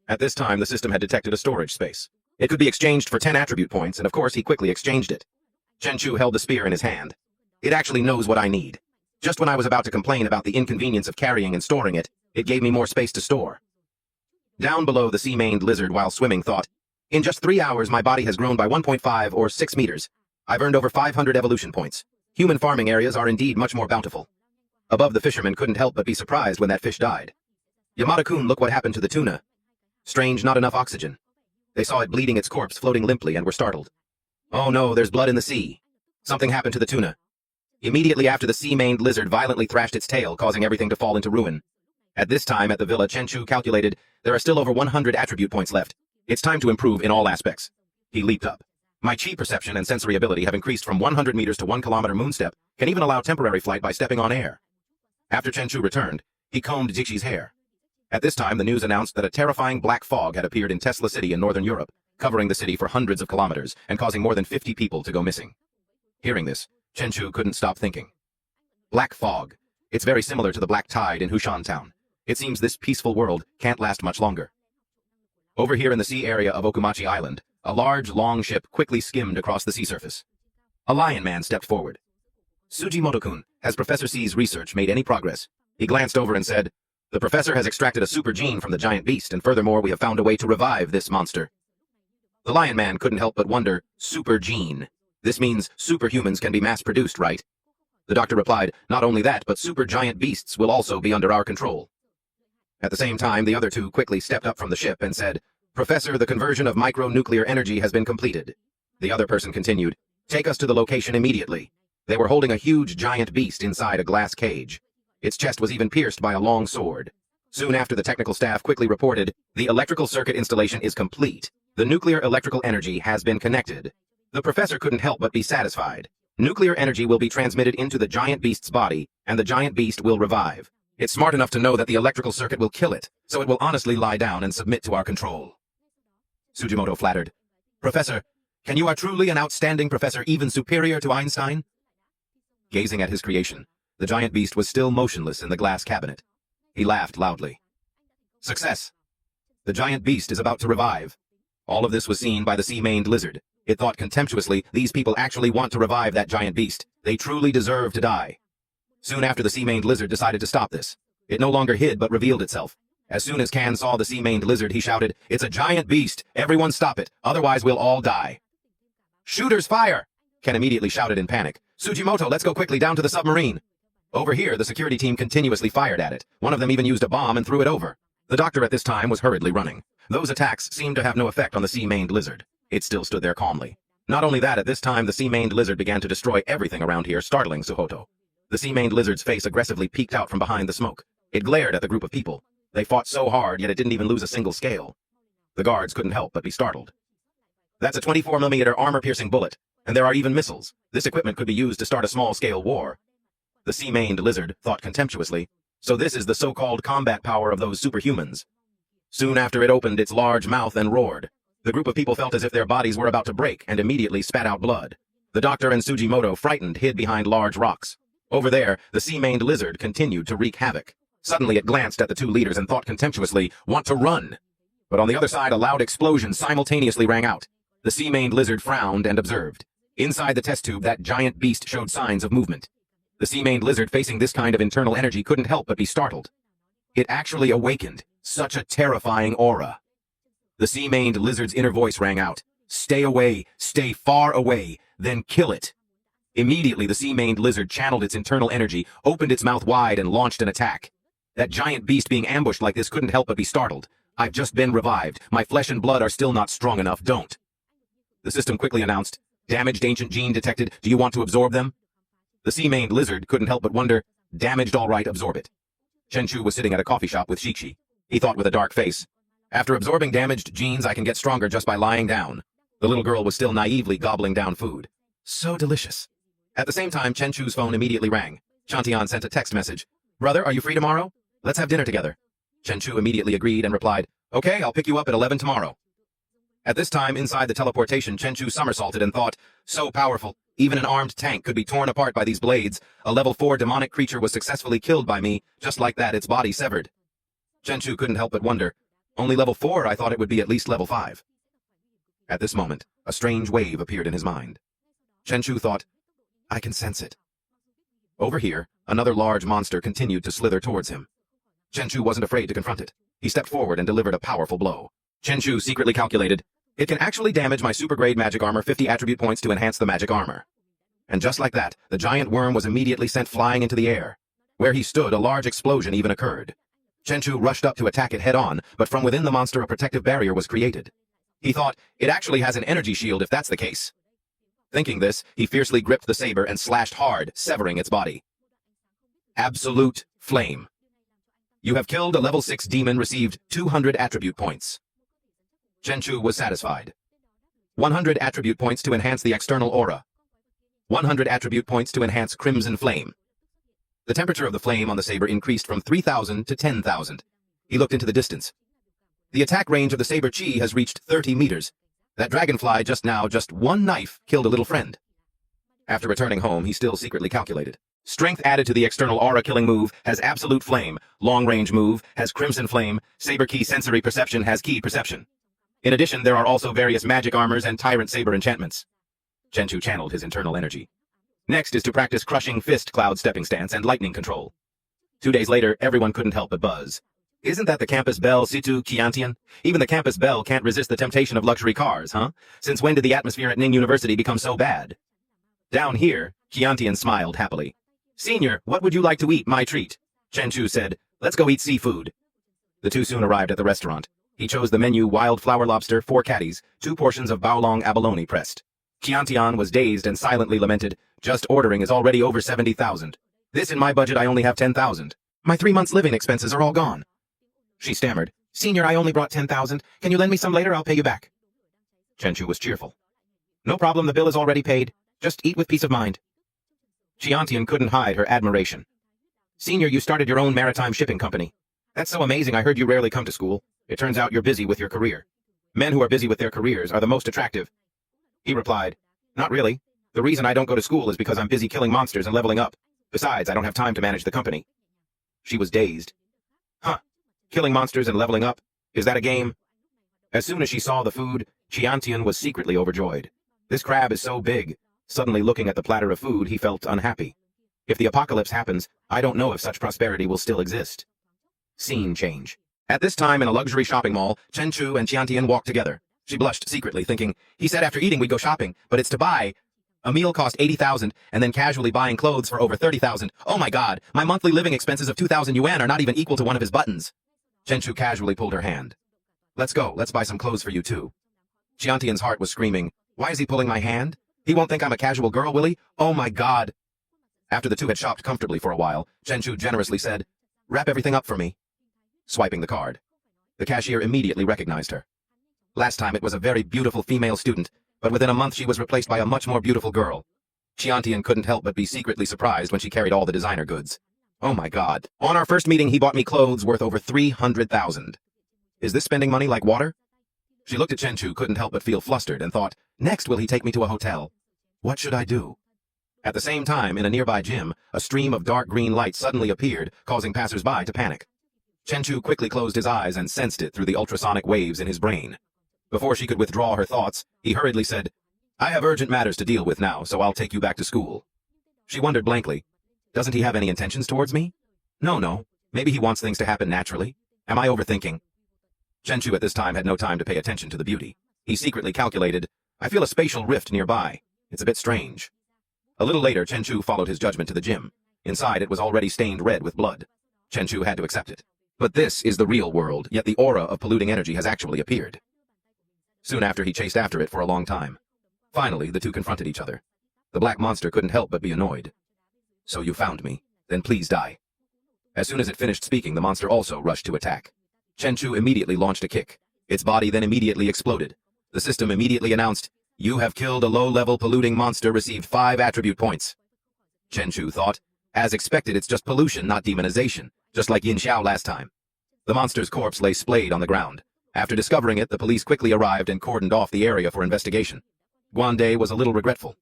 At this time, the system had detected a storage space. It could be exchanged for 10 attribute points, and of course he quickly exchanged it. Chenchu held the spear in his hand. It actually knows what I need. Just when I was about to complain about the inconvenience of carrying and storing it, it gave me more space to store. Down below, the sea-maned lizard, while swimming, thought, in just 3 hours, my body has grown by 1.5 or 6 meters. I've earned over 500 evolution points. Human farming areas are indeed much more bountiful. Above, the fisherman couldn't help but be surprised when that fish died. Yamada-kun, look what happened to the tuna. Strange, not enough oxygen. They saw it bleeding its corpse floating limply and were startled. Oh no, there's blood in the sea. Something happened to the tuna. Immediately after, the sea-maned lizard violently thrashed its tail, causing everything to fall into ruin. At this time, at the villa, Chenchu calculated there are still over 100 attribute points left. It's time to improve in all aspects. He leaped up. My chi perception and sensory ability have increased from 100 meters to 1 kilometer moonstep, can even allow temporary flight by stepping on air. After Chenchu returned, he combed Jixi's hair. At this time, the news announced that a terrifying black fog had appeared in Tesla City in northern Europe, covering the city for hundreds of kilometers and causing more than 50 people to go missing. Hearing this, Chenchu couldn't stop thinking. Black fog. It's very similar to the black tide in Hushan town. It seems this peaceful world can't last much longer. Over here in the sea area of Okumachi Island, a large, long ship quickly skimmed across the sea surface. A lion man stepped forward. Sujimoto-kun, has Professor C's research made any progress? He glanced over and said, the professor has extracted a super gene from the giant beast, and furthermore, we have found a way to revive this monster. The lion man couldn't help but wonder, super gene. This means superhumans can be mass-produced, right? The doctor replied, not only that, but super giant beasts will also be under our control. At the same time, the other two quickly stepped up from the ship and said, Professor, the conversion of micronuclear energy has been completed. The other person continued, take us to the location immediately. They were holding a huge giant beast inside a glass cage. Its chest was even pierced by a long sword. Soon after, the technical staff quickly reported, the electrical circuit installation is complete. The nuclear electrical energy has been connected. The professor couldn't help but be satisfied. Nuclear energy will be transmitted into the giant beast's body, and the giant beast will revive. It's smart enough to know that the electrical circuit will kill it, so it will honestly lie down and submit to our control. Sujimoto flattered. Professor, you are truly an outstanding professor, even superior to Einstein? Gazing at his creation, the giant beast was still motionless in the glass cabinet. He laughed loudly. Success! The giant beast is about to revive. All of this was seen by the sea-maned lizard. It thought contemptuously, these people actually want to revive that giant beast. They truly deserve to die. Soon after, the sea-maned lizard decided to stop this. It no longer hid but revealed itself. As soon as Kan saw the sea-maned lizard, he shouted, It's a giant beast! Everyone stop it, otherwise we'll all die. Shooters fire! Ken immediately shouted in panic. Sujimoto, let's go quickly down to the submarine. Over here, the security team continuously fired at it. One of them even used a bomb and threw it over. The doctor at this time was hurriedly running. Those attacks seemed to have no effect on the sea-maned lizard. It still stood there calmly. Not only that, at this time, the sea-maned lizard began to destroy everything around here, startling Suhoto. The sea-maned lizard's face aggressively peeked out from behind the smoke. It glared at the group of people. They fought so hard, yet it didn't even lose a single scale. The guards couldn't help but be startled. That's a 24mm armor-piercing bullet, and there are even missiles. This equipment could be used to start a small-scale war. The sea-maned lizard thought contemptuously, so this is the so-called combat power of those superhumans. Soon after, it opened its large mouth and roared. The group of people felt as if their bodies were about to break and immediately spat out blood. The doctor and Sujimoto, frightened, hid behind large rocks. Over there, the sea-maned lizard continued to wreak havoc. Suddenly, it glanced at the two leaders and thought contemptuously, want to run. But on the other side, a loud explosion simultaneously rang out. The sea-maned lizard frowned and observed. Inside the test tube, that giant beast showed signs of movement. The sea-maned lizard, facing this kind of internal energy, couldn't help but be startled. It actually awakened such a terrifying aura. The sea-maned lizard's inner voice rang out. Stay away, stay far away, then kill it. Immediately, the sea-maned lizard channeled its internal energy, opened its mouth wide, and launched an attack. That giant beast being ambushed like this couldn't help but be startled. I've just been revived. My flesh and blood are still not strong enough, don't. The system quickly announced, damaged ancient gene detected, do you want to absorb them? The sea-maned lizard couldn't help but wonder, damaged all right, absorb it. Chenchu was sitting at a coffee shop with Shixi. He thought with a dark face, after absorbing damaged genes I can get stronger just by lying down. The little girl was still naively gobbling down food. So delicious. At the same time, Chenchu's phone immediately rang. Shantian sent a text message. Brother, are you free tomorrow? Let's have dinner together. Chenchu immediately agreed and replied, okay, I'll pick you up at 11 tomorrow. At this time, inside the teleportation, Chenchu somersaulted and thought, so powerful, even an armed tank could be torn apart by these blades. A level 4 demonic creature was successfully killed by me, just like that its body severed. Chenchu couldn't help but wonder, only level 4, I thought it would be at least level 5. At this moment, a strange wave appeared in his mind. Chenchu thought, I can sense it. Over here, another large monster continued to slither towards him. Chenchu wasn't afraid to confront it. He stepped forward and delivered a powerful blow. Chenchu secretly calculated, it can actually damage my super-grade magic armor 50 attribute points to enhance the magic armor. And just like that, the giant worm was immediately sent flying into the air. Where he stood, a large explosion even occurred. Chenchu rushed up to attack it head-on, but from within the monster a protective barrier was created. He thought, it actually has an energy shield if that's the case. Thinking this, he fiercely gripped the saber and slashed hard, severing its body. Absolute Flame. You have killed a level 6 demon, received 200 attribute points. Chenchu was satisfied. 100 attribute points to enhance the external aura. 100 attribute points to enhance Crimson Flame. The temperature of the flame on the saber increased from 3,000 to 10,000. He looked into the distance. The attack range of the saber chi has reached 30 meters. That dragonfly just now, just one knife, killed a little friend. After returning home, he still secretly calculated. Strength added to the external aura killing move has Absolute Flame. Long range move has Crimson Flame. Saber key sensory perception has Key Perception. In addition, there are also various magic armors and Tyrant Saber enchantments. Chenchu channeled his internal energy. Next is to practice Crushing Fist Cloud Stepping Stance and Lightning Control. 2 days later, everyone couldn't help but buzz. Isn't that the campus belle Situ Qiantian? Even the campus belle can't resist the temptation of luxury cars, huh? Since when did the atmosphere at Ning University become so bad? Down here, Qiantian smiled happily. Senior, what would you like to eat, my treat? Chenchu said, let's go eat seafood. The two soon arrived at the restaurant. He chose the menu wildflower lobster, 4 caddies, 2 portions of baolong abalone pressed. Qiantian was dazed and silently lamented, just ordering is already over 70,000. This in my budget I only have 10,000. My 3 months living expenses are all gone. She stammered, Senior, I only brought 10,000. Can you lend me some later? I'll pay you back. Chenchu was cheerful. No problem, the bill is already paid. Just eat with peace of mind. Qiantian couldn't hide her admiration. Senior, you started your own maritime shipping company. That's so amazing. I heard you rarely come to school. It turns out you're busy with your career. Men who are busy with their careers are the most attractive. He replied, not really. The reason I don't go to school is because I'm busy killing monsters and leveling up. Besides, I don't have time to manage the company. She was dazed. Huh. Killing monsters and leveling up? Is that a game? As soon as she saw the food, Qiantian was secretly overjoyed. This crab is so big. Suddenly looking at the platter of food, he felt unhappy. If the apocalypse happens, I don't know if such prosperity will still exist. Scene change. At this time in a luxury shopping mall, Chenchu and Qiantian walked together. She blushed secretly, thinking, he said after eating we'd go shopping, but it's to buy. A meal cost 80,000, and then casually buying clothes for over 30,000. Oh my god, my monthly living expenses of 2,000 yuan are not even equal to one of his buttons. Chenchu casually pulled her hand. Let's go, let's buy some clothes for you too. Qiantian's heart was screaming, why is he pulling my hand? He won't think I'm a casual girl, will he? Oh my god. After the two had shopped comfortably for a while, Chenchu generously said, wrap everything up for me. Swiping the card. The cashier immediately recognized her. Last time it was a very beautiful female student, but within a month she was replaced by a much more beautiful girl. Qiantian couldn't help but be secretly surprised when she carried all the designer goods. Oh my god. On our first meeting he bought me clothes worth over 300,000. Is this spending money like water? She looked at Chenchu, couldn't help but feel flustered, and thought, next will he take me to a hotel? What should I do? At the same time, in a nearby gym, a stream of dark green light suddenly appeared, causing passers-by to panic. Chenchu quickly closed his eyes and sensed it through the ultrasonic waves in his brain. Before she could withdraw her thoughts, he hurriedly said, I have urgent matters to deal with now, so I'll take you back to school. She wondered blankly, doesn't he have any intentions towards me? No. Maybe he wants things to happen naturally. Am I overthinking? Chen Chu at this time had no time to pay attention to the beauty. He secretly calculated, I feel a spatial rift nearby. It's a bit strange. A little later, Chen Chu followed his judgment to the gym. Inside, it was already stained red with blood. Chen Chu had to accept it. But this is the real world, yet the aura of polluting energy has actually appeared. Soon after, he chased after it for a long time. Finally, the two confronted each other. The black monster couldn't help but be annoyed. So you found me. Then please die. As soon as it finished speaking, the monster also rushed to attack. Chen Chu immediately launched a kick. Its body then immediately exploded. The system immediately announced, you have killed a low-level polluting monster, received 5 attribute points. Chen Chu thought, as expected, it's just pollution, not demonization, just like Yin Xiao last time. The monster's corpse lay splayed on the ground. After discovering it, the police quickly arrived and cordoned off the area for investigation. Guande was a little regretful.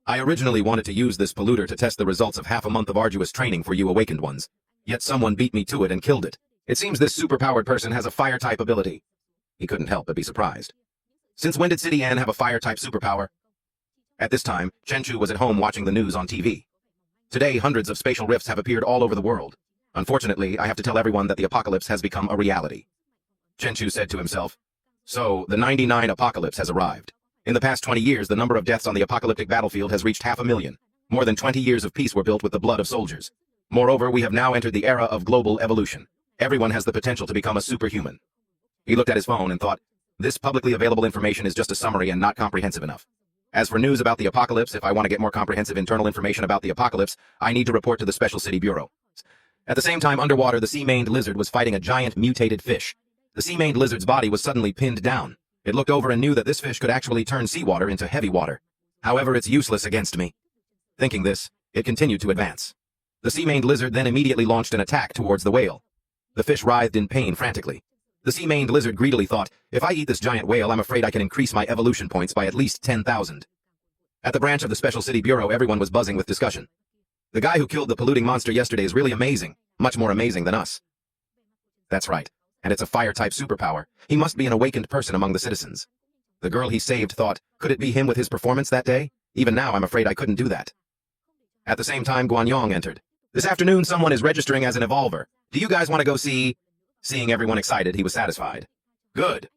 I originally wanted to use this polluter to test the results of half a month of arduous training for you awakened ones. Yet someone beat me to it and killed it. It seems this superpowered person has a fire-type ability. He couldn't help but be surprised. Since when did City Ann have a fire-type superpower? At this time, Chen Chu was at home watching the news on TV. Today, hundreds of spatial rifts have appeared all over the world. Unfortunately, I have to tell everyone that the apocalypse has become a reality. Chen Chu said to himself, so, the 99 apocalypse has arrived. In the past 20 years, the number of deaths on the apocalyptic battlefield has reached 500,000. More than 20 years of peace were built with the blood of soldiers. Moreover, we have now entered the era of global evolution. Everyone has the potential to become a superhuman. He looked at his phone and thought, this publicly available information is just a summary and not comprehensive enough. As for news about the apocalypse, if I want to get more comprehensive internal information about the apocalypse, I need to report to the Special City Bureau. At the same time, underwater, the sea-maned lizard was fighting a giant mutated fish. The sea-maned lizard's body was suddenly pinned down. It looked over and knew that this fish could actually turn seawater into heavy water. However, it's useless against me. Thinking this, it continued to advance. The sea-maned lizard then immediately launched an attack towards the whale. The fish writhed in pain frantically. The sea-maned lizard greedily thought, if I eat this giant whale, I'm afraid I can increase my evolution points by at least 10,000. At the branch of the Special City Bureau, everyone was buzzing with discussion. The guy who killed the polluting monster yesterday is really amazing, much more amazing than us. That's right, and it's a fire-type superpower. He must be an awakened person among the citizens. The girl he saved thought, could it be him with his performance that day? Even now, I'm afraid I couldn't do that. At the same time, Guanyong entered. This afternoon, someone is registering as an evolver. Do you guys want to go see? Seeing everyone excited, he was satisfied. Good.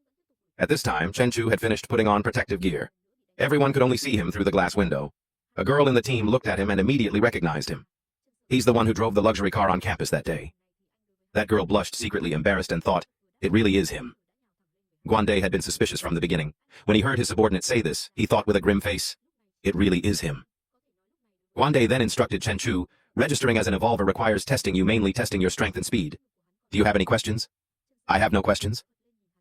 At this time, Chen Chu had finished putting on protective gear. Everyone could only see him through the glass window. A girl in the team looked at him and immediately recognized him. He's the one who drove the luxury car on campus that day. That girl blushed, secretly embarrassed, and thought, it really is him. Guande had been suspicious from the beginning. When he heard his subordinate say this, he thought with a grim face, it really is him. Guande then instructed Chen Chu, registering as an evolver requires testing you, mainly testing your strength and speed. Do you have any questions? I have no questions.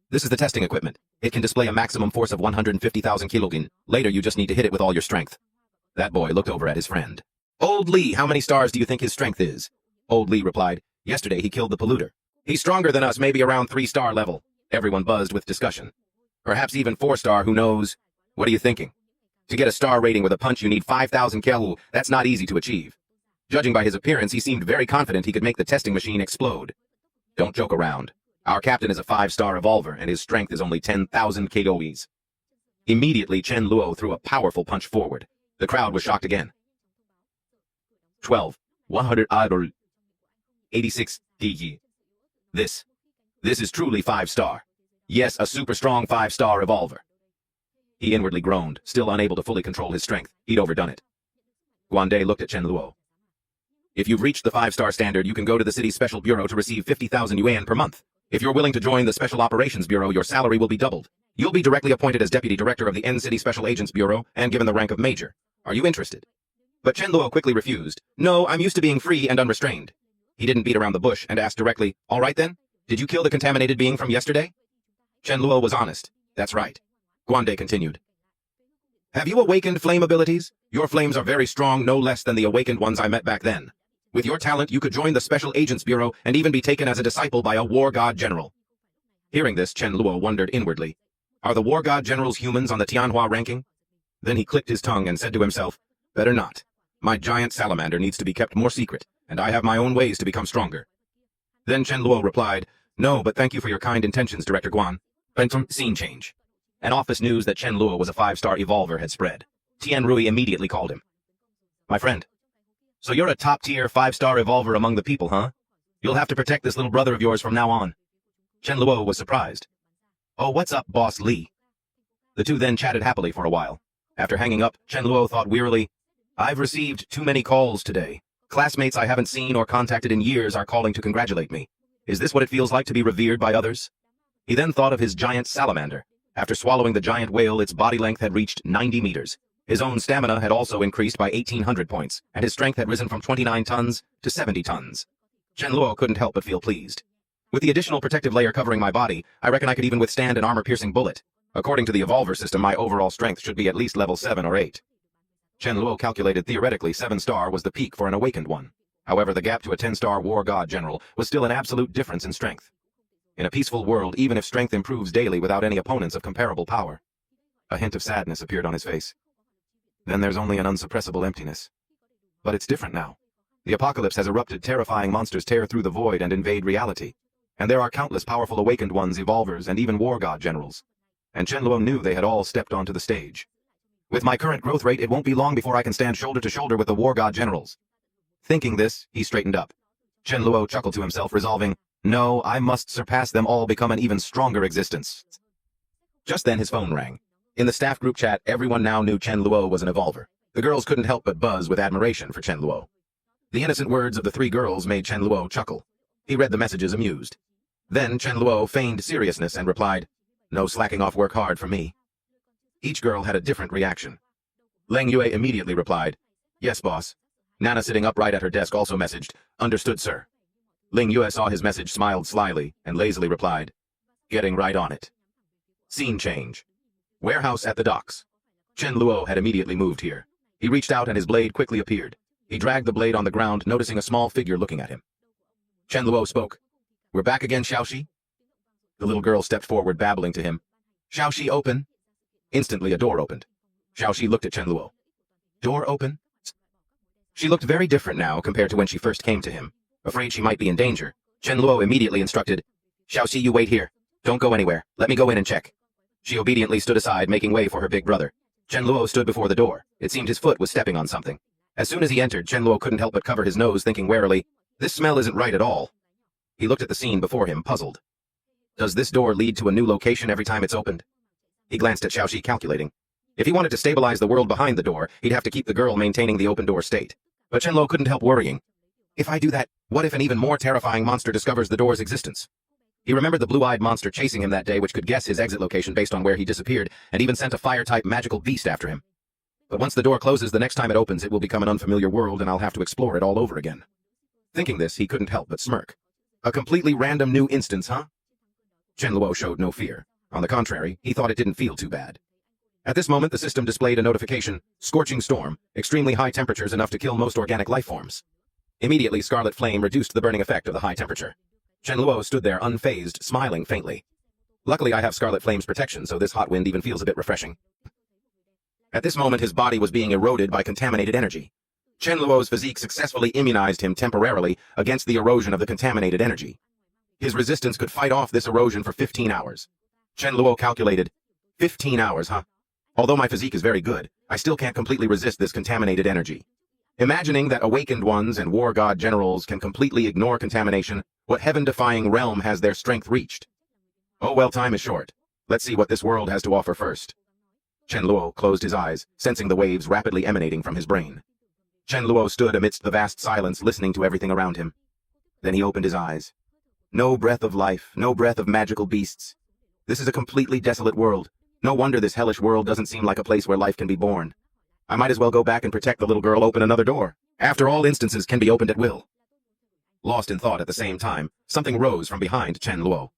This is the testing equipment. It can display a maximum force of 150,000 kilogin. Later, you just need to hit it with all your strength. That boy looked over at his friend. Old Lee, how many stars do you think his strength is? Old Lee replied, yesterday he killed the polluter. He's stronger than us, maybe around 3-star level. Everyone buzzed with discussion. Perhaps even 4-star, who knows? What are you thinking? To get a star rating with a punch, you need 5,000 kelu. That's not easy to achieve. Judging by his appearance, he seemed very confident he could make the testing machine explode. Don't joke around. Our captain is a 5-star evolver, and his strength is only 10,000 KOEs. Immediately, Chen Luo threw a powerful punch forward. The crowd was shocked again. 12. 100 idol. 86 DG. This is truly 5-star. Yes, a super strong 5-star evolver. He inwardly groaned, still unable to fully control his strength. He'd overdone it. Guande looked at Chen Luo. If you've reached the 5-star standard, you can go to the city's special bureau to receive 50,000 yuan per month. If you're willing to join the Special Operations Bureau, your salary will be doubled. You'll be directly appointed as Deputy Director of the N-City Special Agents Bureau and given the rank of Major. Are you interested? But Chen Luo quickly refused. No, I'm used to being free and unrestrained. He didn't beat around the bush and asked directly, all right then? Did you kill the contaminated being from yesterday? Chen Luo was honest. That's right. Guande continued. Have you awakened flame abilities? Your flames are very strong, no less than the awakened ones I met back then. With your talent, you could join the Special Agents Bureau and even be taken as a disciple by a war god general. Hearing this, Chen Luo wondered inwardly. Are the war god generals humans on the Tianhua ranking? Then he clicked his tongue and said to himself, better not. My giant salamander needs to be kept more secret, and I have my own ways to become stronger. Then Chen Luo replied, no, but thank you for your kind intentions, Director Guan. Scene change. An office news that Chen Luo was a 5-star evolver had spread. Tian Rui immediately called him. My friend. So you're a top-tier 5-star evolver among the people, huh? You'll have to protect this little brother of yours from now on. Chen Luo was surprised. "Oh, what's up, Boss Lee?" The two then chatted happily for a while. After hanging up, Chen Luo thought wearily, "I've received too many calls today. Classmates I haven't seen or contacted in years are calling to congratulate me. Is this what it feels like to be revered by others?" He then thought of his giant salamander. After swallowing the giant whale, its body length had reached 90 meters. His own stamina had also increased by 1,800 points, and his strength had risen from 29 tons to 70 tons. Chen Luo couldn't help but feel pleased. "With the additional protective layer covering my body, I reckon I could even withstand an armor-piercing bullet. According to the evolver system, my overall strength should be at least level 7 or 8. Chen Luo calculated theoretically 7-star was the peak for an awakened one. However, the gap to a 10-star war god general was still an absolute difference in strength. In a peaceful world, even if strength improves daily without any opponents of comparable power. A hint of sadness appeared on his face. Then there's only an unsuppressible emptiness. But it's different now. The apocalypse has erupted, terrifying monsters tear through the void and invade reality. And there are countless powerful awakened ones, evolvers, and even war god generals. And Chen Luo knew they had all stepped onto the stage. With my current growth rate, it won't be long before I can stand shoulder to shoulder with the war god generals. Thinking this, he straightened up. Chen Luo chuckled to himself, resolving, "No, I must surpass them all, become an even stronger existence." Just then his phone rang. In the staff group chat, everyone now knew Chen Luo was an evolver. The girls couldn't help but buzz with admiration for Chen Luo. The innocent words of the three girls made Chen Luo chuckle. He read the messages amused. Then Chen Luo feigned seriousness and replied, "No slacking off, work hard for me." Each girl had a different reaction. Leng Yue immediately replied, "Yes, boss." Nana, sitting upright at her desk, also messaged, "Understood, sir." Ling Yue saw his message, smiled slyly, and lazily replied, "Getting right on it." Scene change. Warehouse at the docks. Chen Luo had immediately moved here. He reached out and his blade quickly appeared. He dragged the blade on the ground, noticing a small figure looking at him. Chen Luo spoke. "We're back again, Xiaoxi?" The little girl stepped forward, babbling to him. "Xiaoxi, open." Instantly, a door opened. Xiaoxi looked at Chen Luo. "Door open?" She looked very different now compared to when she first came to him. Afraid she might be in danger, Chen Luo immediately instructed, "Xiaoxi, you wait here. Don't go anywhere. Let me go in and check." She obediently stood aside, making way for her big brother. Chen Luo stood before the door. It seemed his foot was stepping on something. As soon as he entered, Chen Luo couldn't help but cover his nose, thinking warily, "This smell isn't right at all." He looked at the scene before him, puzzled. Does this door lead to a new location every time it's opened? He glanced at Xiaoxi, calculating. If he wanted to stabilize the world behind the door, he'd have to keep the girl maintaining the open door state. But Chen Luo couldn't help worrying. If I do that, what if an even more terrifying monster discovers the door's existence? He remembered the blue-eyed monster chasing him that day, which could guess his exit location based on where he disappeared, and even sent a fire-type magical beast after him. But once the door closes, the next time it opens, it will become an unfamiliar world, and I'll have to explore it all over again. Thinking this, he couldn't help but smirk. A completely random new instance, huh? Chen Luo showed no fear. On the contrary, he thought it didn't feel too bad. At this moment, the system displayed a notification, "Scorching storm, extremely high temperatures enough to kill most organic life forms." Immediately, scarlet flame reduced the burning effect of the high temperature. Chen Luo stood there unfazed, smiling faintly. Luckily, I have scarlet flame's protection, so this hot wind even feels a bit refreshing. At this moment, his body was being eroded by contaminated energy. Chen Luo's physique successfully immunized him temporarily against the erosion of the contaminated energy. His resistance could fight off this erosion for 15 hours. Chen Luo calculated, 15 hours, huh? Although my physique is very good, I still can't completely resist this contaminated energy. Imagining that awakened ones and war god generals can completely ignore contamination, what heaven-defying realm has their strength reached? Oh well, time is short. Let's see what this world has to offer first. Chen Luo closed his eyes, sensing the waves rapidly emanating from his brain. Chen Luo stood amidst the vast silence, listening to everything around him. Then he opened his eyes. No breath of life, no breath of magical beasts. This is a completely desolate world. No wonder this hellish world doesn't seem like a place where life can be born. I might as well go back and protect the little girl, open another door. After all, instances can be opened at will. Lost in thought at the same time, something rose from behind Chen Luo.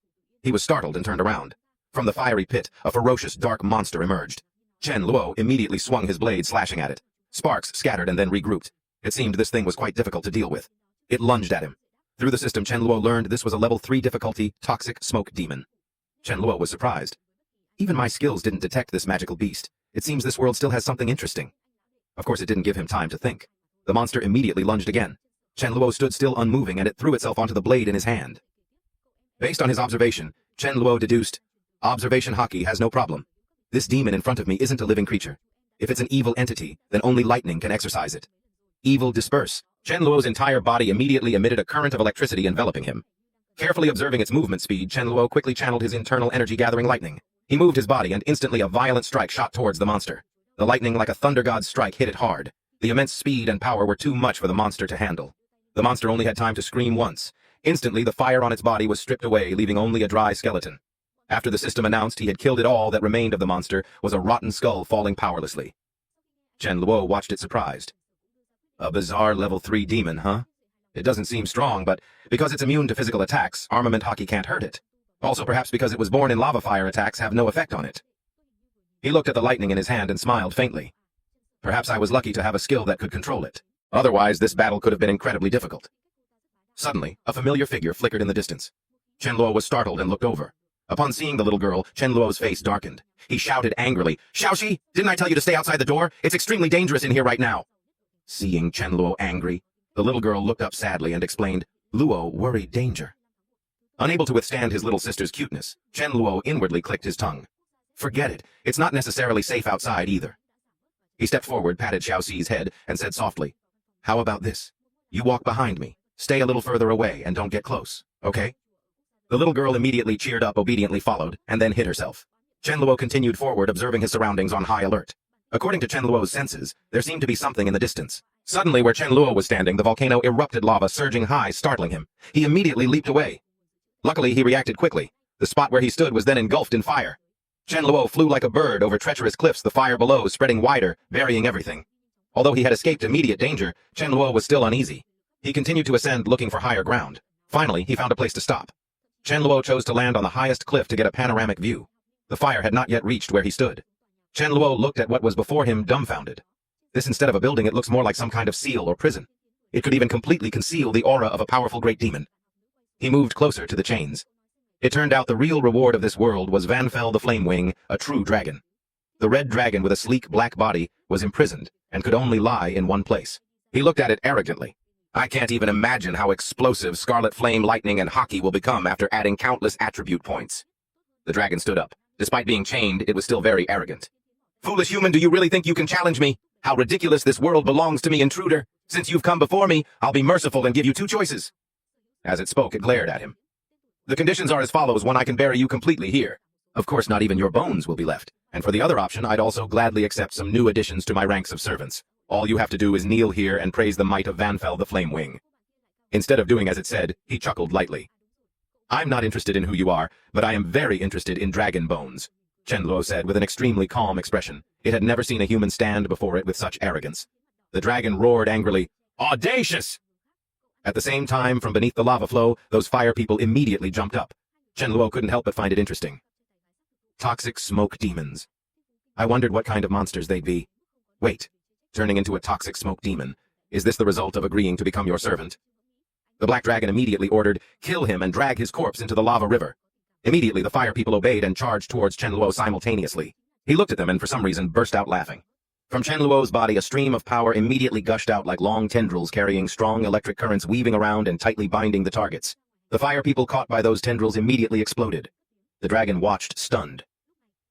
He was startled and turned around. From the fiery pit, a ferocious dark monster emerged. Chen Luo immediately swung his blade, slashing at it. Sparks scattered and then regrouped. It seemed this thing was quite difficult to deal with. It lunged at him. Through the system, Chen Luo learned this was a level 3 difficulty, toxic smoke demon. Chen Luo was surprised. Even my skills didn't detect this magical beast. It seems this world still has something interesting. Of course, it didn't give him time to think. The monster immediately lunged again. Chen Luo stood still unmoving, and it threw itself onto the blade in his hand. Based on his observation, Chen Luo deduced, observation hockey has no problem. This demon in front of me isn't a living creature. If it's an evil entity, then only lightning can exorcise it. Evil disperse. Chen Luo's entire body immediately emitted a current of electricity enveloping him. Carefully observing its movement speed, Chen Luo quickly channeled his internal energy-gathering lightning. He moved his body, and instantly a violent strike shot towards the monster. The lightning, like a thunder god's strike, hit it hard. The immense speed and power were too much for the monster to handle. The monster only had time to scream once. Instantly, the fire on its body was stripped away, leaving only a dry skeleton. After the system announced he had killed it, all that remained of the monster was a rotten skull falling powerlessly. Chen Luo watched it surprised. A bizarre level 3 demon, huh? It doesn't seem strong, but because it's immune to physical attacks, armament hockey can't hurt it. Also perhaps because it was born in lava, fire attacks have no effect on it. He looked at the lightning in his hand and smiled faintly. Perhaps I was lucky to have a skill that could control it. Otherwise, this battle could have been incredibly difficult. Suddenly, a familiar figure flickered in the distance. Chen Luo was startled and looked over. Upon seeing the little girl, Chen Luo's face darkened. He shouted angrily, "Xiaoxi, didn't I tell you to stay outside the door? It's extremely dangerous in here right now." Seeing Chen Luo angry, the little girl looked up sadly and explained, "Luo worried danger." Unable to withstand his little sister's cuteness, Chen Luo inwardly clicked his tongue. Forget it, it's not necessarily safe outside either. He stepped forward, patted Xiaoxi's head, and said softly, "How about this? You walk behind me, stay a little further away, and don't get close, okay?" The little girl immediately cheered up, obediently followed, and then hid herself. Chen Luo continued forward, observing his surroundings on high alert. According to Chen Luo's senses, there seemed to be something in the distance. Suddenly, where Chen Luo was standing, the volcano erupted, lava surging high, startling him. He immediately leaped away. Luckily, he reacted quickly. The spot where he stood was then engulfed in fire. Chen Luo flew like a bird over treacherous cliffs, the fire below spreading wider, burying everything. Although he had escaped immediate danger, Chen Luo was still uneasy. He continued to ascend, looking for higher ground. Finally, he found a place to stop. Chen Luo chose to land on the highest cliff to get a panoramic view. The fire had not yet reached where he stood. Chen Luo looked at what was before him, dumbfounded. This, instead of a building, it looks more like some kind of seal or prison. It could even completely conceal the aura of a powerful great demon. He moved closer to the chains. It turned out the real reward of this world was Vanfell the Flamewing, a true dragon. The red dragon with a sleek black body was imprisoned and could only lie in one place. He looked at it arrogantly. I can't even imagine how explosive Scarlet Flame, Lightning, and Hockey will become after adding countless attribute points. The dragon stood up. Despite being chained, it was still very arrogant. Foolish human, do you really think you can challenge me? How ridiculous, this world belongs to me, intruder. Since you've come before me, I'll be merciful and give you two choices. As it spoke, it glared at him. The conditions are as follows. 1, I can bury you completely here. Of course, not even your bones will be left. And for the other option, I'd also gladly accept some new additions to my ranks of servants. All you have to do is kneel here and praise the might of Vanfell the Flamewing. Instead of doing as it said, he chuckled lightly. I'm not interested in who you are, but I am very interested in dragon bones, Chen Luo said with an extremely calm expression. It had never seen a human stand before it with such arrogance. The dragon roared angrily, Audacious! At the same time, from beneath the lava flow, those fire people immediately jumped up. Chen Luo couldn't help but find it interesting. Toxic smoke demons. I wondered what kind of monsters they'd be. Wait, turning into a toxic smoke demon. Is this the result of agreeing to become your servant? The black dragon immediately ordered, kill him and drag his corpse into the lava river. Immediately, the fire people obeyed and charged towards Chen Luo simultaneously. He looked at them and for some reason burst out laughing. From Chen Luo's body, a stream of power immediately gushed out like long tendrils carrying strong electric currents weaving around and tightly binding the targets. The fire people caught by those tendrils immediately exploded. The dragon watched, stunned.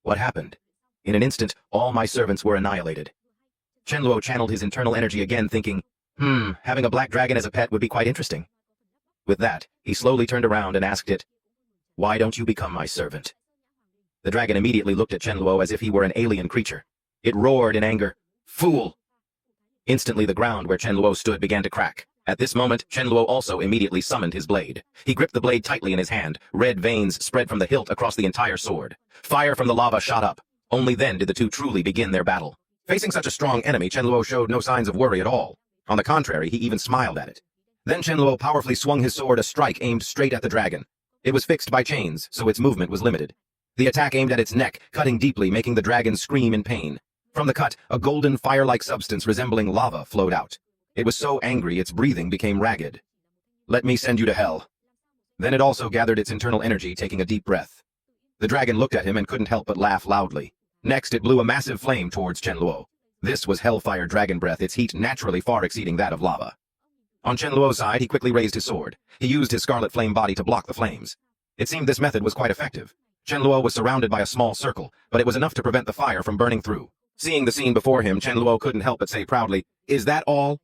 What happened? In an instant, all my servants were annihilated. Chen Luo channeled his internal energy again, thinking, having a black dragon as a pet would be quite interesting. With that, he slowly turned around and asked it, Why don't you become my servant? The dragon immediately looked at Chen Luo as if he were an alien creature. It roared in anger, Fool! Instantly the ground where Chen Luo stood began to crack. At this moment, Chen Luo also immediately summoned his blade. He gripped the blade tightly in his hand. Red veins spread from the hilt across the entire sword. Fire from the lava shot up. Only then did the two truly begin their battle. Facing such a strong enemy, Chen Luo showed no signs of worry at all. On the contrary, he even smiled at it. Then Chen Luo powerfully swung his sword, a strike aimed straight at the dragon. It was fixed by chains, so its movement was limited. The attack aimed at its neck, cutting deeply, making the dragon scream in pain. From the cut, a golden fire-like substance resembling lava flowed out. It was so angry its breathing became ragged. Let me send you to hell. Then it also gathered its internal energy, taking a deep breath. The dragon looked at him and couldn't help but laugh loudly. Next, it blew a massive flame towards Chen Luo. This was hellfire dragon breath, its heat naturally far exceeding that of lava. On Chen Luo's side, he quickly raised his sword. He used his scarlet flame body to block the flames. It seemed this method was quite effective. Chen Luo was surrounded by a small circle, but it was enough to prevent the fire from burning through. Seeing the scene before him, Chen Luo couldn't help but say proudly, Is that all?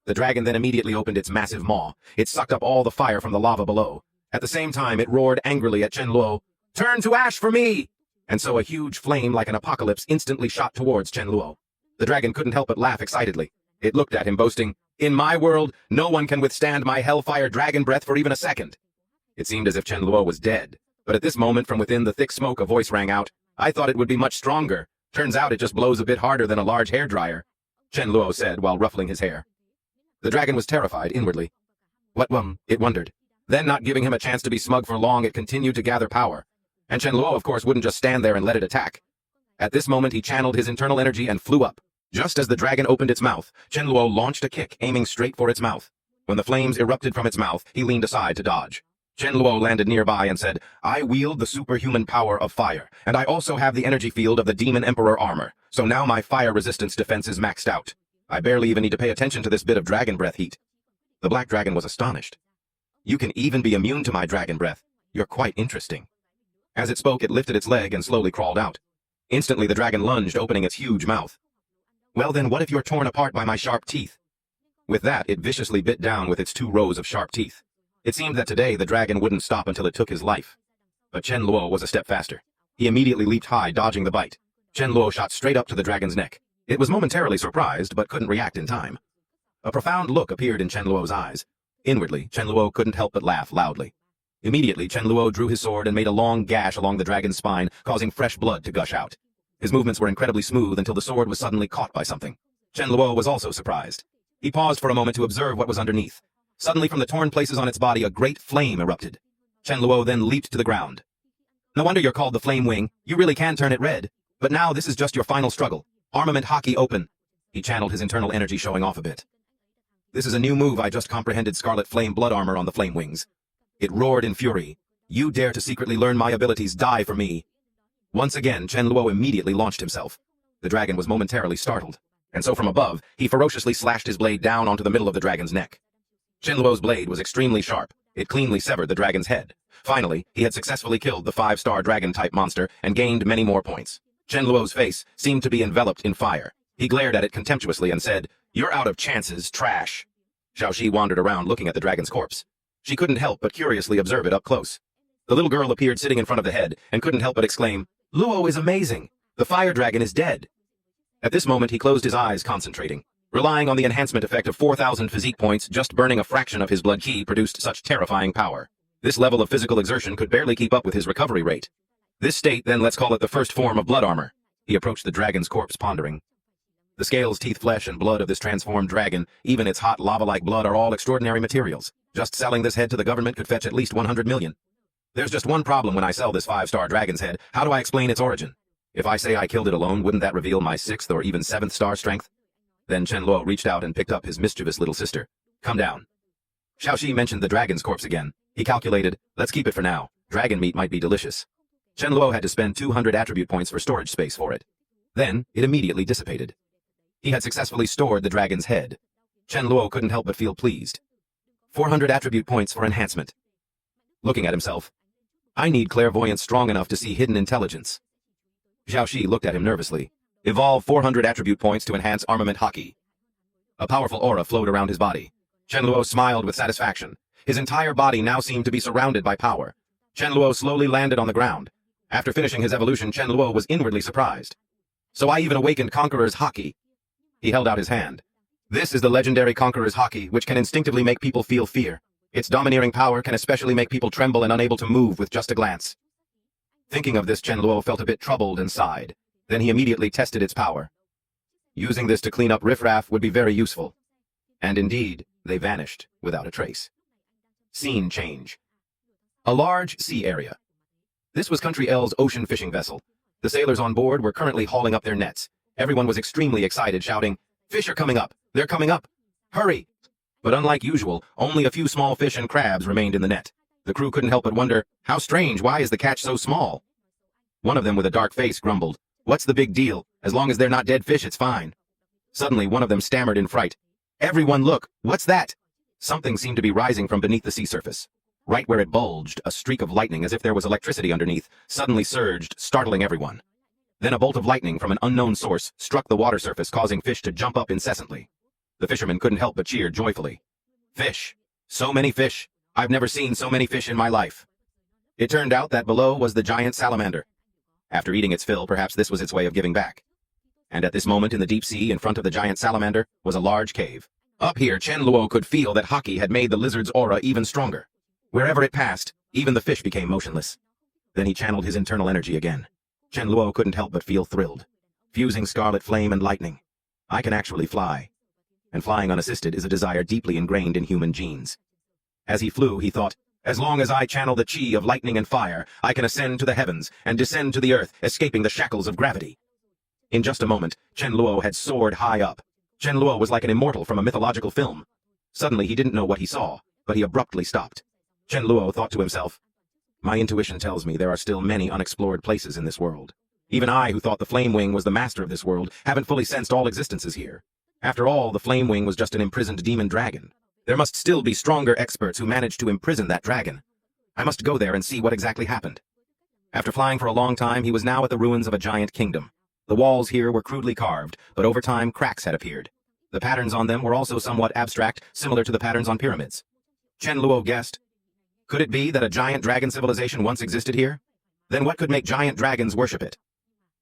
The dragon then immediately opened its massive maw. It sucked up all the fire from the lava below. At the same time, it roared angrily at Chen Luo, "Turn to ash for me!" And so a huge flame like an apocalypse instantly shot towards Chen Luo. The dragon couldn't help but laugh excitedly. It looked at him, boasting, "In my world, no one can withstand my hellfire dragon breath for even a second." It seemed as if Chen Luo was dead, but at this moment from within the thick smoke a voice rang out, "I thought it would be much stronger. Turns out it just blows a bit harder than a large hairdryer," Chen Luo said while ruffling his hair. The dragon was terrified inwardly. What it wondered. Then, not giving him a chance to be smug for long, it continued to gather power. And Chen Luo, of course, wouldn't just stand there and let it attack. At this moment, he channeled his internal energy and flew up. Just as the dragon opened its mouth, Chen Luo launched a kick, aiming straight for its mouth. When the flames erupted from its mouth, he leaned aside to dodge. Chen Luo landed nearby and said, "I wield the superhuman power of fire, and I also have the energy field of the Demon Emperor armor, so now my fire resistance defense is maxed out. I barely even need to pay attention to this bit of dragon breath heat." The black dragon was astonished. "You can even be immune to my dragon breath. You're quite interesting." As it spoke, it lifted its leg and slowly crawled out. Instantly, the dragon lunged, opening its huge mouth. "Well then, what if you're torn apart by my sharp teeth?" With that, it viciously bit down with its 2 rows of sharp teeth. It seemed that today the dragon wouldn't stop until it took his life. But Chen Luo was a step faster. He immediately leaped high, dodging the bite. Chen Luo shot straight up to the dragon's neck. It was momentarily surprised, but couldn't react in time. A profound look appeared in Chen Luo's eyes. Inwardly, Chen Luo couldn't help but laugh loudly. Immediately, Chen Luo drew his sword and made a long gash along the dragon's spine, causing fresh blood to gush out. His movements were incredibly smooth until the sword was suddenly caught by something. Chen Luo was also surprised. He paused for a moment to observe what was underneath. Suddenly, from the torn places on its body, a great flame erupted. Chen Luo then leaped to the ground. "No wonder you're called the Flame Wing. You really can turn it red. But now this is just your final struggle. Armament hockey open." He channeled his internal energy, showing off a bit. "This is a new move I just comprehended, Scarlet Flame blood armor on the Flame Wings." It roared in fury. "You dare to secretly learn my abilities, die for me." Once again, Chen Luo immediately launched himself. The dragon was momentarily startled, and so from above, he ferociously slashed his blade down onto the middle of the dragon's neck. Chen Luo's blade was extremely sharp. It cleanly severed the dragon's head. Finally, he had successfully killed the 5-star dragon-type monster and gained many more points. Chen Luo's face seemed to be enveloped in fire. He glared at it contemptuously and said, "You're out of chances, trash." Xiaoxi wandered around looking at the dragon's corpse. She couldn't help but curiously observe it up close. The little girl appeared sitting in front of the head and couldn't help but exclaim, "Luo is amazing! The fire dragon is dead!" At this moment, he closed his eyes, concentrating. Relying on the enhancement effect of 4,000 physique points, just burning a fraction of his blood ki produced such terrifying power. This level of physical exertion could barely keep up with his recovery rate. This state, then, let's call it the first form of blood armor. He approached the dragon's corpse, pondering. The scales, teeth, flesh, and blood of this transformed dragon, even its hot lava-like blood, are all extraordinary materials. Just selling this head to the government could fetch at least 100 million. There's just one problem when I sell this 5-star dragon's head. How do I explain its origin? If I say I killed it alone, wouldn't that reveal my 6th or even 7th star strength? Then Chen Luo reached out and picked up his mischievous little sister. "Come down." Xiaoxi mentioned the dragon's corpse again. He calculated, "Let's keep it for now. Dragon meat might be delicious." Chen Luo had to spend 200 attribute points for storage space for it. Then, it immediately dissipated. He had successfully stored the dragon's head. Chen Luo couldn't help but feel pleased. 400 attribute points for enhancement. Looking at himself, "I need clairvoyance strong enough to see hidden intelligence." Xiaoxi looked at him nervously. "Evolve 400 attribute points to enhance armament hockey." A powerful aura flowed around his body. Chen Luo smiled with satisfaction. His entire body now seemed to be surrounded by power. Chen Luo slowly landed on the ground. After finishing his evolution, Chen Luo was inwardly surprised. "So I even awakened Conqueror's hockey." He held out his hand. "This is the legendary Conqueror's hockey, which can instinctively make people feel fear. Its domineering power can especially make people tremble and unable to move with just a glance." Thinking of this, Chen Luo felt a bit troubled and sighed. Then he immediately tested its power. Using this to clean up riffraff would be very useful. And indeed, they vanished without a trace. Scene change. A large sea area. This was Country L's ocean fishing vessel. The sailors on board were currently hauling up their nets. Everyone was extremely excited, shouting, "Fish are coming up! They're coming up! Hurry!" But unlike usual, only a few small fish and crabs remained in the net. The crew couldn't help but wonder, "How strange, why is the catch so small?" One of them with a dark face grumbled, "What's the big deal? As long as they're not dead fish, it's fine." Suddenly, one of them stammered in fright, "Everyone look, what's that?" Something seemed to be rising from beneath the sea surface. Right where it bulged, a streak of lightning, as if there was electricity underneath, suddenly surged, startling everyone. Then a bolt of lightning from an unknown source struck the water surface, causing fish to jump up incessantly. The fishermen couldn't help but cheer joyfully. Fish! So many fish! I've never seen so many fish in my life. It turned out that below was the giant salamander. After eating its fill, perhaps this was its way of giving back. And at this moment in the deep sea in front of the giant salamander was a large cave. Up here, Chen Luo could feel that Haki had made the lizard's aura even stronger. Wherever it passed, even the fish became motionless. Then he channeled his internal energy again. Chen Luo couldn't help but feel thrilled. Fusing scarlet flame and lightning. I can actually fly. And flying unassisted is a desire deeply ingrained in human genes. As he flew, he thought, as long as I channel the chi of lightning and fire, I can ascend to the heavens and descend to the earth, escaping the shackles of gravity. In just a moment, Chen Luo had soared high up. Chen Luo was like an immortal from a mythological film. Suddenly he didn't know what he saw, but he abruptly stopped. Chen Luo thought to himself, my intuition tells me there are still many unexplored places in this world. Even I, who thought the Flame Wing was the master of this world, haven't fully sensed all existences here. After all, the Flame Wing was just an imprisoned demon dragon. There must still be stronger experts who managed to imprison that dragon. I must go there and see what exactly happened. After flying for a long time, he was now at the ruins of a giant kingdom. The walls here were crudely carved, but over time cracks had appeared. The patterns on them were also somewhat abstract, similar to the patterns on pyramids. Chen Luo guessed, could it be that a giant dragon civilization once existed here? Then what could make giant dragons worship it?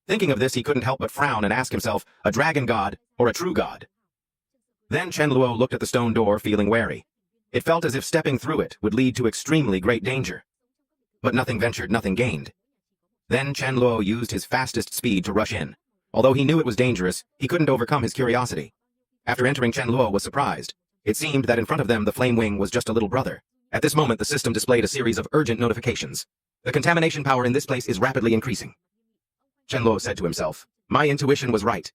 Thinking of this, he couldn't help but frown and ask himself, a dragon god or a true god? Then Chen Luo looked at the stone door, feeling wary. It felt as if stepping through it would lead to extremely great danger. But nothing ventured, nothing gained. Then Chen Luo used his fastest speed to rush in. Although he knew it was dangerous, he couldn't overcome his curiosity. After entering, Chen Luo was surprised. It seemed that in front of them the Flame Wing was just a little brother. At this moment, the system displayed a series of urgent notifications. The contamination power in this place is rapidly increasing. Chen Luo said to himself, my intuition was right.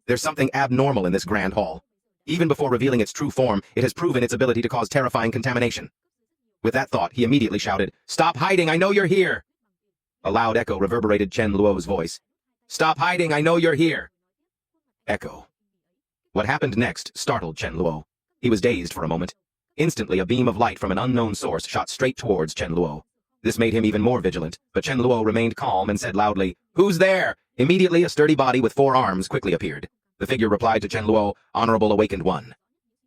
There's something abnormal in this grand hall. Even before revealing its true form, it has proven its ability to cause terrifying contamination. With that thought, he immediately shouted, stop hiding, I know you're here! A loud echo reverberated Chen Luo's voice. Stop hiding, I know you're here! Echo. What happened next startled Chen Luo. He was dazed for a moment. Instantly, a beam of light from an unknown source shot straight towards Chen Luo. This made him even more vigilant, but Chen Luo remained calm and said loudly, who's there? Immediately, a sturdy body with 4 arms quickly appeared. The figure replied to Chen Luo, Honorable Awakened One.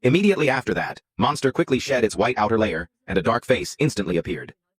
Immediately after that, monster quickly shed its white outer layer, and a dark face instantly appeared.